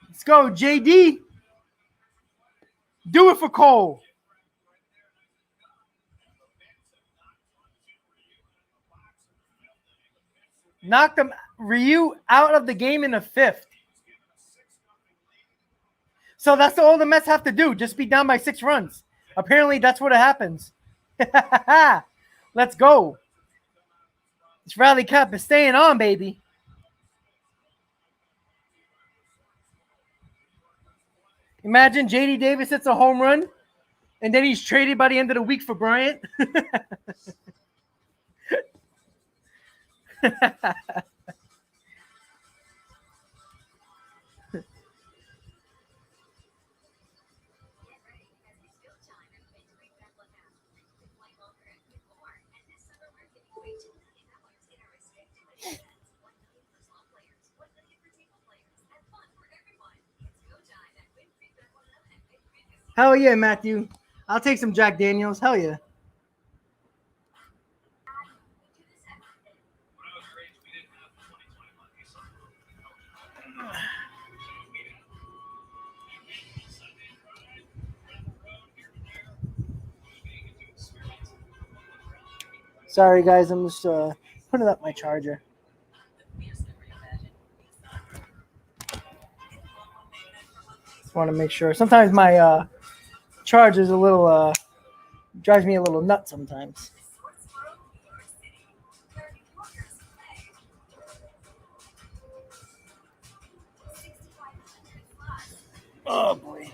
Let's go, JD. Do it for Cole. Knocked them Ryu out of the game in the fifth. So that's all the Mets have to do. Just be down by 6 runs. Apparently, that's what happens. Let's go. This rally cap is staying on, baby. Imagine JD Davis hits a home run, and then he's traded by the end of the week for Bryant. Hell yeah, Matthew. I'll take some Jack Daniels. Hell yeah. Sorry, guys. I'm just putting up my charger. Just want to make sure. Sometimes my charger's a little drives me a little nuts sometimes. Oh boy.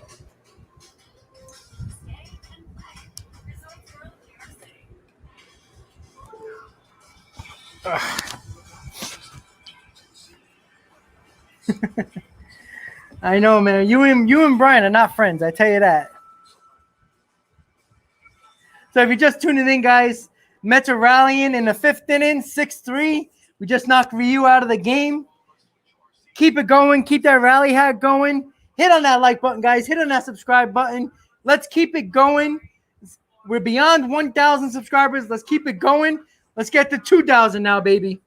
I know, man. You and Brian are not friends. I tell you that. So if you're just tuning in, guys, Mets are rallying in the 5th inning, 6-3. We just knocked Ryu out of the game. Keep it going. Keep that rally hat going. Hit on that like button, guys. Hit on that subscribe button. Let's keep it going. We're beyond 1,000 subscribers. Let's keep it going. Let's get to 2,000 now, baby.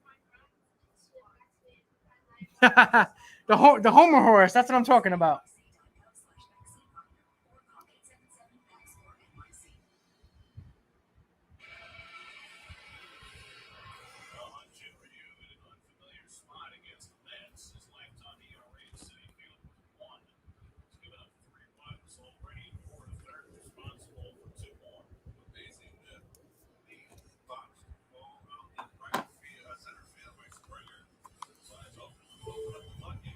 the Homer horse. That's what I'm talking about. Hyun Jin Ryu in an unfamiliar spot against the Mets. His lifetime ERA is sitting field with 1. He's given up 3 runs already, 4 to third, responsible for 2 more. Amazing that the box ball out in right field, center field by Springer. Slides open the bucket.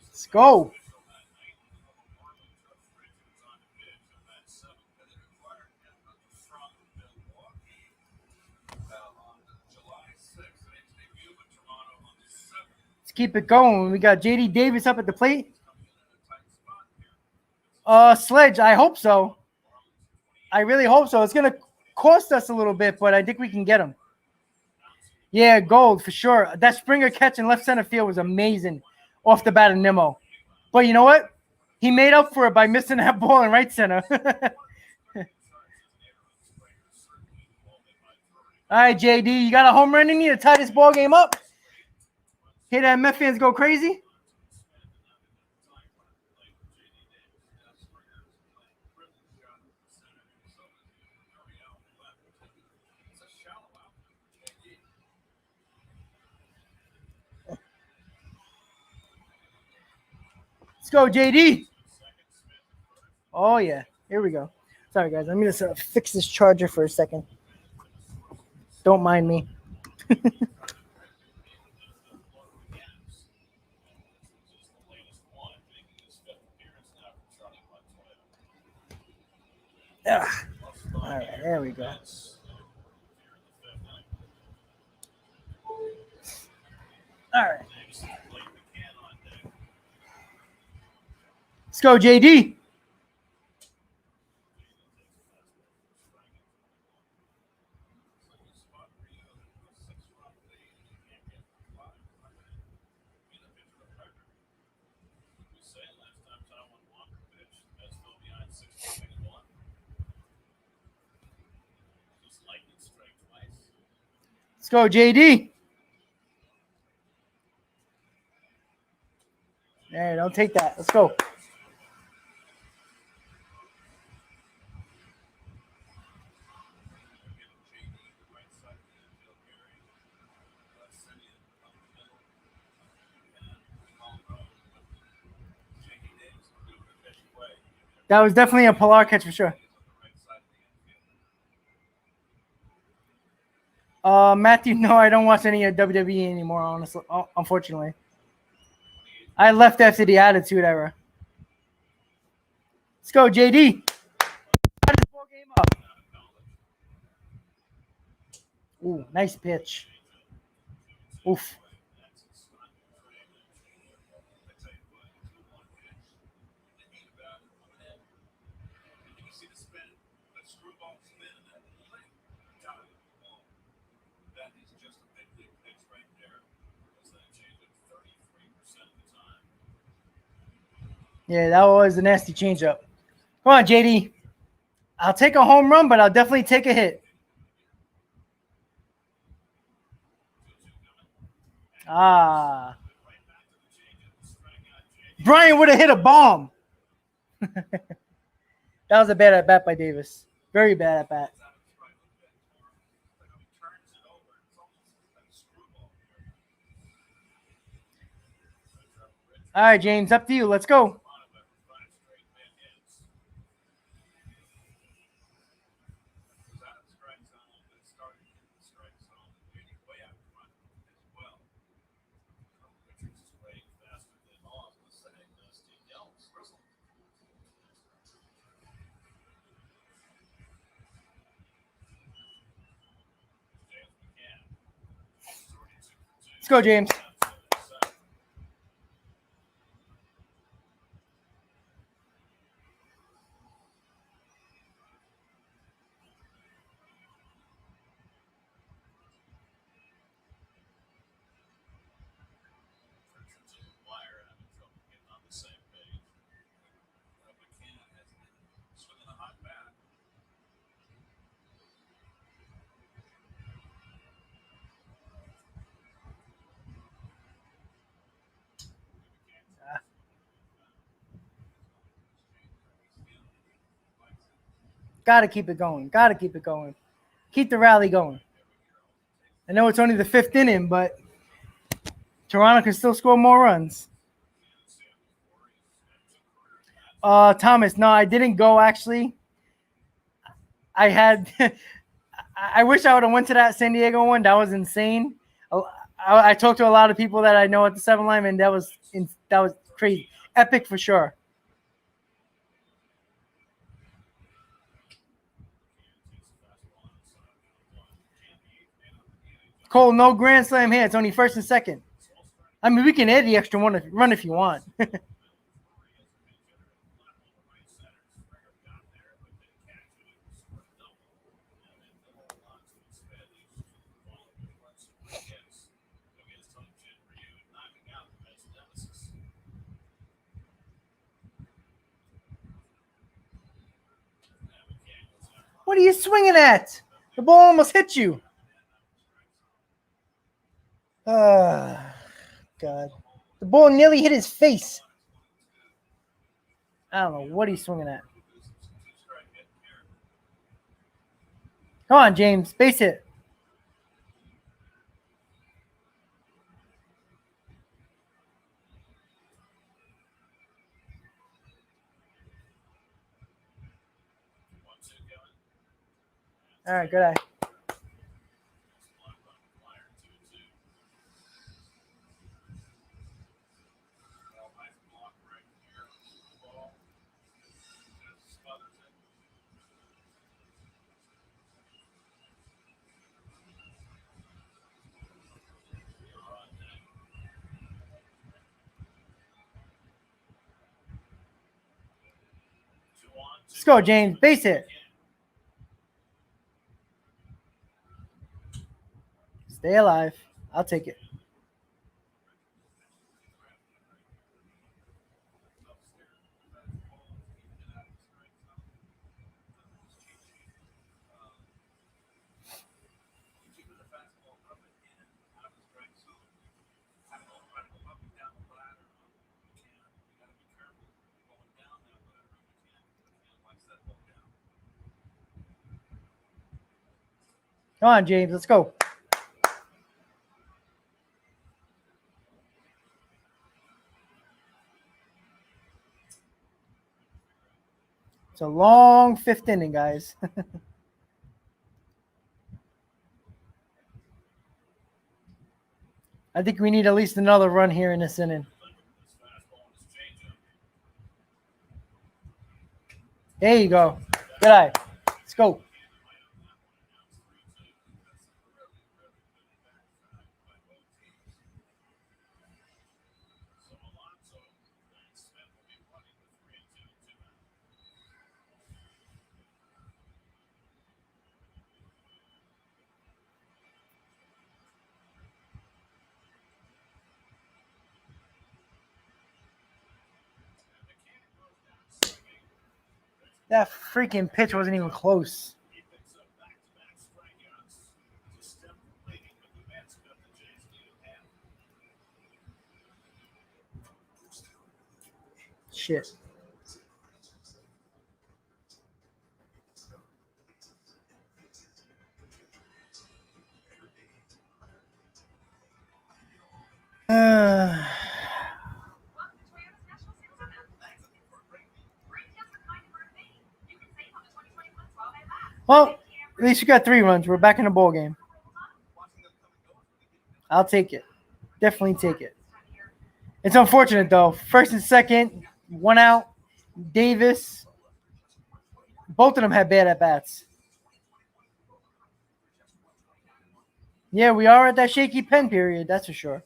Let's go. Let's keep it going. We got JD Davis up at the plate. Sledge, I hope so. I really hope so. It's going to cost us a little bit, but I think we can get him. Yeah, gold for sure. That Springer catch in left center field was amazing off the bat of Nimmo. But you know what? He made up for it by missing that ball in right center. All right, JD, you got a home run in you to tie this ball game up? Hear that Met fans go crazy? Let's go, JD. Oh, yeah. Here we go. Sorry, guys. I'm going to fix this charger for a second. Don't mind me. All right, there we go. All right. Let's go, JD. Let's go, JD. Hey, don't take that. Let's go. That was definitely a Pilar catch for sure. Matthew, no, I don't watch any of WWE anymore, honestly, unfortunately. I left after the Attitude Era. Let's go, JD. Ooh, nice pitch. Oof. Yeah, that was a nasty changeup. Come on, JD. I'll take a home run, but I'll definitely take a hit. Ah. Brian would have hit a bomb. That was a bad at bat by Davis. Very bad at bat. All right, James, up to you. Let's go. Toronto after 5 straight man hits. Was out of the strike zone, but started in the strike zone, waiting way out front as well. Richards is playing faster than all of the setting. Steve Yelps. Russell. James McCann. He's already 2 for 2. Let's go, James. Richards and McGuire having trouble getting on the same page. McCann has been swinging a hot bat. Gotta keep it going. Gotta keep it going. Keep the rally going. I know it's only the 5th inning, but Toronto can still score more runs. Thomas, no, I didn't go actually. I had I wish I would have went to that San Diego one. That was insane. I talked to a lot of people that I know at the 7 line, and that was crazy. Epic for sure. Cole, no grand slam here. It's only 1st and 2nd. I mean, we can add the extra run if you want. What are you swinging at? The ball almost hit you. God. The ball nearly hit his face. I don't know what he's swinging at. Come on, James. Base hit. All right, good eye. Let's go, James. Base hit. Stay alive. I'll take it. Come on, James. Let's go. It's a long 5th inning, guys. I think we need at least another run here in this inning. There you go. Good eye. Let's go. That freaking pitch wasn't even close. Shit. Well, at least we got 3 runs. We're back in the ball game. I'll take it. Definitely take it. It's unfortunate though. First and second, 1 out. Davis. Both of them had bad at bats. Yeah, we are at that shaky pen period. That's for sure.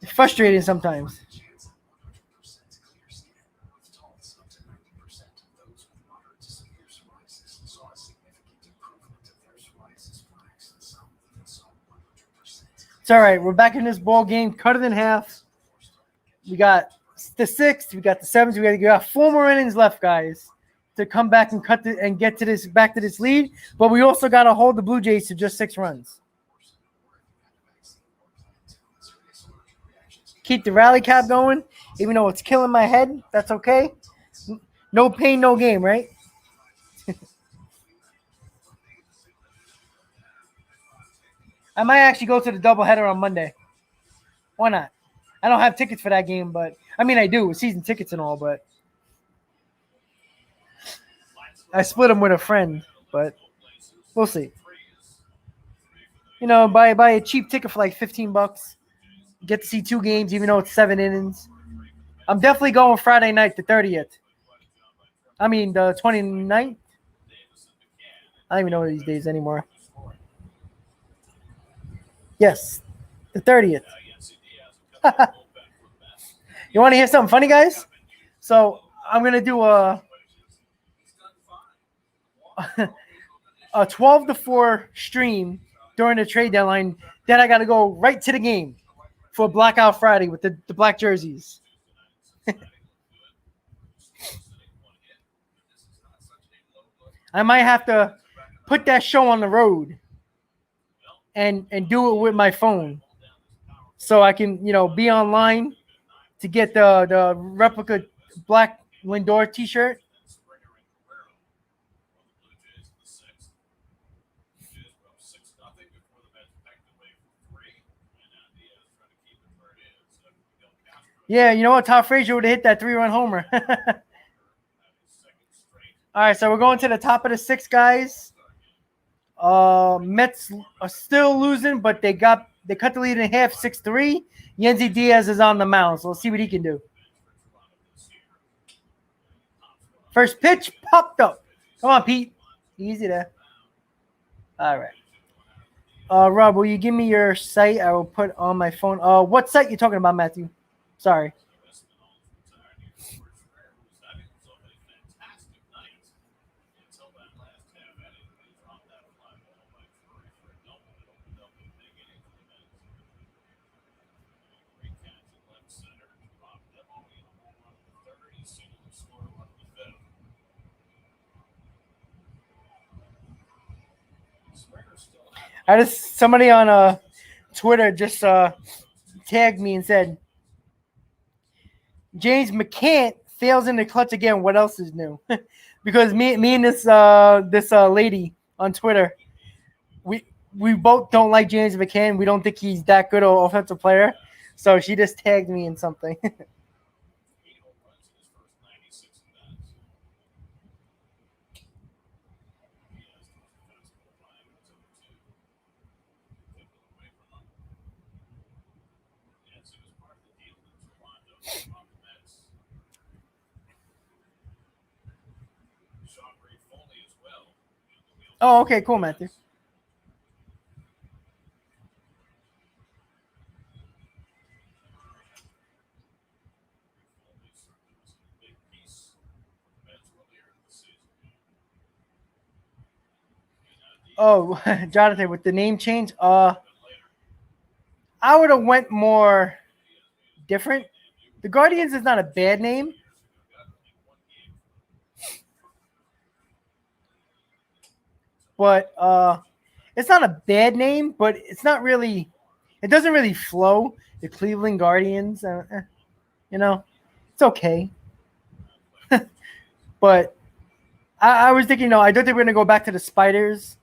It's frustrating sometimes. It's all right. We're back in this ball game. Cut it in half. We got the 6th. We got the 7th. We got 4 more innings left, guys, to come back and and get to this back to this lead. But we also got to hold the Blue Jays to just 6 runs. Keep the rally cap going, even though it's killing my head. That's okay. No pain, no game, right? I might actually go to the doubleheader on Monday. Why not? I don't have tickets for that game, but I mean I do, season tickets and all, but I split them with a friend, but we'll see. You know, buy a cheap ticket for like $15. Get to see 2 games, even though it's 7 innings. I'm definitely going Friday night, the 30th. I mean, the 29th. I don't even know these days anymore. Yes, the 30th. You want to hear something funny, guys? So I'm going to do a 12 to 4 stream during the trade deadline. Then I got to go right to the game for Blackout Friday with the black jerseys. I might have to put that show on the road and do it with my phone so I can, be online to get the replica black Lindor t-shirt. Yeah, you know what? Todd Frazier would have hit that 3-run homer. All right, so we're going to the top of the 6th, guys. Mets are still losing, but they cut the lead in half, 6-3. Yenzi Diaz is on the mound, so let's see what he can do. First pitch popped up. Come on, Pete. Easy there. All right. Rob, will you give me your site? I will put on my phone. What site you talking about, Matthew? Sorry. Somebody on Twitter just tagged me and said, James McCann fails in the clutch again. What else is new? Because me and this lady on Twitter, we both don't like James McCann. We don't think he's that good an offensive player. So she just tagged me in something. Oh, okay, cool, Matthew. Oh, Jonathan, with the name change, I would have went more different. The Guardians is not a bad name. But it's not a bad name, but it's not really – it doesn't really flow. The Cleveland Guardians, it's okay. But I was thinking, I don't think we're going to go back to the Spiders.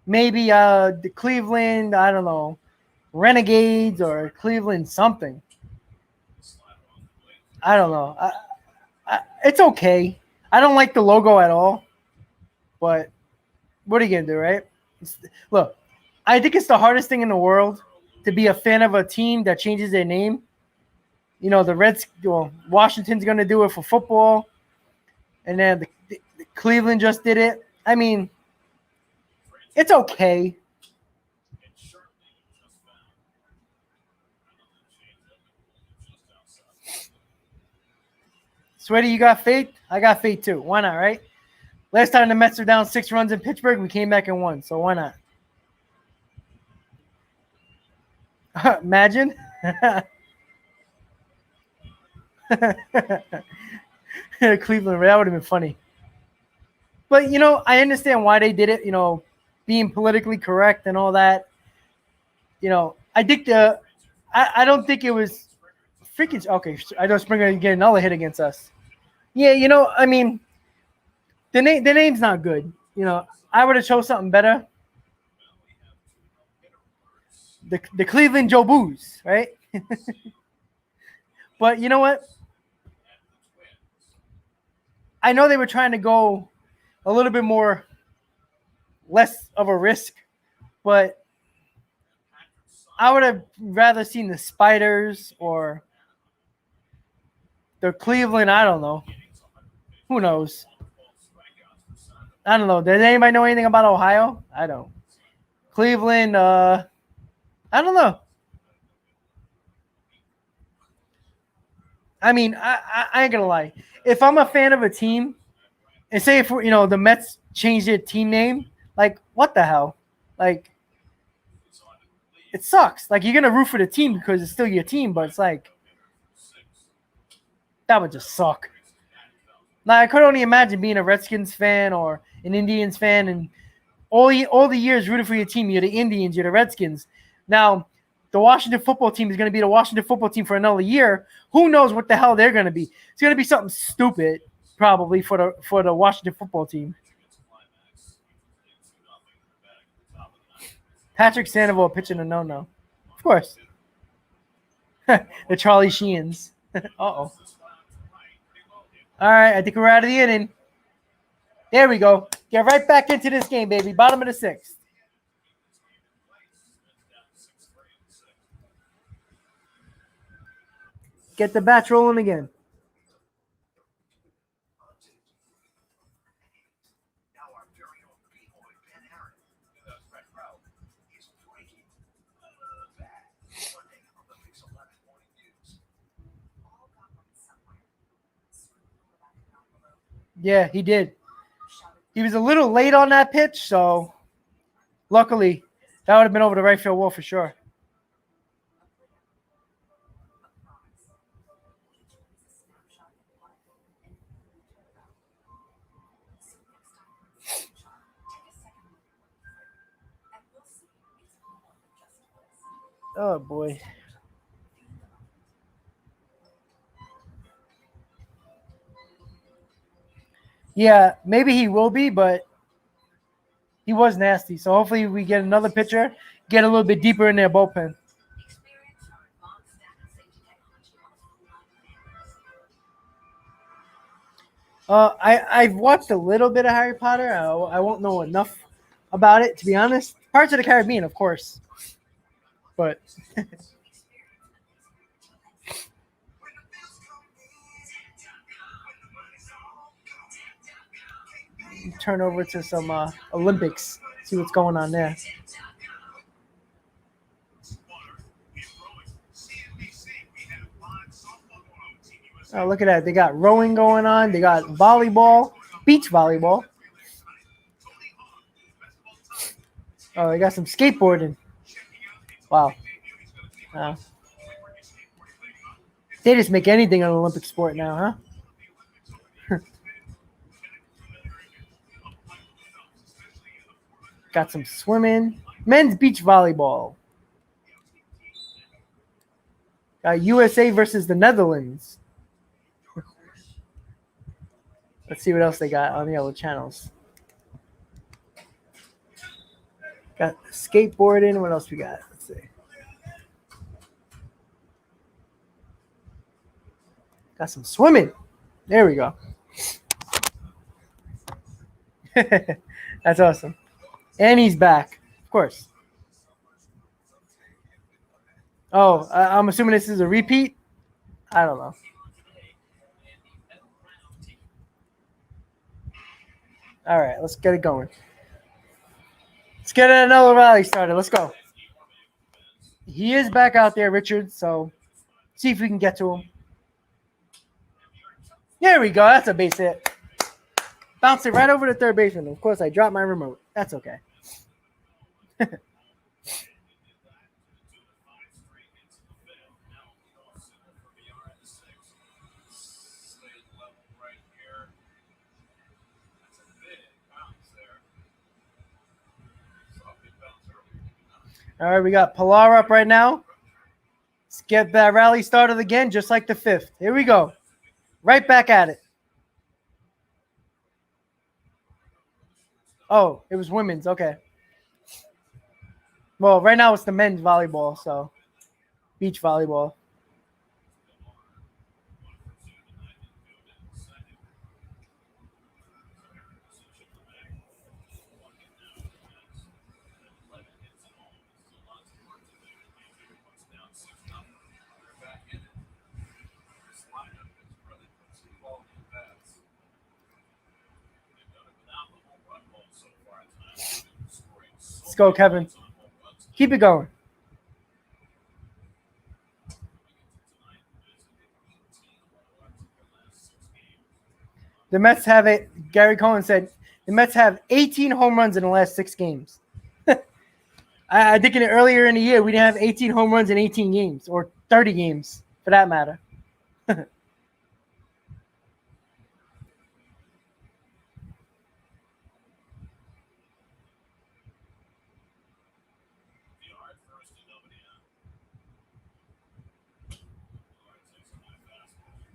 maybe the Cleveland, I don't know, Renegades or Cleveland something. I don't know. It's okay. I don't like the logo at all, but what are you gonna do, right? Look, I think it's the hardest thing in the world to be a fan of a team that changes their name. You know, Washington's gonna do it for football, and then the Cleveland just did it. I mean, it's okay. Sweaty, you got faith? I got faith too. Why not, right? Last time the Mets were down 6 runs in Pittsburgh, we came back and won. So why not? Imagine. Cleveland, that would have been funny. But, you know, I understand why they did it, you know, being politically correct and all that. You know, I think I don't think it was freaking – okay, I know Springer get another hit against us. Yeah, you know, I mean, the name's not good. You know, I would have chose something better. The Cleveland Joe Boos, right? But you know what? I know they were trying to go a little bit more less of a risk, but I would have rather seen the Spiders or the Cleveland. I don't know. Who knows? I don't know. Does anybody know anything about Ohio? I don't. Cleveland, I don't know. I mean, I ain't gonna lie. If I'm a fan of a team, and say if you know the Mets change their team name, like what the hell? Like it sucks. Like you're gonna root for the team because it's still your team, but it's like that would just suck. Now I could only imagine being a Redskins fan or an Indians fan, and all the years rooting for your team. You're the Indians, you're the Redskins. Now the Washington football team is going to be the Washington football team for another year. Who knows what the hell they're going to be? It's going to be something stupid, probably for the Washington football team. Patrick Sandoval pitching a no-no, of course. The Charlie Sheens. Uh-oh. All right, I think we're out of the inning. There we go. Get right back into this game, baby. Bottom of the 6th. Get the bats rolling again. Yeah, he did. He was a little late on that pitch, so luckily that would have been over the right field wall for sure. Oh, boy. Yeah, maybe he will be, but he was nasty. So hopefully we get another pitcher, get a little bit deeper in their bullpen. I've watched a little bit of Harry Potter. I won't know enough about it, to be honest. Parts of the Caribbean, of course. But turn over to some Olympics, see what's going on there. Oh, look at that. They got rowing going on. They got volleyball, beach volleyball. Oh, they got some skateboarding. Wow. They just make anything an Olympic sport now, huh? Got some swimming. Men's beach volleyball. Got USA versus the Netherlands. Let's see what else they got on the other channels. Got skateboarding. What else we got? Let's see. Got some swimming. There we go. That's awesome. And he's back, of course. Oh, I'm assuming this is a repeat. I don't know. All right, let's get it going. Let's get another rally started. Let's go. He is back out there, Richard. So see if we can get to him. There we go. That's a base hit. Bounced it right over the third baseman. Of course, I dropped my remote. That's okay. All right, we got Pilar up right now. Let's get that rally started again, just like the fifth. Here we go. Right back at it. Oh, it was women's. Okay. Well, right now it's the men's volleyball, so beach volleyball. Let's go, Kevin. Keep it going. The Mets have it. Gary Cohen said the Mets have 18 home runs in the last 6 games. I think earlier in the year we didn't have 18 home runs in 18 games or 30 games for that matter.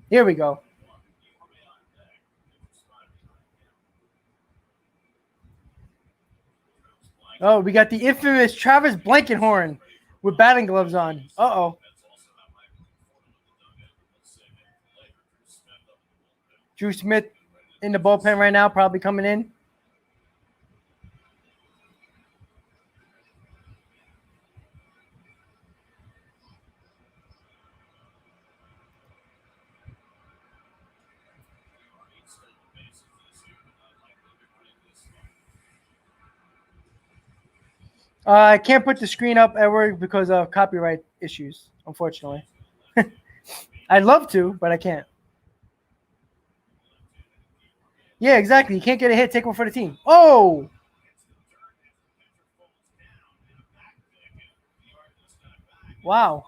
Here we go. Oh, we got the infamous Travis Blankenhorn with batting gloves on. Uh-oh. Drew Smith in the bullpen right now, probably coming in. I can't put the screen up, Edward, because of copyright issues, unfortunately. I'd love to, but I can't. Yeah, exactly. You can't get a hit. Take one for the team. Oh! Wow.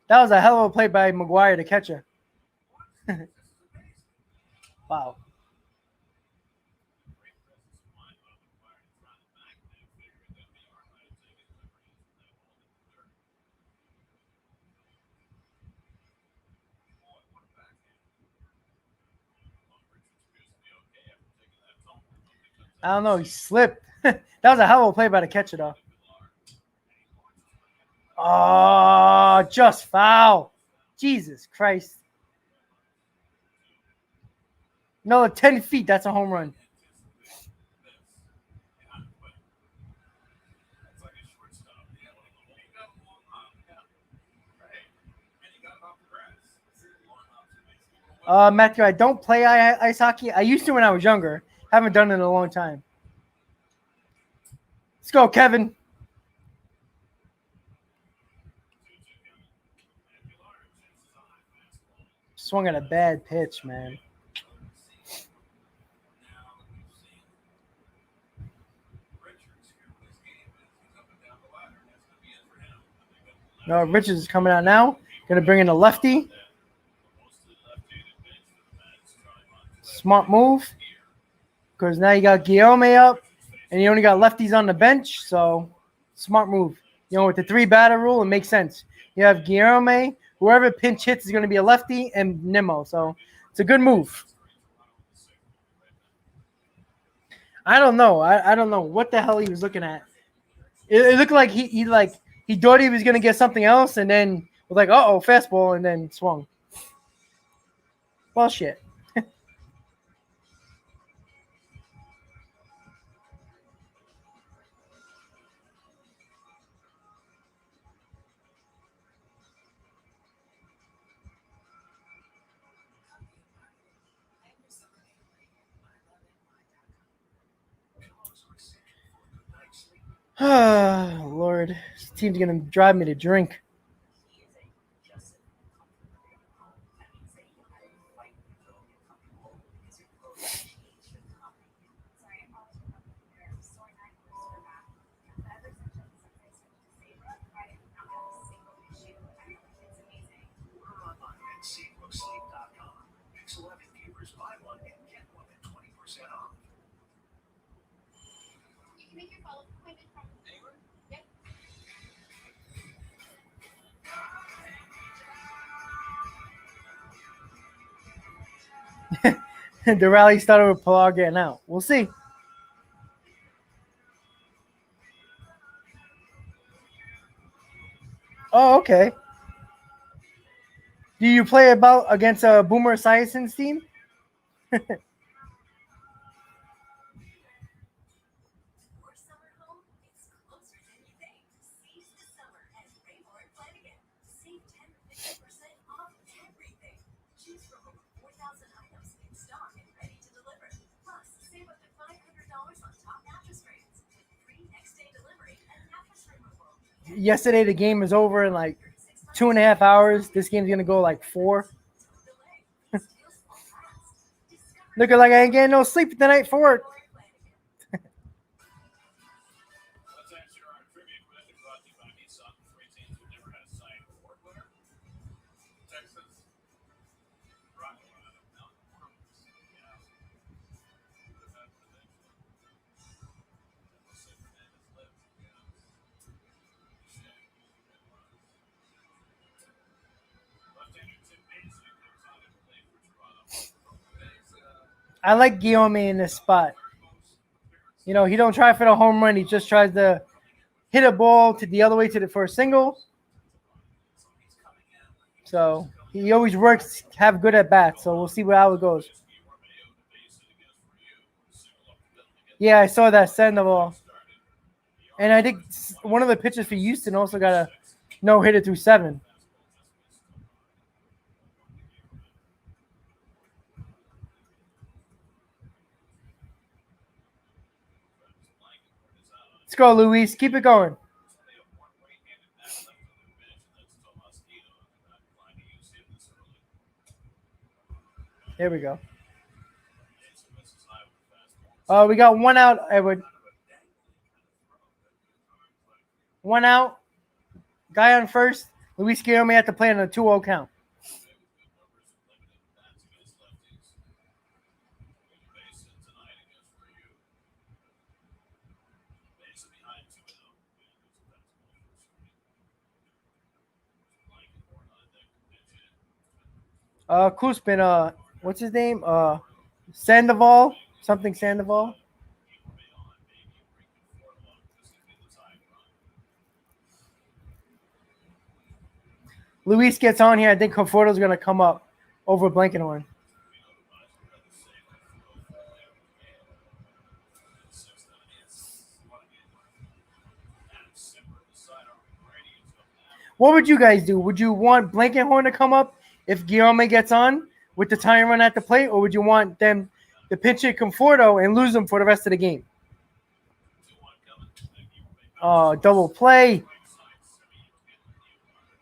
That was a hell of a play by McGuire, the catcher. Wow. I don't know. He slipped. That was a hell of a play by the catcher, though. Oh, just foul. Jesus Christ. No, 10 feet. That's a home run. Matthew, I don't play ice hockey. I used to when I was younger. Haven't done it in a long time. Let's go, Kevin. Swung at a bad pitch, man. No, Richards is coming out now. Going to bring in a lefty. Smart move. Because now you got Guillaume up. And you only got lefties on the bench. So, smart move. You know, with the 3-batter rule, it makes sense. You have Guillaume, whoever pinch hits is going to be a lefty and Nimmo. So it's a good move. I don't know. I don't know what the hell he was looking at. It looked like he thought he was going to get something else, and then was like, uh-oh, fastball, and then swung. Well, shit. Lord, this team's going to drive me to drink. The rally started with Pilar getting out. We'll see. Oh, okay. Do you play about against a Boomer Esiason's team? Yesterday the game was over in like 2.5 hours. This game's gonna go like 4. Looking like I ain't getting no sleep tonight for work. I like Guillaume in this spot. You know, he don't try for the home run. He just tries to hit a ball to the other way for a single. So he always works, have good at bats. So we'll see how it goes. Yeah, I saw that Sandoval. And I think one of the pitchers for Houston also got a no-hitter through 7. Let's go, Luis. Keep it going. There we go. We got 1 out, Edward. 1 out. Guy on first. Luis Guillaume had to play on a 2-0 count. Kuzmin, what's his name? Sandoval? Something Sandoval? Luis gets on here. I think Conforto's going to come up over Blankenhorn. What would you guys do? Would you want Blankenhorn to come up if Guillaume gets on with the time run at the plate, or would you want them to pitch it Conforto and lose them for the rest of the game? Double play.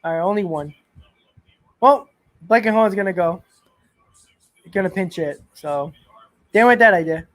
All right, only 1. Well, Blankenhorn's going to go. He's going to pinch it. So, damn with that idea.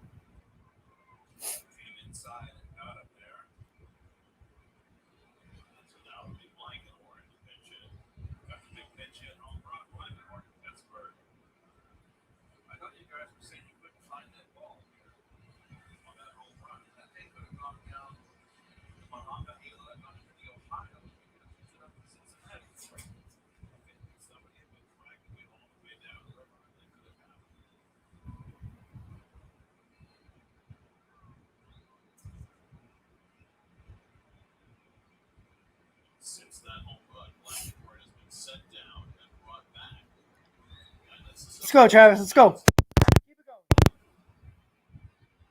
Let's go, Travis. Let's go. Keep it going.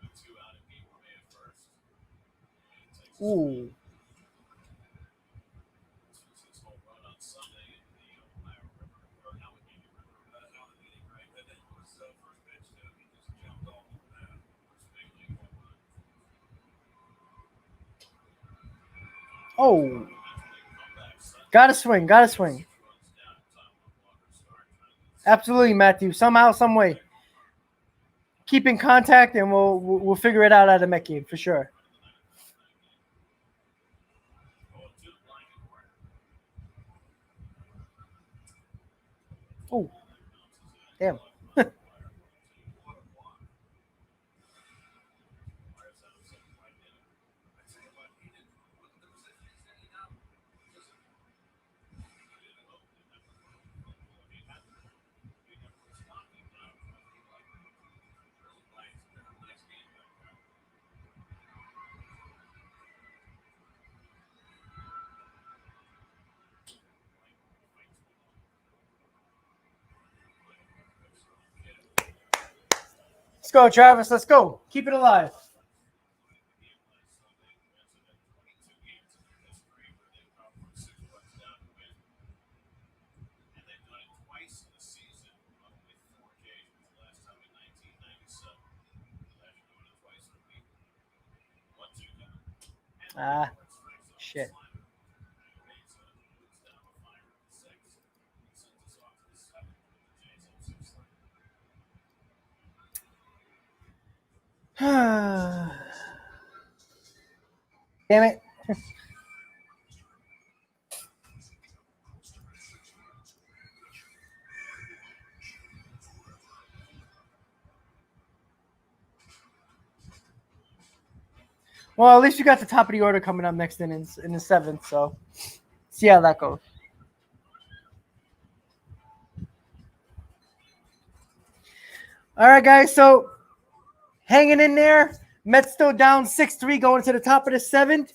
The two out of people made it first. Ooh. His home run on Sunday in the Ohio River, or Allegheny River. Allegheny, right? And then was first pitch too. He just jumped off of that. First big league home run. Oh. Gotta swing. Gotta swing. Runs down Taijuan Walker start. Absolutely, Matthew. Somehow, some way. Keep in contact, and we'll figure it out at the Met game for sure. Oh, damn. Let's go, Travis. Let's go. Keep it alive. Ah, shit. Damn it. Well, at least you got the top of the order coming up next in the seventh, so see how that goes. All right, guys, so hanging in there. Mets still down 6-3 going to the top of the seventh.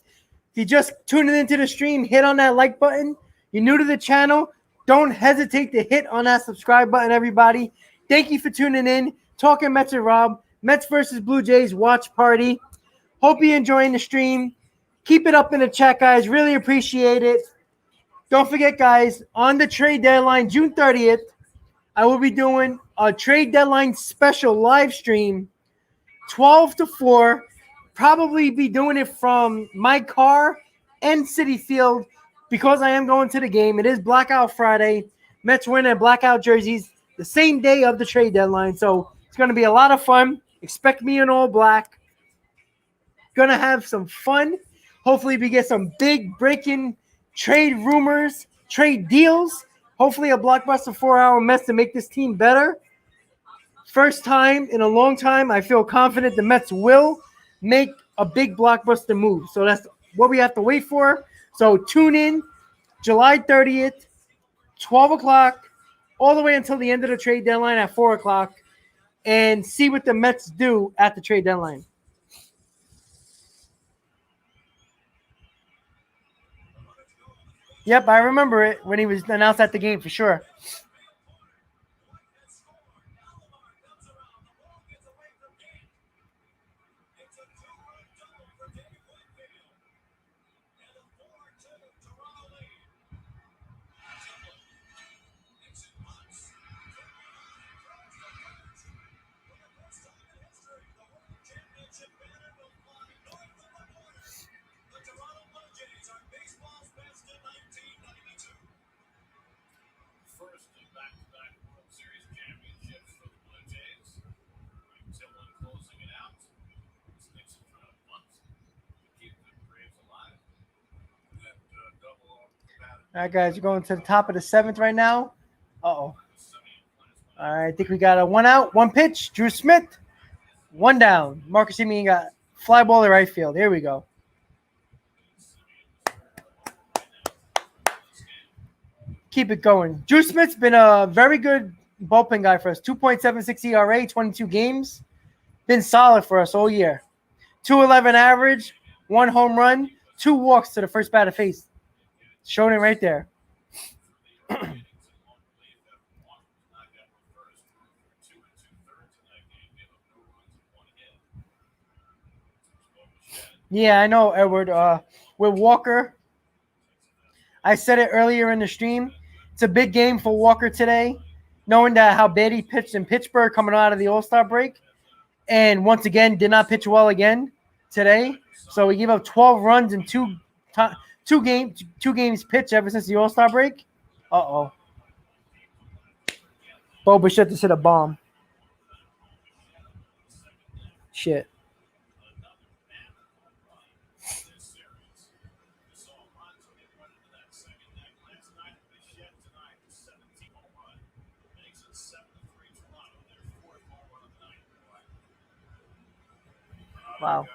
If you just tuning into the stream, hit on that like button. You're new to the channel, don't hesitate to hit on that subscribe button, everybody. Thank you for tuning in. Talking Mets and Rob. Mets versus Blue Jays watch party. Hope you're enjoying the stream. Keep it up in the chat, guys. Really appreciate it. Don't forget, guys, on the trade deadline, June 30th, I will be doing a trade deadline special live stream, 12 to 4. Probably be doing it from my car and City Field because I am going to the game. It is Blackout Friday. Mets wearing blackout jerseys the same day of the trade deadline. So it's going to be a lot of fun. Expect me in all black. Gonna have some fun. Hopefully we get some big breaking trade rumors, trade deals. Hopefully a blockbuster 4-hour Mets to make this team better. First time in a long time, I feel confident the Mets will make a big blockbuster move. So that's what we have to wait for. So tune in July 30th, 12 o'clock, all the way until the end of the trade deadline at 4 o'clock, and see what the Mets do at the trade deadline. Yep, I remember it when he was announced at the game for sure. First back-to-back World Series championships for the Blue Jays. Taijuan closing it out. Nixon trying to bunt to keep the Braves alive. That double off the bat. All right, guys, we're going to the top of the seventh right now. Uh-oh. All right, I think we got a one out, one pitch. Drew Smith, one down. Marcus Semien got fly ball to right field. Here we go. Keep it going. Drew Smith's been a very good bullpen guy for us. 2.76 ERA, 22 games. Been solid for us all year. 2.11 average, 1 home run, 2 walks to the first batter face. Showing it right there. Yeah, I know, Edward. With Walker, I said it earlier in the stream. It's a big game for Walker today, knowing that how bad he pitched in Pittsburgh coming out of the All Star break, and once again did not pitch well again today. So he gave up 12 runs in two games pitched ever since the All Star break. Uh-oh. Bo Bichette just hit a bomb. Shit. Wow.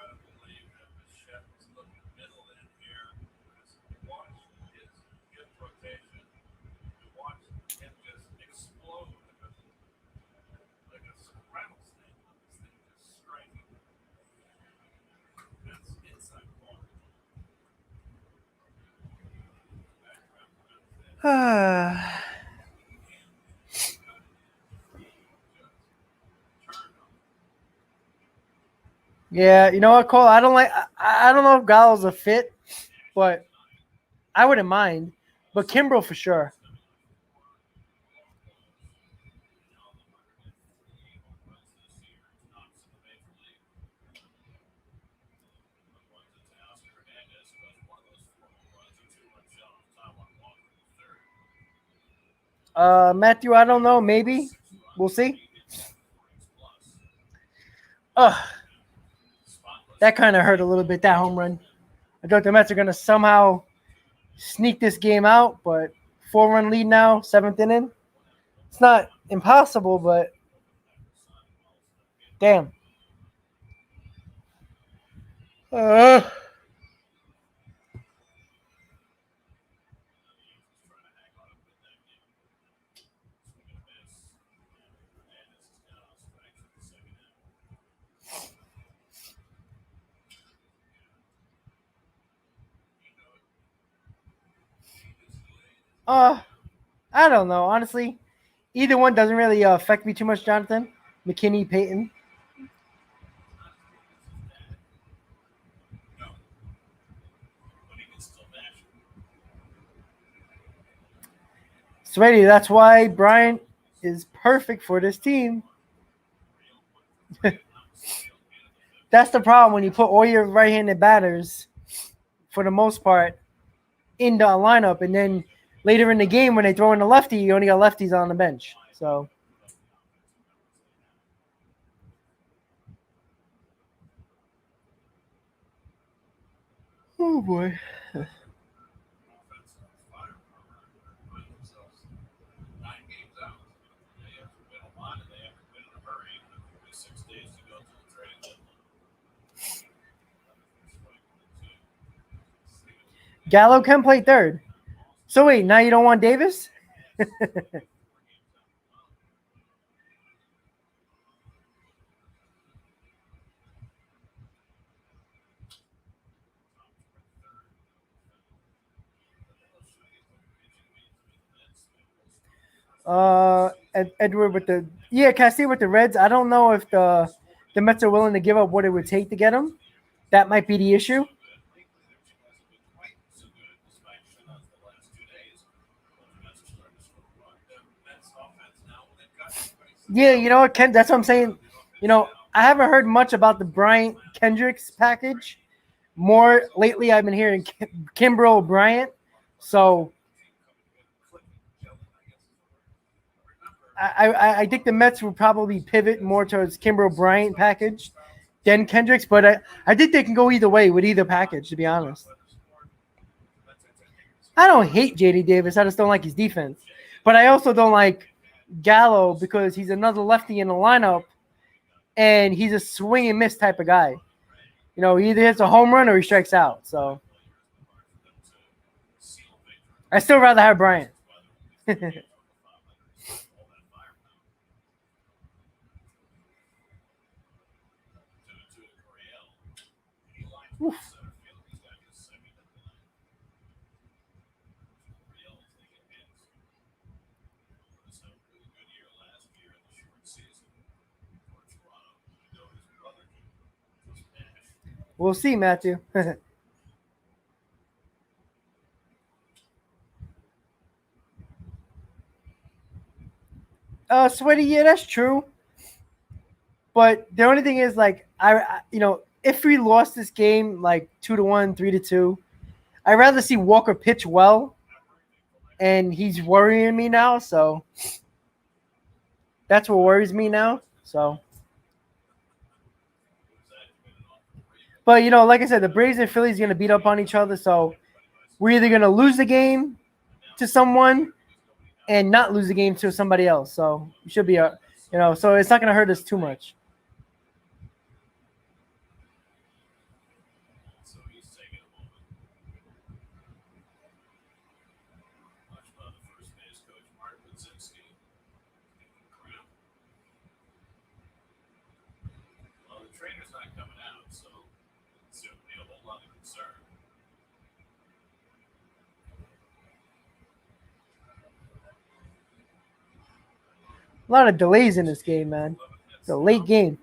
Yeah, you know what, Cole? I don't like. I don't know if Gallo's a fit, but I wouldn't mind. But Kimbrel for sure. Matthew, I don't know. Maybe we'll see. That kind of hurt a little bit. That home run. I thought the Mets are gonna somehow sneak this game out, but 4-run lead now, 7th inning. It's not impossible, but damn. Uh, uh, I don't know. Honestly, either one doesn't really affect me too much, Jonathan. McKinney, Peyton. Sweaty, that's why Bryant is perfect for this team. That's the problem when you put all your right-handed batters, for the most part, in the lineup, and then later in the game when they throw in the lefty, you only got lefties on the bench. So, oh boy. Gallo can play third. So wait, now you don't want Davis? Edward with the Cassie with the Reds. I don't know if the Mets are willing to give up what it would take to get him. That might be the issue. Yeah, you know what, Ken? That's what I'm saying. I haven't heard much about the Bryant Kendricks package. More lately, I've been hearing Kimbrel Bryant. So I think the Mets will probably pivot more towards Kimbrel Bryant package than Kendricks, but I think they can go either way with either package, to be honest. I don't hate JD Davis. I just don't like his defense. But I also don't like Gallo because he's another lefty in the lineup, and he's a swing and miss type of guy. He either hits a home run or he strikes out. So I still rather have Bryant. Oof. We'll see, Matthew. Sweaty, yeah, that's true. But the only thing is, like, if we lost this game like 2-1, 3-2, I'd rather see Walker pitch well, and he's worrying me now. So that's what worries me now. So, but like I said, the Braves and Phillies are gonna beat up on each other. So we're either gonna lose the game to someone and not lose the game to somebody else. So it should be so it's not gonna hurt us too much. So he's taking a moment. Watched by the first base coach, Mark Budzinski. Well, the trainer's not coming out, so it's certainly a whole lot of concern. A lot of delays in this game, man. It's a late game.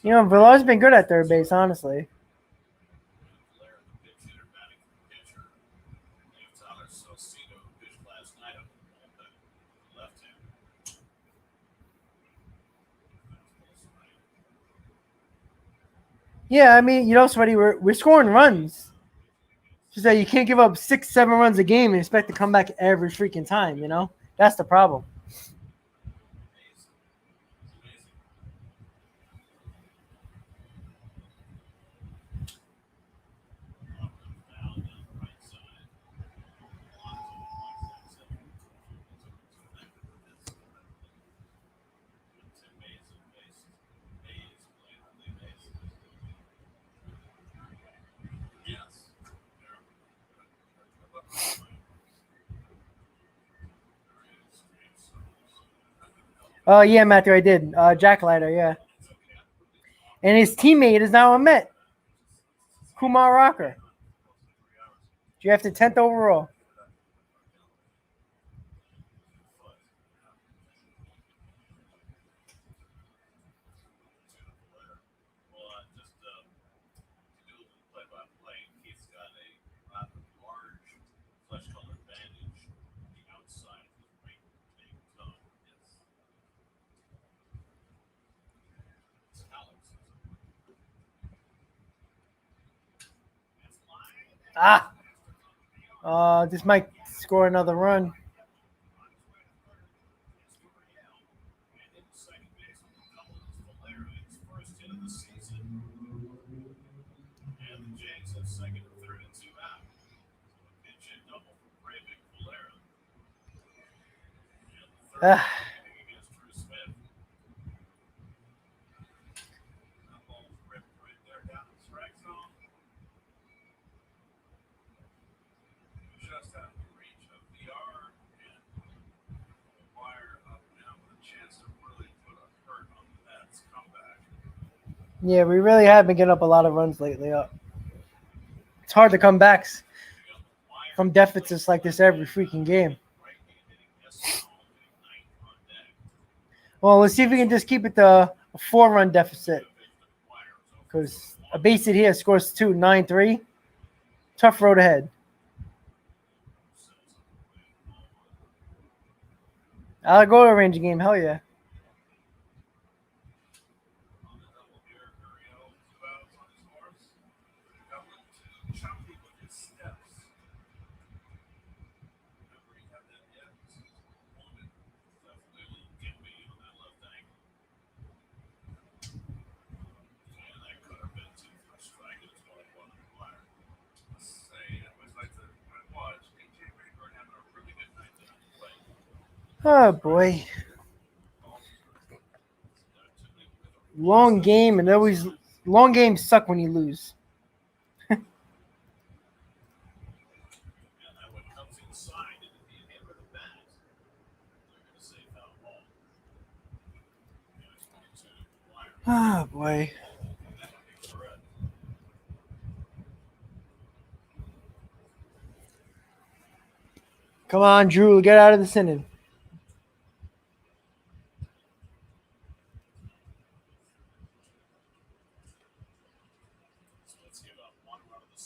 Villar's been good at third base, honestly. Yeah, I mean, Sweaty, we're scoring runs. Just that you can't give up 6, 7 runs a game and expect to come back every freaking time. That's the problem. Oh, yeah, Matthew, I did. Jack Leiter, yeah. And his teammate is now a Met. Kumar Rocker. Drafted 10th overall. This might score another run. Yeah, we really have been getting up a lot of runs lately. It's hard to come back from deficits like this every freaking game. Well, let's see if we can just keep it to a 4-run deficit. Because a base hit here scores 2, 9-3. Tough road ahead. I'll go to a Ranger game. Hell yeah. Oh, boy. Long game, and always long games suck when you lose. Oh, boy. Come on, Drew, get out of this inning.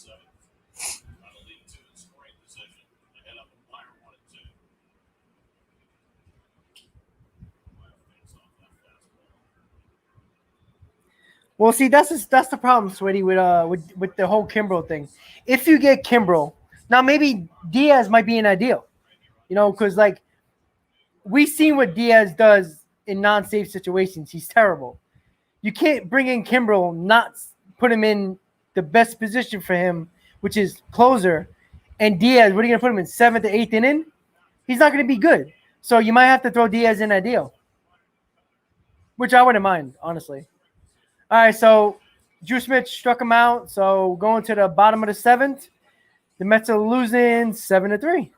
seventh. On a lead two in scoring position. Ahead up umpire 1-2. Umpire fakes off that fastball. Well, see, that's the problem, Sweetie, with the whole Kimbrel thing. If you get Kimbrel, now maybe Diaz might be an ideal, because like we've seen what Diaz does in non-safe situations. He's terrible. You can't bring in Kimbrel, not put him in the best position for him, which is closer. And Diaz, what are you going to put him in, 7th to 8th inning? He's not going to be good. So you might have to throw Diaz in that deal, which I wouldn't mind, honestly. All right, so Drew Smith struck him out. So going to the bottom of the 7th, the Mets are losing 7-3.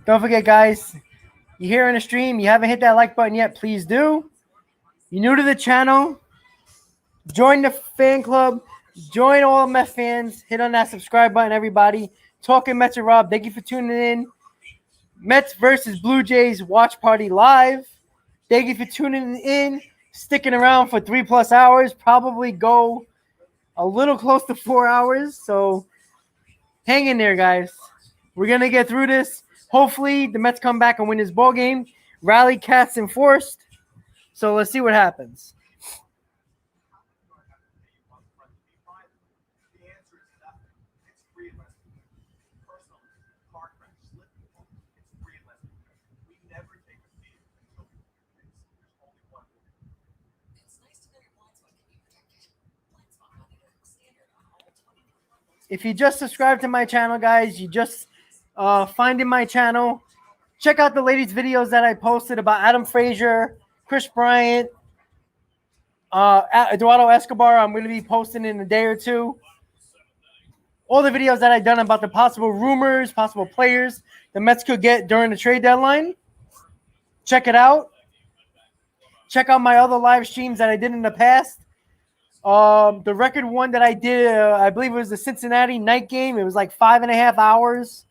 Don't forget, guys, you're here in the stream. You haven't hit that like button yet. Please do. You're new to the channel. Join the fan club. Join all Mets fans. Hit on that subscribe button, everybody. Talking Mets and Rob. Thank you for tuning in. Mets versus Blue Jays watch party live. Thank you for tuning in. Sticking around for 3+ hours. Probably go a little close to 4 hours. So hang in there, guys. We're going to get through this. Hopefully, the Mets come back and win this ball game. Rally cats enforced. So let's see what happens. If you just subscribed to my channel, guys, you just finding my channel. Check out the latest videos that I posted about Adam Frazier, Chris Bryant, Eduardo Escobar. I'm going to be posting in a day or two. All the videos that I've done about the possible rumors, possible players the Mets could get during the trade deadline. Check it out. Check out my other live streams that I did in the past. The record one that I did, I believe it was the Cincinnati night game. It was like 5.5 hours.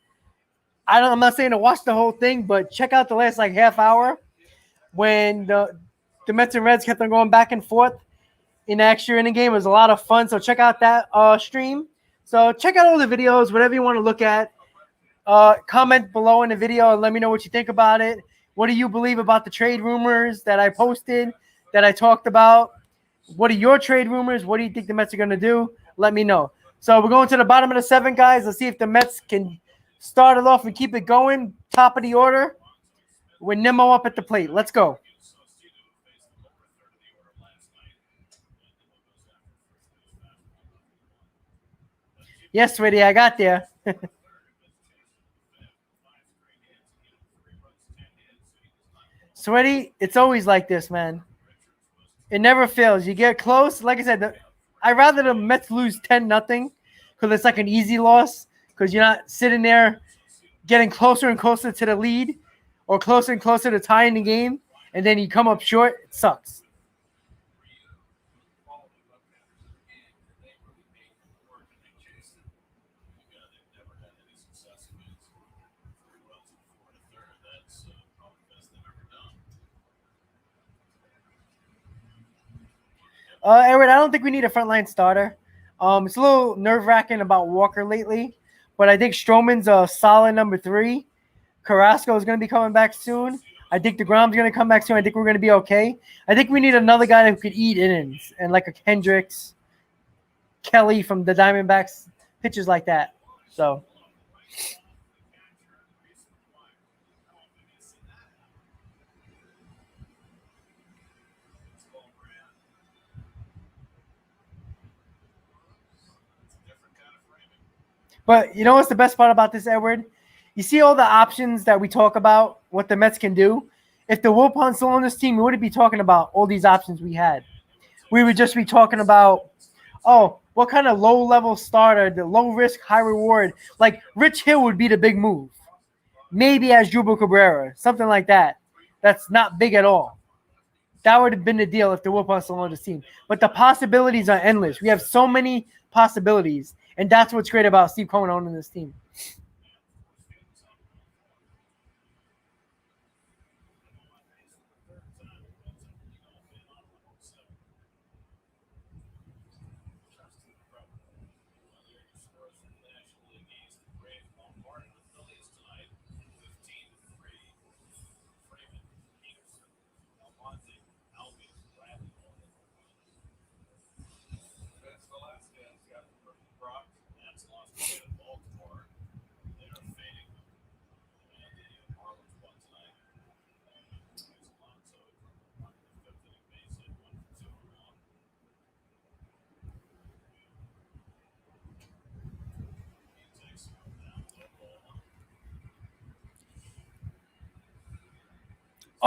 I'm not saying to watch the whole thing, but check out the last like half hour when the Mets and Reds kept on going back and forth in the extra inning game. It was a lot of fun. So check out that stream. So check out all the videos, whatever you want to look at. Comment below in the video and let me know what you think about it. What do you believe about the trade rumors that I posted, that I talked about? What are your trade rumors? What do you think the Mets are going to do? Let me know. So we're going to the bottom of the 7, guys. Let's see if the Mets can start it off and keep it going. Top of the order with Nimmo up at the plate. Let's go. Yes, sweetie, I got there. Sweaty, it's always like this, man. It never fails. You get close. Like I said, I'd rather the Mets lose 10-0 because it's like an easy loss because you're not sitting there getting closer and closer to the lead or closer and closer to tying the game, and then you come up short. It sucks. Edward, I don't think we need a frontline starter. It's a little nerve-wracking about Walker lately, but I think Stroman's a solid number 3. Carrasco is going to be coming back soon. I think DeGrom's going to come back soon. I think we're going to be okay. I think we need another guy who could eat innings and like a Hendricks, Kelly from the Diamondbacks, pitchers like that. So. But you know what's the best part about this, Edward? You see all the options that we talk about, what the Mets can do. If the Wilpon's still on this team, we wouldn't be talking about all these options we had. We would just be talking about, oh, what kind of low-level starter, the low-risk, high-reward. Like, Rich Hill would be the big move. Maybe as Jubal Cabrera, something like that. That's not big at all. That would have been the deal if the Wilpon's still on this team. But the possibilities are endless. We have so many possibilities, and that's what's great about Steve Cohen owning this team.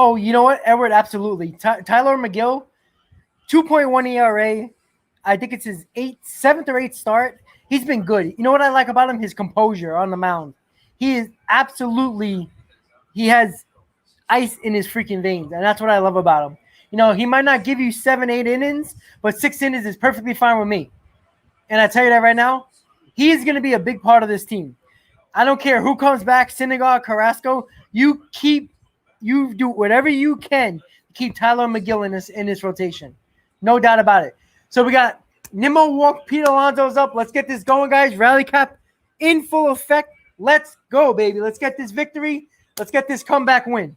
Oh, you know what, Edward? Absolutely. Tyler McGill, 2.1 ERA. I think it's his seventh or eighth start. He's been good. You know what I like about him? His composure on the mound. He is absolutely – he has ice in his freaking veins, and that's what I love about him. You know, he might not give you 7, 8 innings, but 6 innings is perfectly fine with me. And I tell you that right now, he is going to be a big part of this team. I don't care who comes back, Syndergaard, Carrasco. You do whatever you can to keep Tyler McGill in this rotation. No doubt about it. So we got Nimmo walk, Pete Alonso's up. Let's get this going, guys. Rally cap in full effect. Let's go, baby. Let's get this victory. Let's get this comeback win.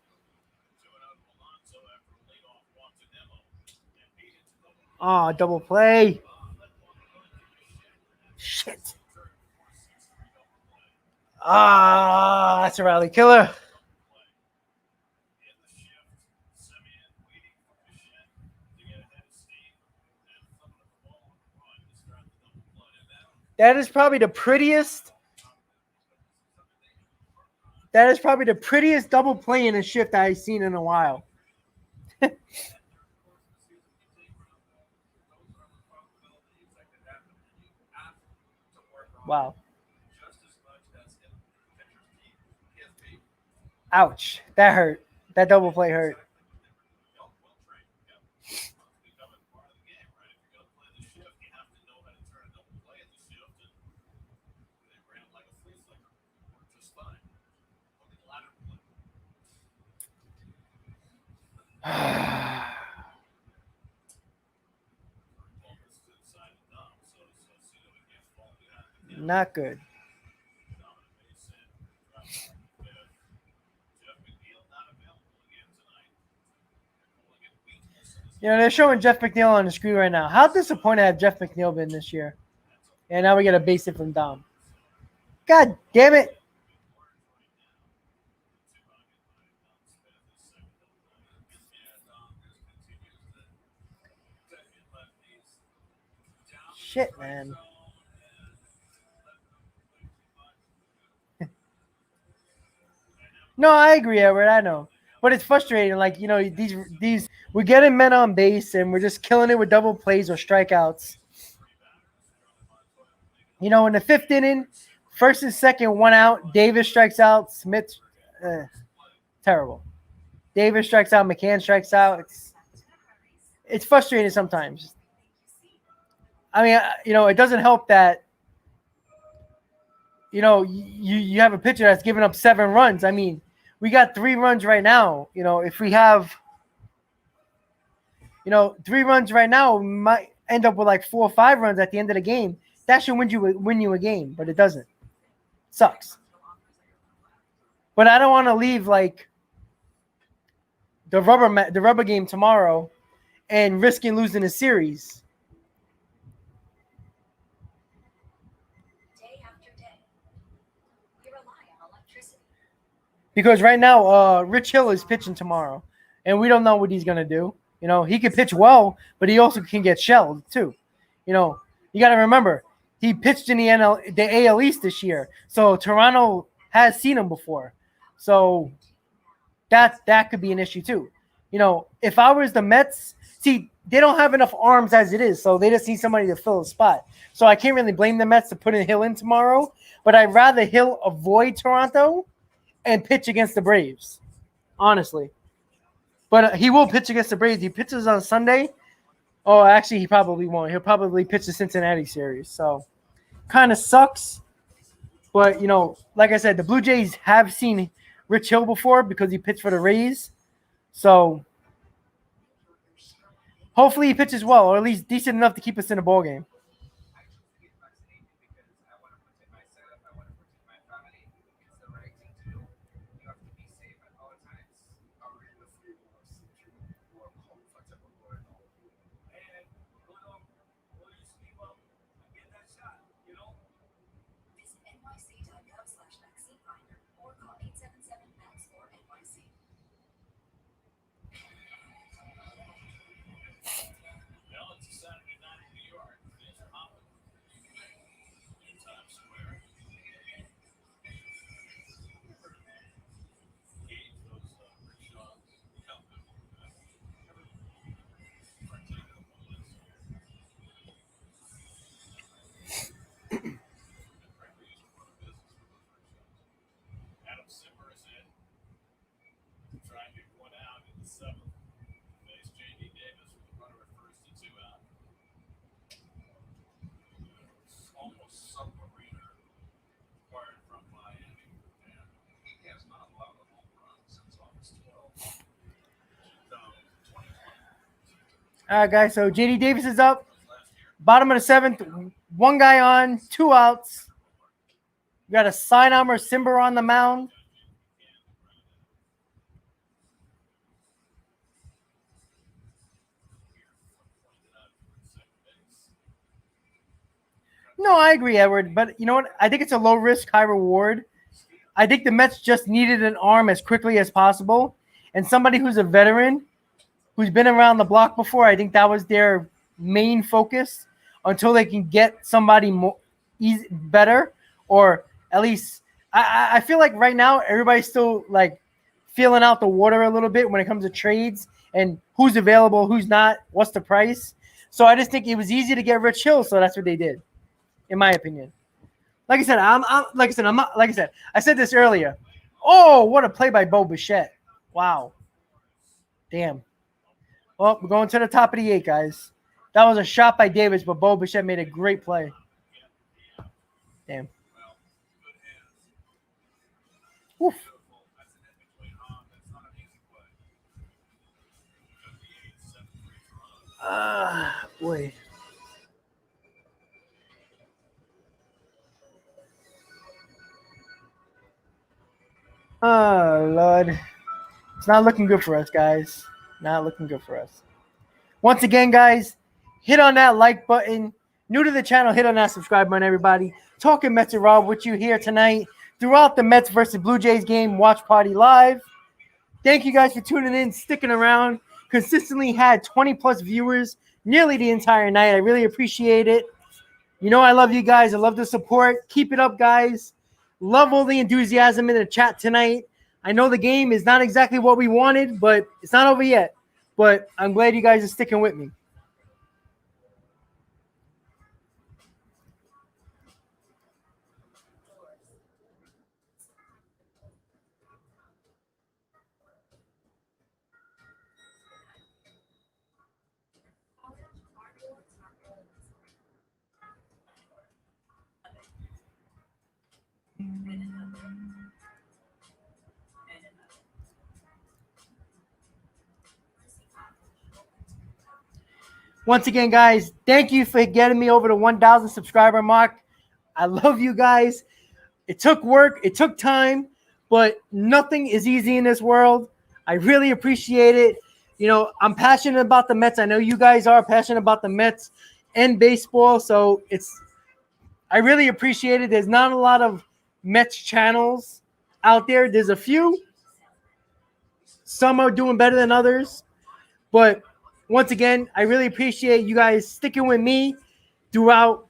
Oh, double play. Shit. Ah, that's a rally killer. That is probably the prettiest. That is probably the prettiest double play in a shift I've seen in a while. Wow. Ouch. That hurt. That double play hurt. Not good. You know, they're showing Jeff McNeil on the screen right now. How disappointed have Jeff McNeil been this year? And now we get a base hit from Dom. God damn it. Shit, man. No, I agree, Edward. I know. But it's frustrating. Like, you know, these we're getting men on base and we're just killing it with double plays or strikeouts. You know, in the fifth inning, first and second, 1 out. Davis strikes out. Smith, terrible. Davis strikes out. McCann strikes out. It's frustrating sometimes. I mean, you know, it doesn't help that, you know, you have a pitcher that's given up 7 runs. I mean, we got 3 runs right now. You know, if we have, you know, 3 runs right now, we might end up with like 4 or 5 runs at the end of the game. That should win you a game, but it doesn't. Sucks. But I don't want to leave like the rubber game tomorrow and risking losing a series. Because right now, Rich Hill is pitching tomorrow, and we don't know what he's going to do. You know, he can pitch well, but he also can get shelled too. You know, you got to remember, he pitched in the AL East this year, so Toronto has seen him before. So that could be an issue too. If I was the Mets, see, they don't have enough arms as it is, so they just need somebody to fill a spot. So I can't really blame the Mets to put in Hill in tomorrow, but I'd rather Hill avoid Toronto and pitch against the Braves, honestly. But he will pitch against the Braves. He pitches on Sunday. Oh, actually, he probably won't. He'll probably pitch the Cincinnati series. So, kind of sucks. But, like I said, the Blue Jays have seen Rich Hill before because he pitched for the Rays. So, hopefully he pitches well, or at least decent enough to keep us in a ball game. Well, it's a Saturday night in New York. Things are hopping in Times Square. Gate those rickshaws come to partake of one of this. Frankly, it's one of business for those rickshaws. Adam Simmer is in to try and get one out in the seventh. Face J.D. Davis with the runner at first and two out. Almost submariner acquired from Miami. And he has not allowed a home run since August 12th, 2020. All right, guys. So J.D. Davis is up. Bottom of the seventh. One guy on, 2 outs. We got a Syndergaard Simber on the mound. No, I agree, Edward. But you know what? I think it's a low risk, high reward. I think the Mets just needed an arm as quickly as possible. And somebody who's a veteran, who's been around the block before, I think that was their main focus until they can get somebody more better, or at least I feel like right now everybody's still like feeling out the water a little bit when it comes to trades and who's available, who's not, what's the price. So I just think it was easy to get Rich Hill, so that's what they did, in my opinion. Like I said, I'm not. I said this earlier. Oh, what a play by Bo Bichette! Wow, damn. Well, we're going to the top of the 8, guys. That was a shot by Davis, but Bo Bichette made a great play. Damn. Oof. Boy. Oh, Lord. It's not looking good for us, guys. Not looking good for us. Once again, guys, hit on that like button. New to the channel, hit on that subscribe button, everybody. Talking Mets and Rob with you here tonight throughout the Mets versus Blue Jays game. Watch Party Live. Thank you guys for tuning in, sticking around. Consistently had 20-plus viewers nearly the entire night. I really appreciate it. You know I love you guys. I love the support. Keep it up, guys. Love all the enthusiasm in the chat tonight. I know the game is not exactly what we wanted, but it's not over yet. But I'm glad you guys are sticking with me. Once again, guys, thank you for getting me over the 1,000 subscriber mark. I love you guys. It took work. It took time, but nothing is easy in this world. I really appreciate it. You know, I'm passionate about the Mets. I know you guys are passionate about the Mets and baseball, so I really appreciate it. There's not a lot of Mets channels out there. There's a few. Some are doing better than others, but once again, I really appreciate you guys sticking with me throughout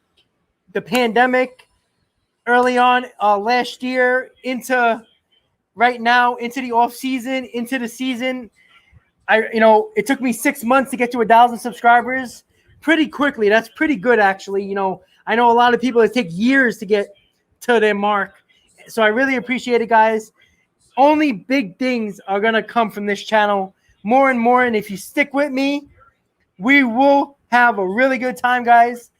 the pandemic, early on last year into right now into the off season, into the season. It took me 6 months to get to 1,000 subscribers pretty quickly. That's pretty good, actually. I know a lot of people, it take years to get to their mark. So I really appreciate it, guys. Only big things are going to come from this channel more and more. And if you stick with me, we will have a really good time, guys.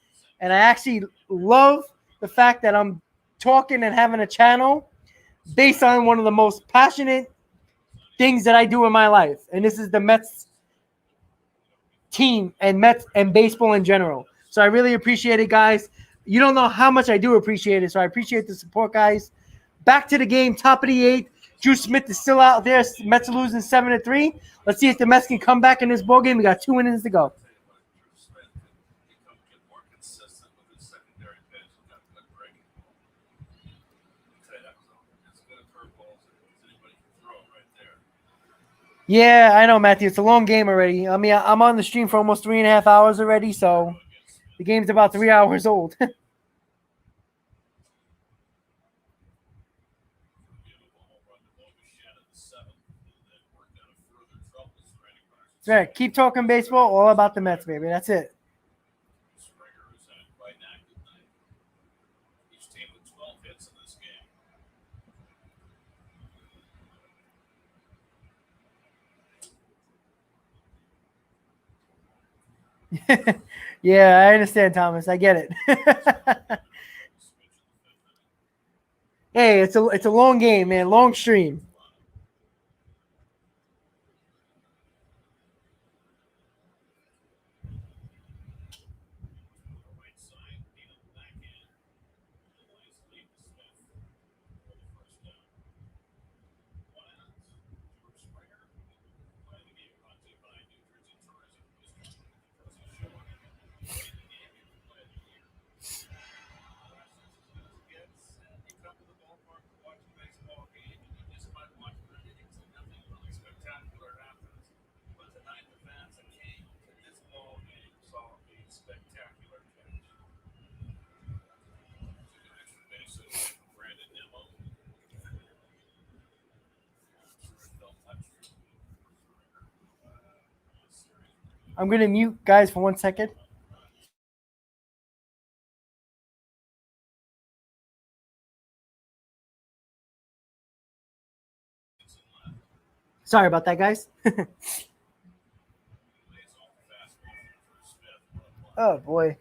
And I actually love the fact that I'm talking and having a channel based on one of the most passionate things that I do in my life. And this is the Mets team and Mets and baseball in general. So I really appreciate it, guys. You don't know how much I do appreciate it. So I appreciate the support, guys. Back to the game, top of the eighth. Drew Smith is still out there. Mets are losing 7-3. Let's see if the Mets can come back in this ball game. We got 2 innings to go. Yeah, I know, Matthew. It's a long game already. I mean, I'm on the stream for almost 3.5 hours already, so the game's about 3 hours old. Right. Keep talking baseball. All about the Mets, baby. That's it. Yeah, I understand, Thomas. I get it. Hey, it's a long game, man. Long stream. I'm going to mute guys for 1 second. Sorry about that, guys. Oh, boy.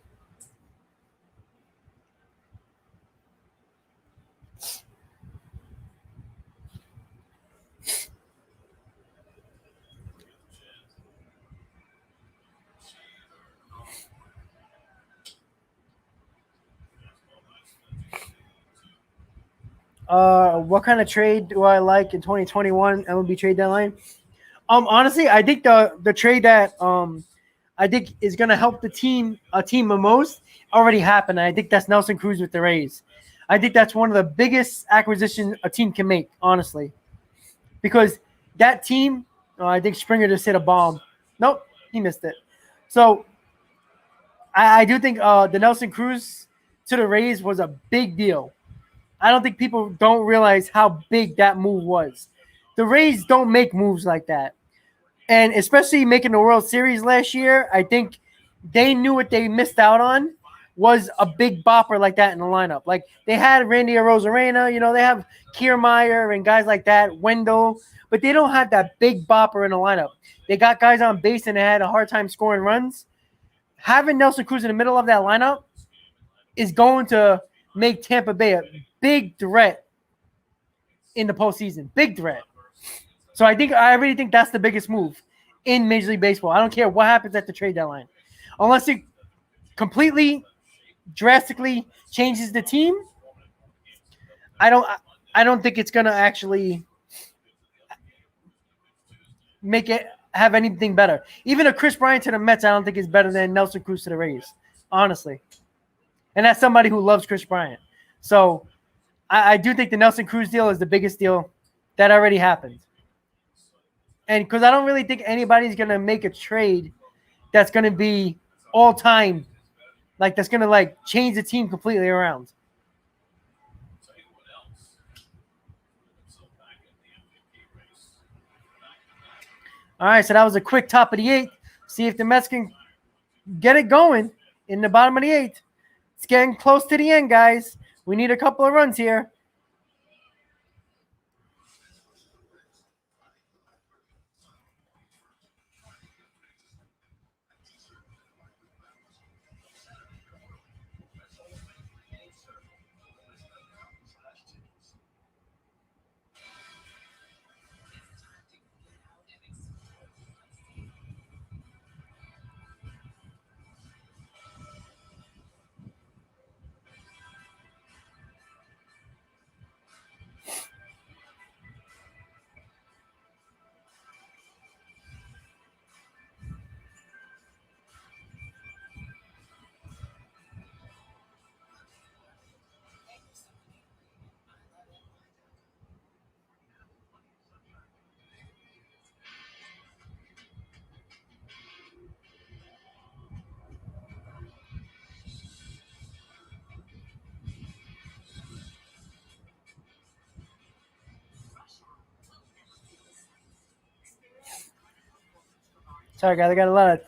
What kind of trade do I like in 2021 MLB trade deadline? Honestly, I think the trade that I think is going to help the team the most already happened. I think that's Nelson Cruz with the Rays. I think that's one of the biggest acquisitions a team can make, honestly, because that team. I think Springer just hit a bomb. Nope, he missed it. So I do think the Nelson Cruz to the Rays was a big deal. I don't think people don't realize how big that move was. The Rays don't make moves like that. And especially making the World Series last year, I think they knew what they missed out on was a big bopper like that in the lineup. Like they had Randy Arozarena, they have Kiermaier and guys like that, Wendell, but they don't have that big bopper in the lineup. They got guys on base and they had a hard time scoring runs. Having Nelson Cruz in the middle of that lineup is going to make Tampa Bay a big threat in the postseason. Big threat. So I really think that's the biggest move in Major League Baseball. I don't care what happens at the trade deadline. Unless it completely, drastically changes the team, I don't think it's going to actually make it have anything better. Even a Chris Bryant to the Mets, I don't think is better than Nelson Cruz to the Rays, honestly. And that's somebody who loves Chris Bryant. So I do think the Nelson Cruz deal is the biggest deal that already happened. And because I don't really think anybody's going to make a trade that's going to be all time, like that's going to change the team completely around. All right, so that was a quick top of the eighth. See if the Mets can get it going in the bottom of the eighth. It's getting close to the end, guys. We need a couple of runs here. Sorry, guys. I got a lot of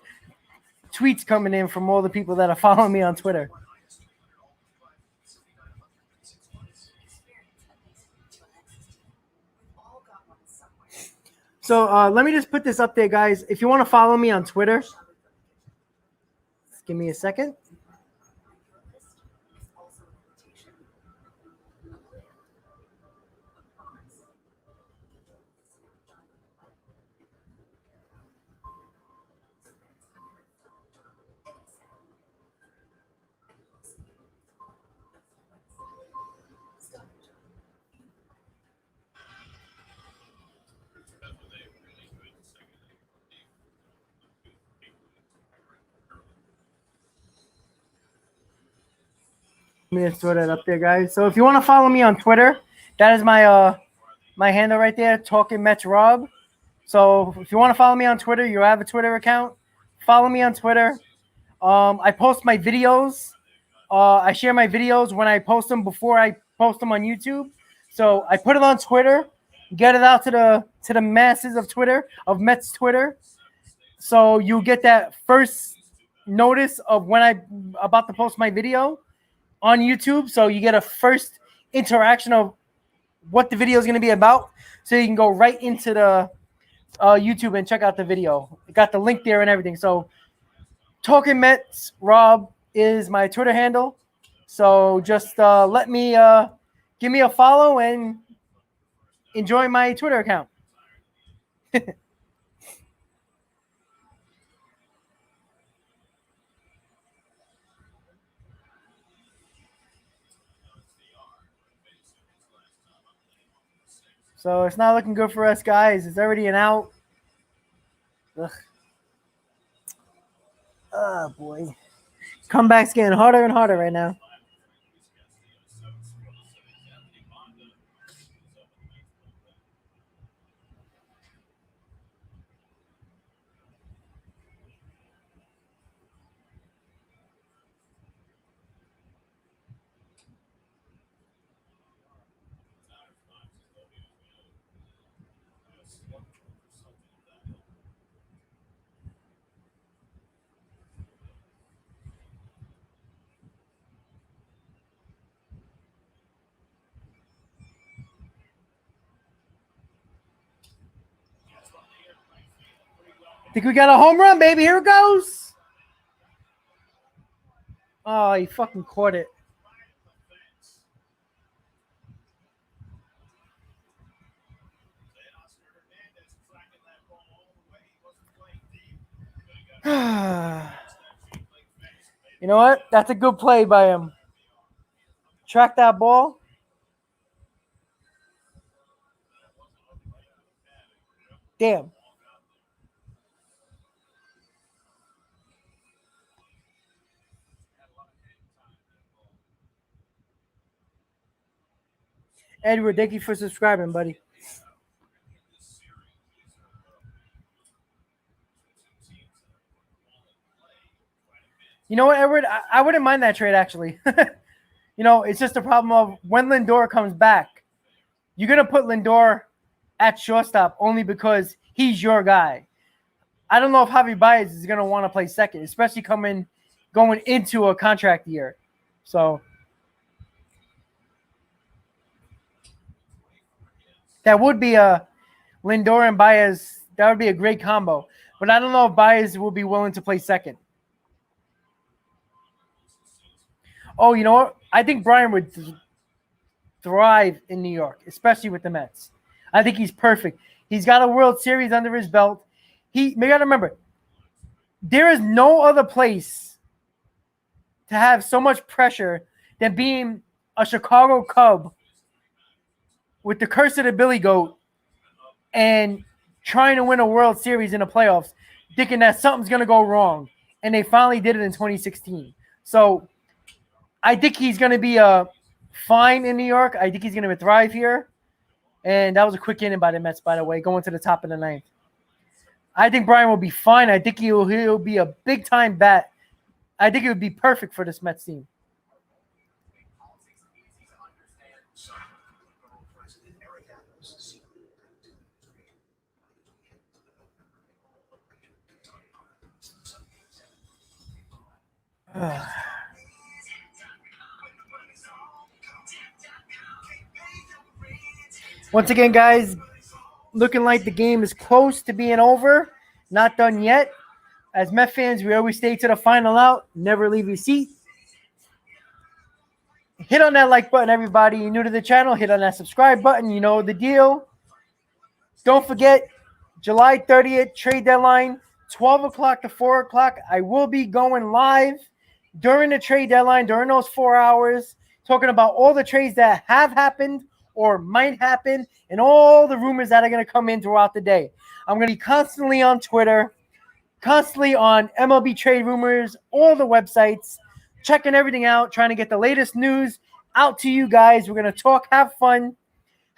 tweets coming in from all the people that are following me on Twitter. So let me just put this up there, guys. If you want to follow me on Twitter, just give me a second. Let me just throw that up there, guys. So if you want to follow me on Twitter, that is my my handle right there, Talkin Mets Rob. So if you want to follow me on Twitter, you have a Twitter account. Follow me on Twitter. I post my videos. I share my videos when I post them before I post them on YouTube. So I put it on Twitter, get it out to the masses of Twitter, of Mets Twitter. So you get that first notice of when I'm about to post my video on YouTube. So you get a first interaction of what the video is going to be about. So you can go right into the YouTube and check out the video. It got the link there and everything. So Talkin Mets Rob is my Twitter handle. So just let me give me a follow and enjoy my Twitter account. So it's not looking good for us, guys. It's already an out. Ugh. Oh, boy. Comeback's getting harder and harder right now. Think we got a home run, baby. Here it goes. Oh, he fucking caught it. You know what? That's a good play by him. Track that ball. Damn. Edward, thank you for subscribing, buddy. You know what, Edward? I wouldn't mind that trade, actually. You know, it's just a problem of when Lindor comes back, you're going to put Lindor at shortstop only because he's your guy. I don't know if Javi Baez is going to want to play second, especially going into a contract year. So that would be a Lindor and Baez. That would be a great combo. But I don't know if Baez will be willing to play second. Oh, you know what? I think Brian would thrive in New York, especially with the Mets. I think he's perfect. He's got a World Series under his belt. You got to remember, there is no other place to have so much pressure than being a Chicago Cub with the curse of the Billy Goat and trying to win a World Series in the playoffs, thinking that something's going to go wrong. And they finally did it in 2016. So I think he's going to be fine in New York. I think he's going to thrive here. And that was a quick inning by the Mets, by the way, going to the top of the ninth. I think Brian will be fine. I think he'll be a big-time bat. I think it would be perfect for this Mets team. Once again, guys, looking like the game is close to being over. Not done yet. As Met fans, we always stay to the final out. Never leave your seat. Hit on that like button, everybody. You're new to the channel, hit on that subscribe button. You know the deal. Don't forget, July 30th, trade deadline, 12 o'clock to 4 o'clock. I will be going live during the trade deadline, during those 4 hours, talking about all the trades that have happened or might happen and all the rumors that are going to come in throughout the day. I'm going to be constantly on Twitter, constantly on MLB Trade Rumors, all the websites, checking everything out, trying to get the latest news out to you guys. We're going to talk, have fun,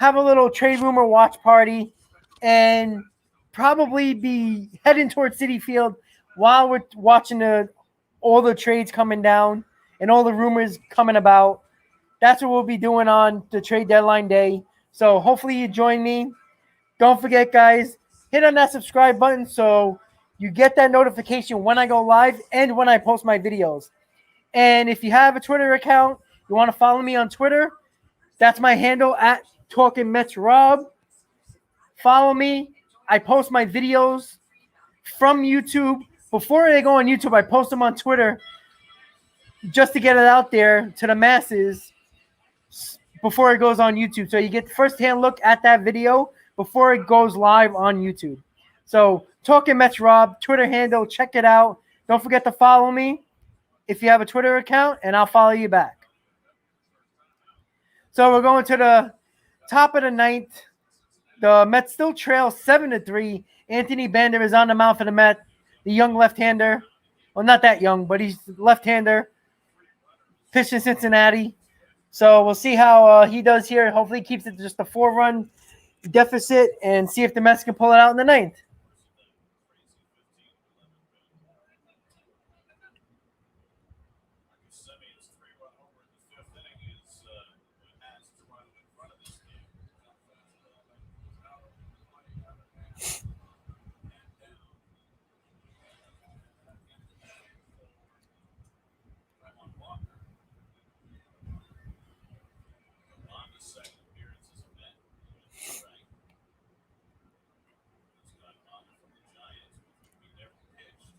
have a little trade rumor watch party, and probably be heading towards Citi Field while we're watching all the trades coming down and all the rumors coming about. That's what we'll be doing on the trade deadline day. So hopefully you join me. Don't forget, guys, hit on that subscribe button so you get that notification when I go live and when I post my videos. And if you have a Twitter account, you want to follow me on Twitter, that's my handle at Talkin Mets Rob. Follow me. I post my videos from YouTube. Before they go on YouTube, I post them on Twitter just to get it out there to the masses before it goes on YouTube. So you get the first-hand look at that video before it goes live on YouTube. So Talkin Mets Rob, Twitter handle, check it out. Don't forget to follow me if you have a Twitter account, and I'll follow you back. So we're going to the top of the ninth. The Mets still trail 7-3. Anthony Bander is on the mound for the Mets, the young left-hander. Well, not that young, but he's left-hander. Pitched in Cincinnati. So we'll see how he does here. Hopefully he keeps it just a 4-run deficit and see if the Mets can pull it out in the ninth. Taijuan Walker. On the second appearance as a Met. Right. It's got on from the Giants, which he never pitched.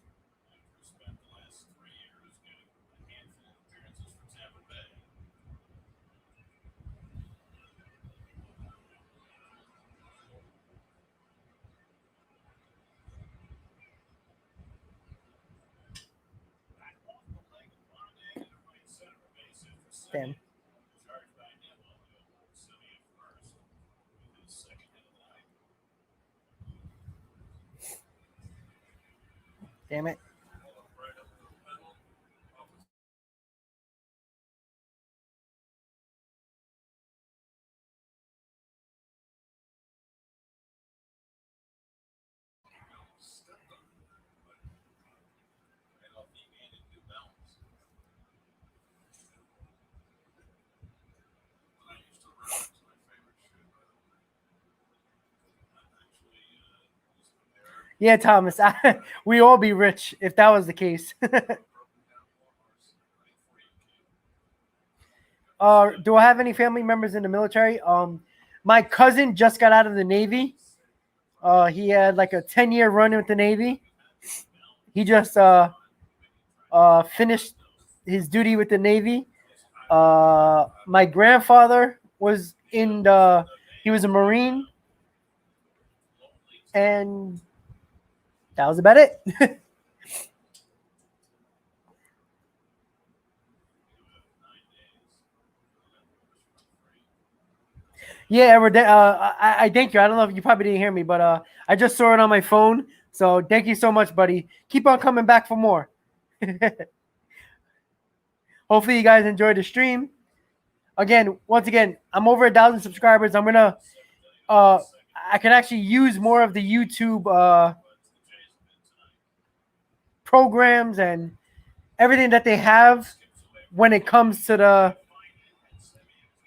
After spent the last 3 years getting a handful of appearances for Tampa Bay. Damn. Damn it. Yeah, Thomas. We all be rich if that was the case. Do I have any family members in the military? My cousin just got out of the Navy. He had like a 10-year run with the Navy. He just finished his duty with the Navy. My grandfather was in the. He was a Marine, and that was about it. Yeah, Edward. I thank you. I don't know if you probably didn't hear me, but I just saw it on my phone. So thank you so much, buddy. Keep on coming back for more. Hopefully, you guys enjoyed the stream. Once again, I'm over 1,000 subscribers. I'm gonna. Uh, I can actually use more of the YouTube programs and everything that they have when it comes to the.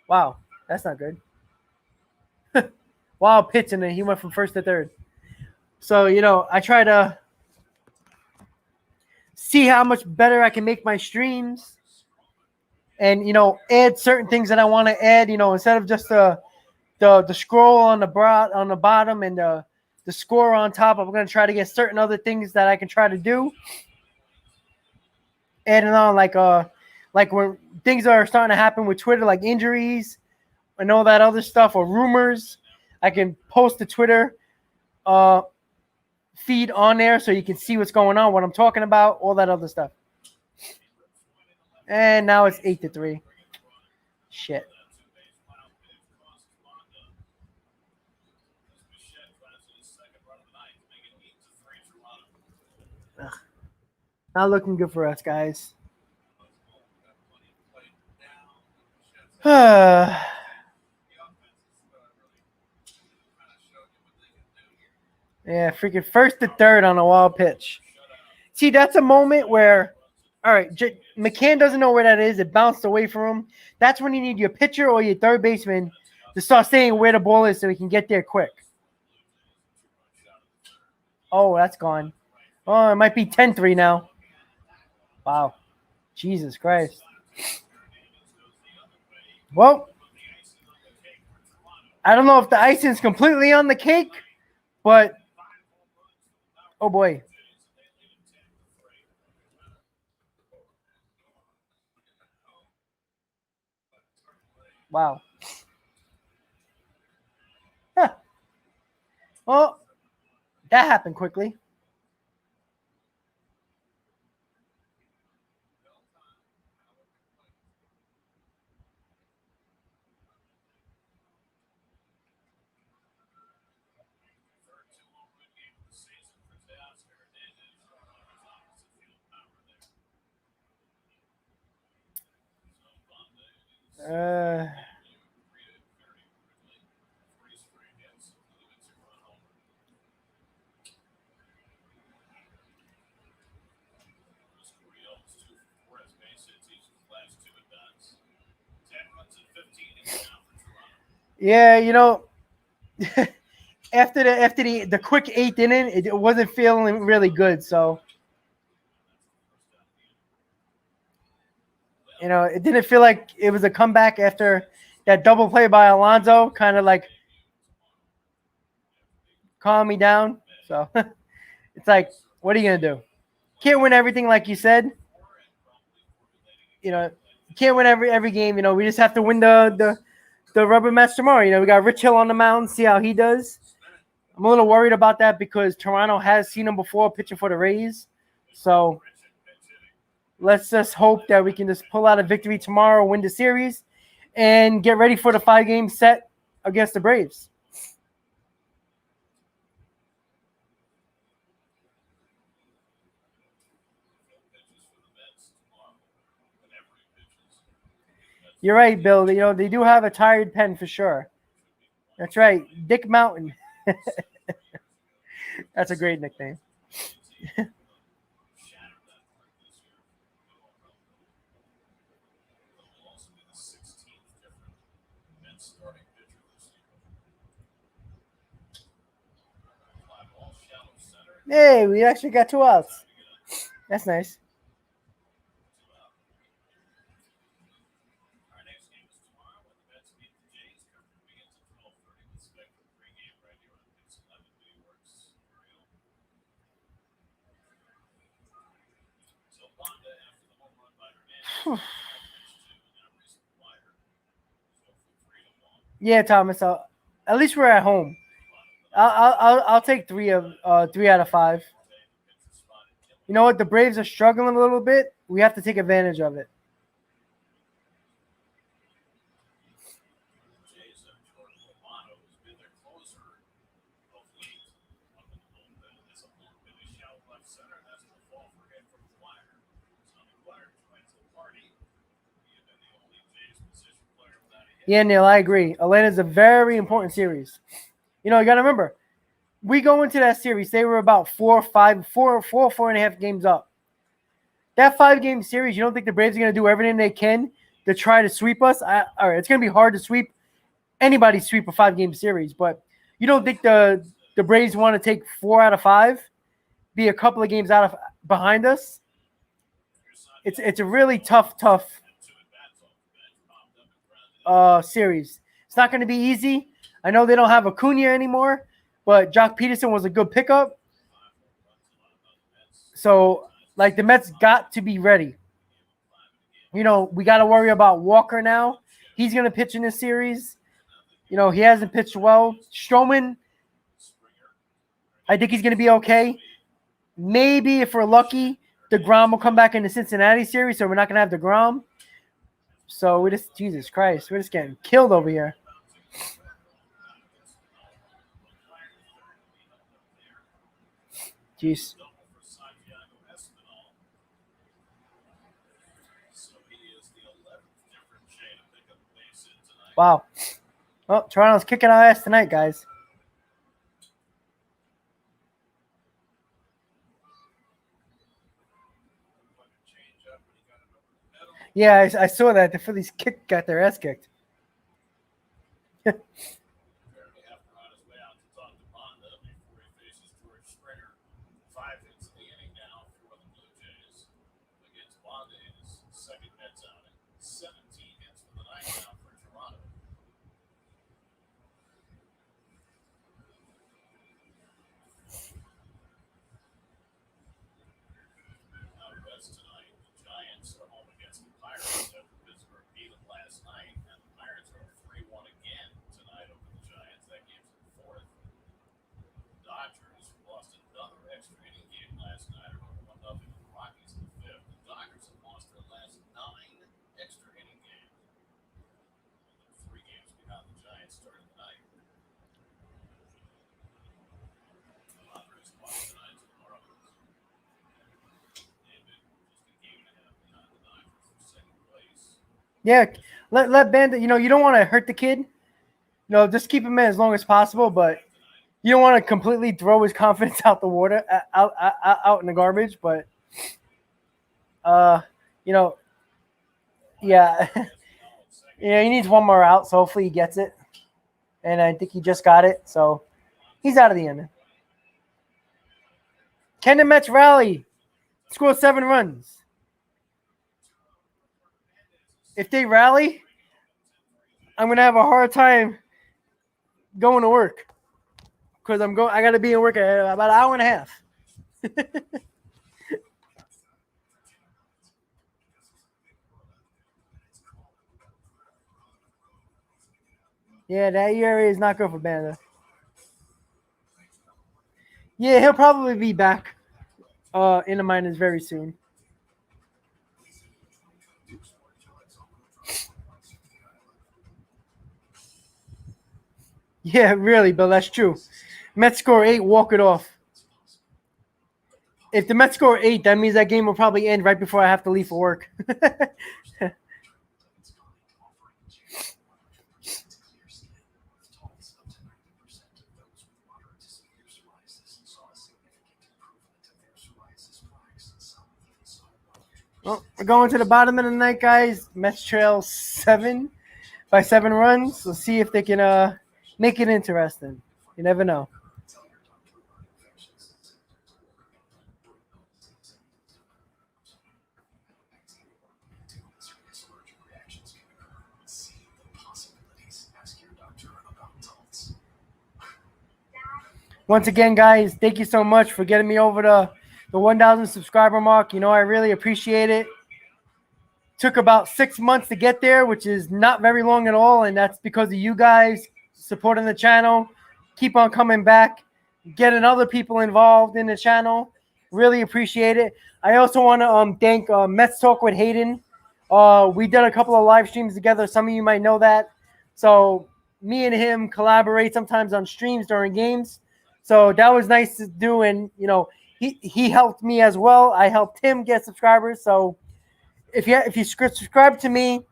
Wow, that's not good. Wild pitch, and then he went from first to third. So I try to see how much better I can make my streams, and add certain things that I want to add. Instead of just the scroll on the bottom and the score on top, I'm gonna try to get certain other things that I can try to do. Adding on like when things are starting to happen with Twitter, like injuries and all that other stuff, or rumors, I can post the Twitter feed on there so you can see what's going on, what I'm talking about, all that other stuff. And now it's 8-3. Shit. Ugh. Not looking good for us, guys. Yeah, freaking first to third on a wild pitch. See, that's a moment where, all right, McCann doesn't know where that is. It bounced away from him. That's when you need your pitcher or your third baseman to start saying where the ball is so he can get there quick. Oh, that's gone. Oh, it might be 10-3 now. Wow. Jesus Christ. Well, I don't know if the icing's completely on the cake, but oh boy. Wow. Huh. Well, that happened quickly. Yeah, after the quick eighth inning, it wasn't feeling really good. So, it didn't feel like it was a comeback after that double play by Alonso, kind of like calm me down. So, it's like, what are you gonna do? Can't win everything, like you said. Can't win every game. We just have to win the rubber match tomorrow. We got Rich Hill on the mound. See how he does. I'm a little worried about that because Toronto has seen him before pitching for the Rays. So let's just hope that we can just pull out a victory tomorrow, win the series, and get ready for the 5-game set against the Braves. You're right, Bill. They do have a tired pen for sure. That's right. Dick Mountain. That's a great nickname. Hey, we actually got 2 outs. That's nice. Our next game is tomorrow when the Mets meet the Jays. Coverage begins at 12:30 with Spectrum pregame right here on Pix 11 New York's Oriole. So Wanda, after the home run by Hernandez, pitch two, and now Reese McGuire is 0 for 3 to 1. Yeah, Thomas. At least we're at home. I'll take 3 out of 5. You know what? The Braves are struggling a little bit. We have to take advantage of it. Jays have Jordan Romano, who's been their closer of late. Up in the bullpen. It's a long finish out left center. That's the fall for him from McGuire. So McGuire joins the party. He had been the only Jays position player without a hit. Yeah, Neil, I agree. Atlanta's a very important series. You know, you got to remember, we go into that series, they were about 4.5 games up. That 5-game series, you don't think the Braves are going to do everything they can to try to sweep us? All right, it's going to be hard to sweep anybody, sweep a 5-game series, but you don't think the Braves want to take 4 out of 5, be a couple of games out of behind us? It's a really tough series. It's not going to be easy. I know they don't have Acuna anymore, but Jock Peterson was a good pickup. So, like, the Mets got to be ready. You know, we got to worry about Walker now. He's going to pitch in this series. You know, he hasn't pitched well. Stroman, I think he's going to be okay. Maybe if we're lucky, DeGrom will come back in the Cincinnati series, so we're not going to have DeGrom. So we just, Jesus Christ, we're just getting killed over here. Jeez. Wow. Well, Toronto's kicking our ass tonight, guys. Yeah, I saw that. The Phillies got their ass kicked. Tonight, the Giants are home against the Pirates after Pittsburgh beat them last night, and the Pirates are 3-1 again tonight over the Giants. That game's in fourth. The Dodgers lost another extra inning game last night, or 1-0 to the Rockies in the fifth. The Dodgers have lost their last 9 extra inning games. They're 3 games behind the Giants starting tonight. The Padres lost tonight to the Marlins. Yeah, let Bandit. You know, you don't want to hurt the kid. You know, just keep him in as long as possible, but you don't want to completely throw his confidence out the water, out in the garbage. But, you know, yeah, yeah, he needs one more out, so hopefully he gets it. And I think he just got it, so he's out of the inning. Can the Mets rally? Score 7 runs. If they rally, I'm gonna have a hard time going to work because I gotta be in work at about an hour and a half. Yeah, that ERA is not good for Banda. Yeah, he'll probably be back in the minors very soon. Yeah, really, Bill, that's true. Mets score 8, walk it off. If the Mets score 8, that means that game will probably end right before I have to leave for work. Well, we're going to the bottom of the night, guys. Mets trail 7 by 7 runs. We'll see if they can make it interesting. You never know. Once again, guys, thank you so much for getting me over the 1,000 subscriber mark. You know, I really appreciate it. Took about 6 months to get there, which is not very long at all, and that's because of you guys supporting the channel. Keep on coming back, getting other people involved in the channel. Really appreciate it. I also want to thank Mets Talk with Hayden. We did a couple of live streams together. Some of you might know that. So me and him collaborate sometimes on streams during games. So that was nice to do, and you know he helped me as well. I helped him get subscribers. So if you subscribe to me,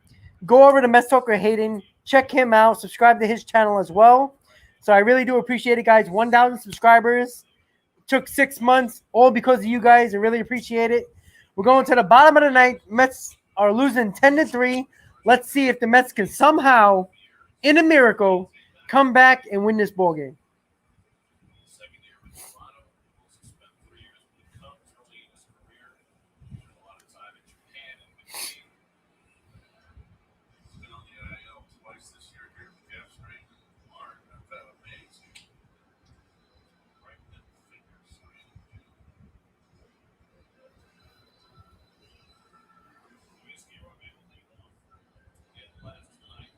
go over to Mets Talk with Hayden. Check him out. Subscribe to his channel as well. So I really do appreciate it, guys. 1,000 subscribers. Took 6 months, all because of you guys. I really appreciate it. We're going to the bottom of the ninth. Mets are losing 10-3. Let's see if the Mets can somehow, in a miracle, come back and win this ball game. Second year with Toronto, also spent 3 years with the Cubs early in his career. A lot of time in Japan and Miami. He's been on the IL twice this year here with calf strain. Mark, that's amazing. Right in the fingers. Whiskey or maybe leave off. Get left tonight.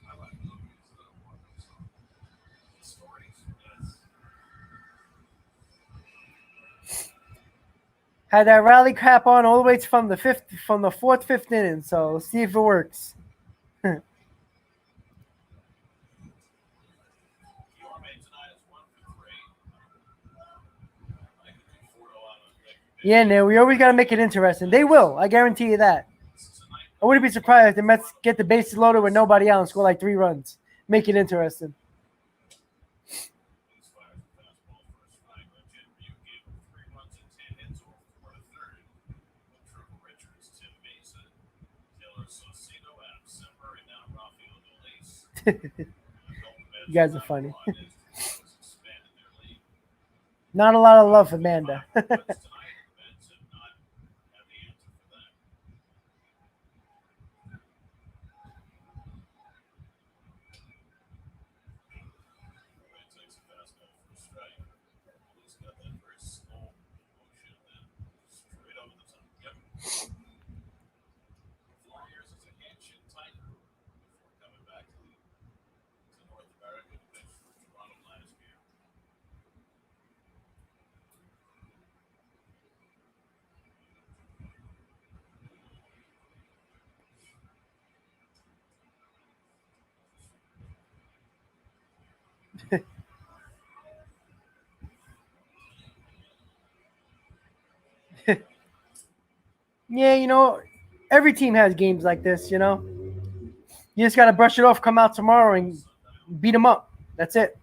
I like movies that I want them so. Stories, yes. Had that rally cap on all the way from the fourth, fifth inning. So let's see if it works. Your mate tonight is 1 for 3. I could do 4 out on the Yeah, no, we always got to make it interesting. They will. I guarantee you that. tonight. I wouldn't be surprised if the Mets get the bases loaded with nobody out and score like 3 runs. Make it interesting. These fires a fastball for a strike. Hyun Jin Ryu gave him 3 runs and 10 hits over 4 to 3rd. With Trevor Richards, Tim Mason, Taylor Saucedo, Adam Simber, and now Rafael Dolis. You guys are funny. Not a lot of love for Amanda. North America to pitch for Toronto last year. Yeah, you know, every team has games like this, you know. You just got to brush it off, come out tomorrow, and beat them up. That's it.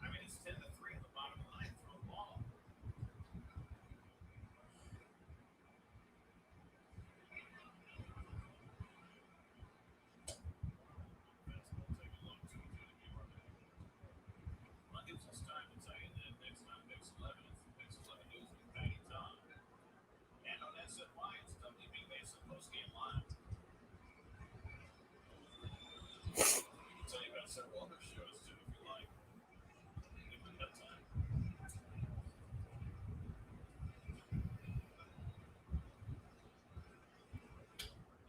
I mean, it's 10-3 in the bottom of the ninth for the ball. Well, gives us time to tell you that next time Mix 11 is Mix 11 News with Patty Tom. And on SNY, it's WB Mason postgame live. We can tell you about several other shows too if you like. Give them that time.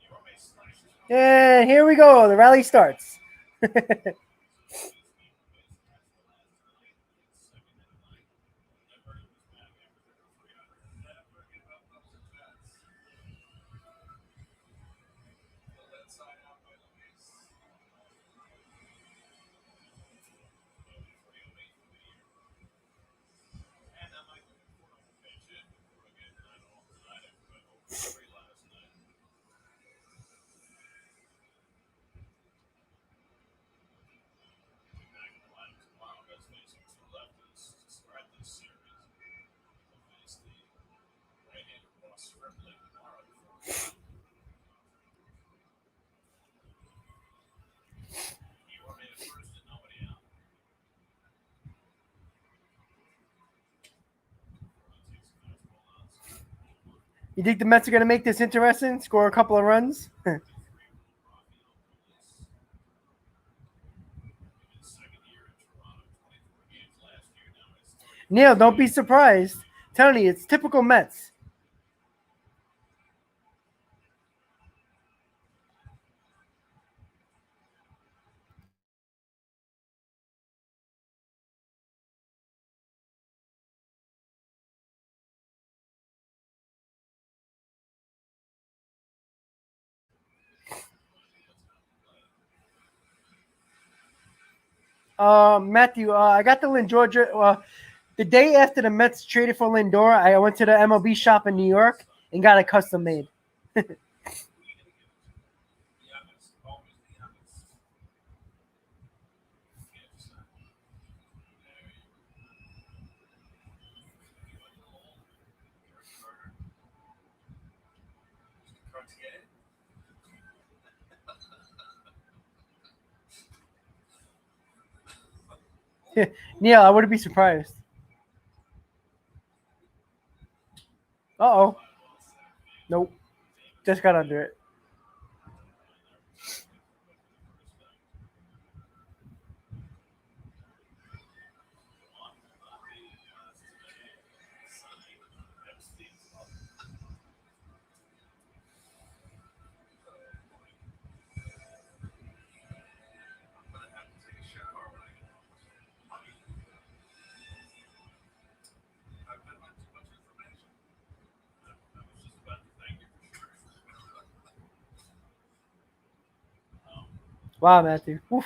Your May slashes. And here we go. The rally starts. You think the Mets are going to make this interesting? Score a couple of runs? Neil, don't be surprised. Tony, it's typical Mets. Matthew, I got the Lindor. The day after the Mets traded for Lindor, I went to the MLB shop in New York and got it custom made. Neil, I wouldn't be surprised. Uh-oh. Nope. Just got under it. Wow, Matthew. Oof.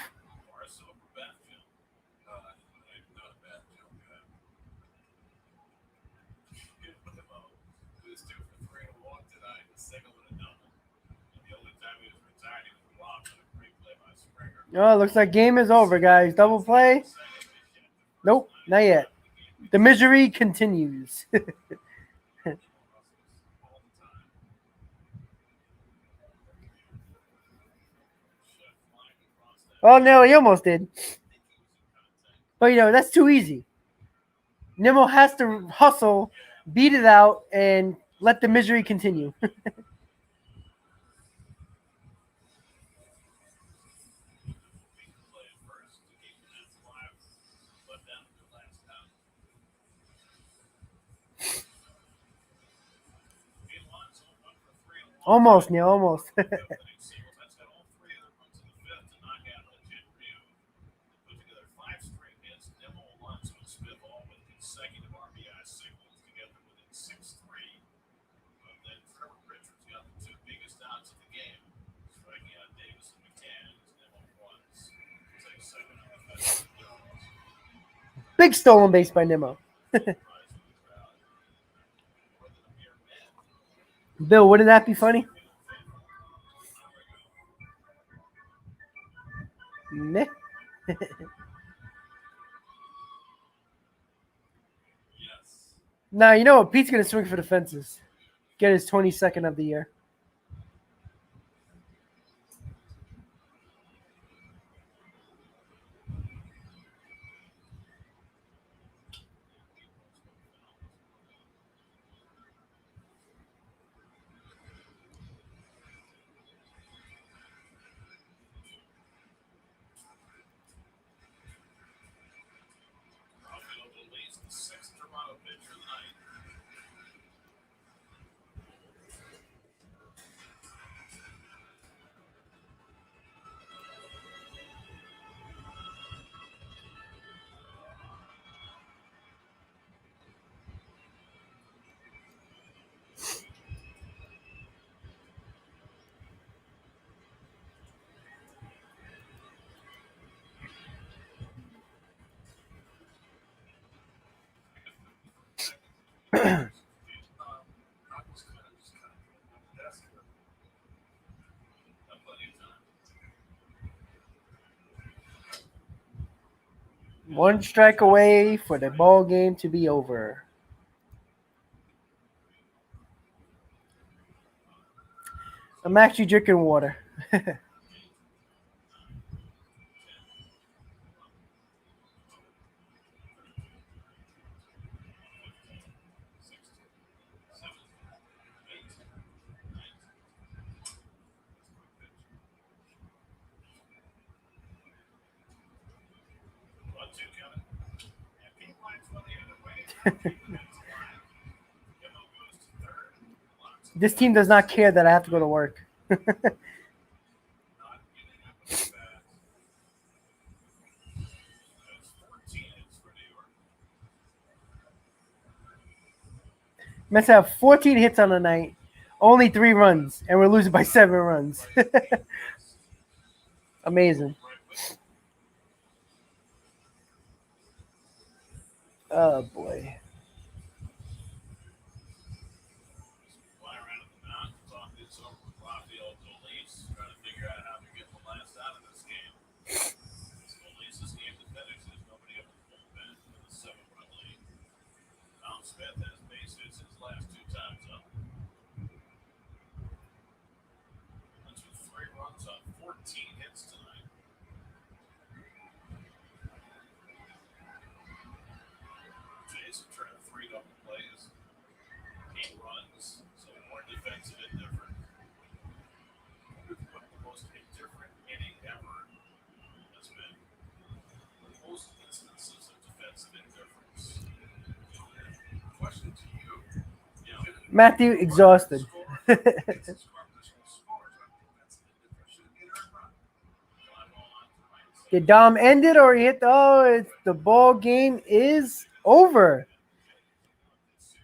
Oh, looks like game is over, guys. Double play? Nope, not yet. The misery continues. Oh, no, he almost did. But, that's too easy. Nimmo has to hustle, beat it out, and let the misery continue. Almost, Neil, almost. Big stolen base by Nimmo. Bill, wouldn't that be funny? Meh. Now, you know what? Pete's going to swing for the fences. Get his 22nd of the year. One strike away for the ball game to be over. I'm actually drinking water. 2 coming. And Pete White's on the other way. Kimmo goes to third. This team does not care that I have to go to work. Not getting up with the bat. That's 14 hits for New York. Mets have 14 hits on the night, only 3 runs, and we're losing by 7 runs. Amazing. Oh, boy. Fly around at the mound, talk this over with Rafael Dolis, trying to figure out how to get the last out of this game. Dolis' game to finish, there's nobody up in the bullpen for the 7-run lead. Tom Smith has base hits his last 2 times up. That's with 3 runs on 14 hits tonight. Jason turned 3 double plays. 8 runs, so more defensive and different. What the most indifferent inning ever has been. The most instances of defensive indifference. Question to you. Matthew, exhausted. Did Dom end it or he hit? The ball game is over.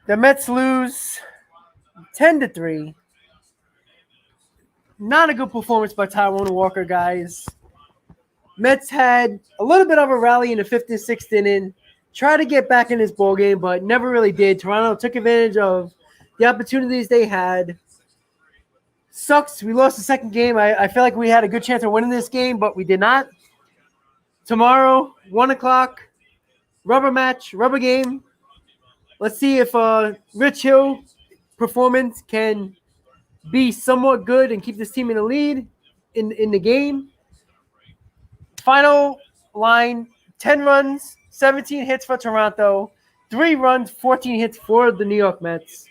The Mets lose 10-3. Not a good performance by Taijuan Walker, guys. Mets had a little bit of a rally in the 5th and 6th inning. Tried to get back in this ball game, but never really did. Toronto took advantage of the opportunities they had. Sucks. We lost the second game. I feel like we had a good chance of winning this game, but we did not. Tomorrow, 1 o'clock, rubber match, rubber game. Let's see if Rich Hill performance can be somewhat good and keep this team in the lead in the game. Final line, 10 runs, 17 hits for Toronto, 3 runs, 14 hits for the New York Mets.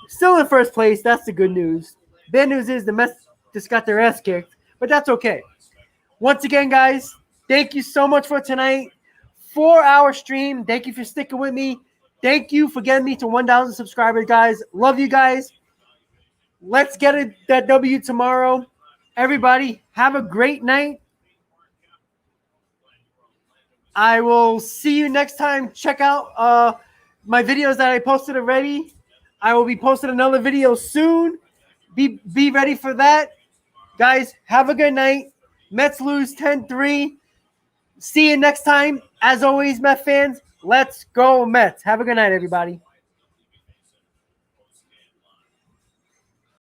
Still in first place. That's the good news. Bad news is the Mets just got their ass kicked, but that's okay. Once again, guys, thank you so much for tonight. 4-hour stream. Thank you for sticking with me. Thank you for getting me to 1,000 subscribers, guys. Love you guys. Let's get that W tomorrow. Everybody, have a great night. I will see you next time. Check out my videos that I posted already. I will be posting another video soon. Be ready for that. Guys, have a good night. Mets lose 10-3. See you next time. As always, Mets fans, let's go Mets. Have a good night, everybody.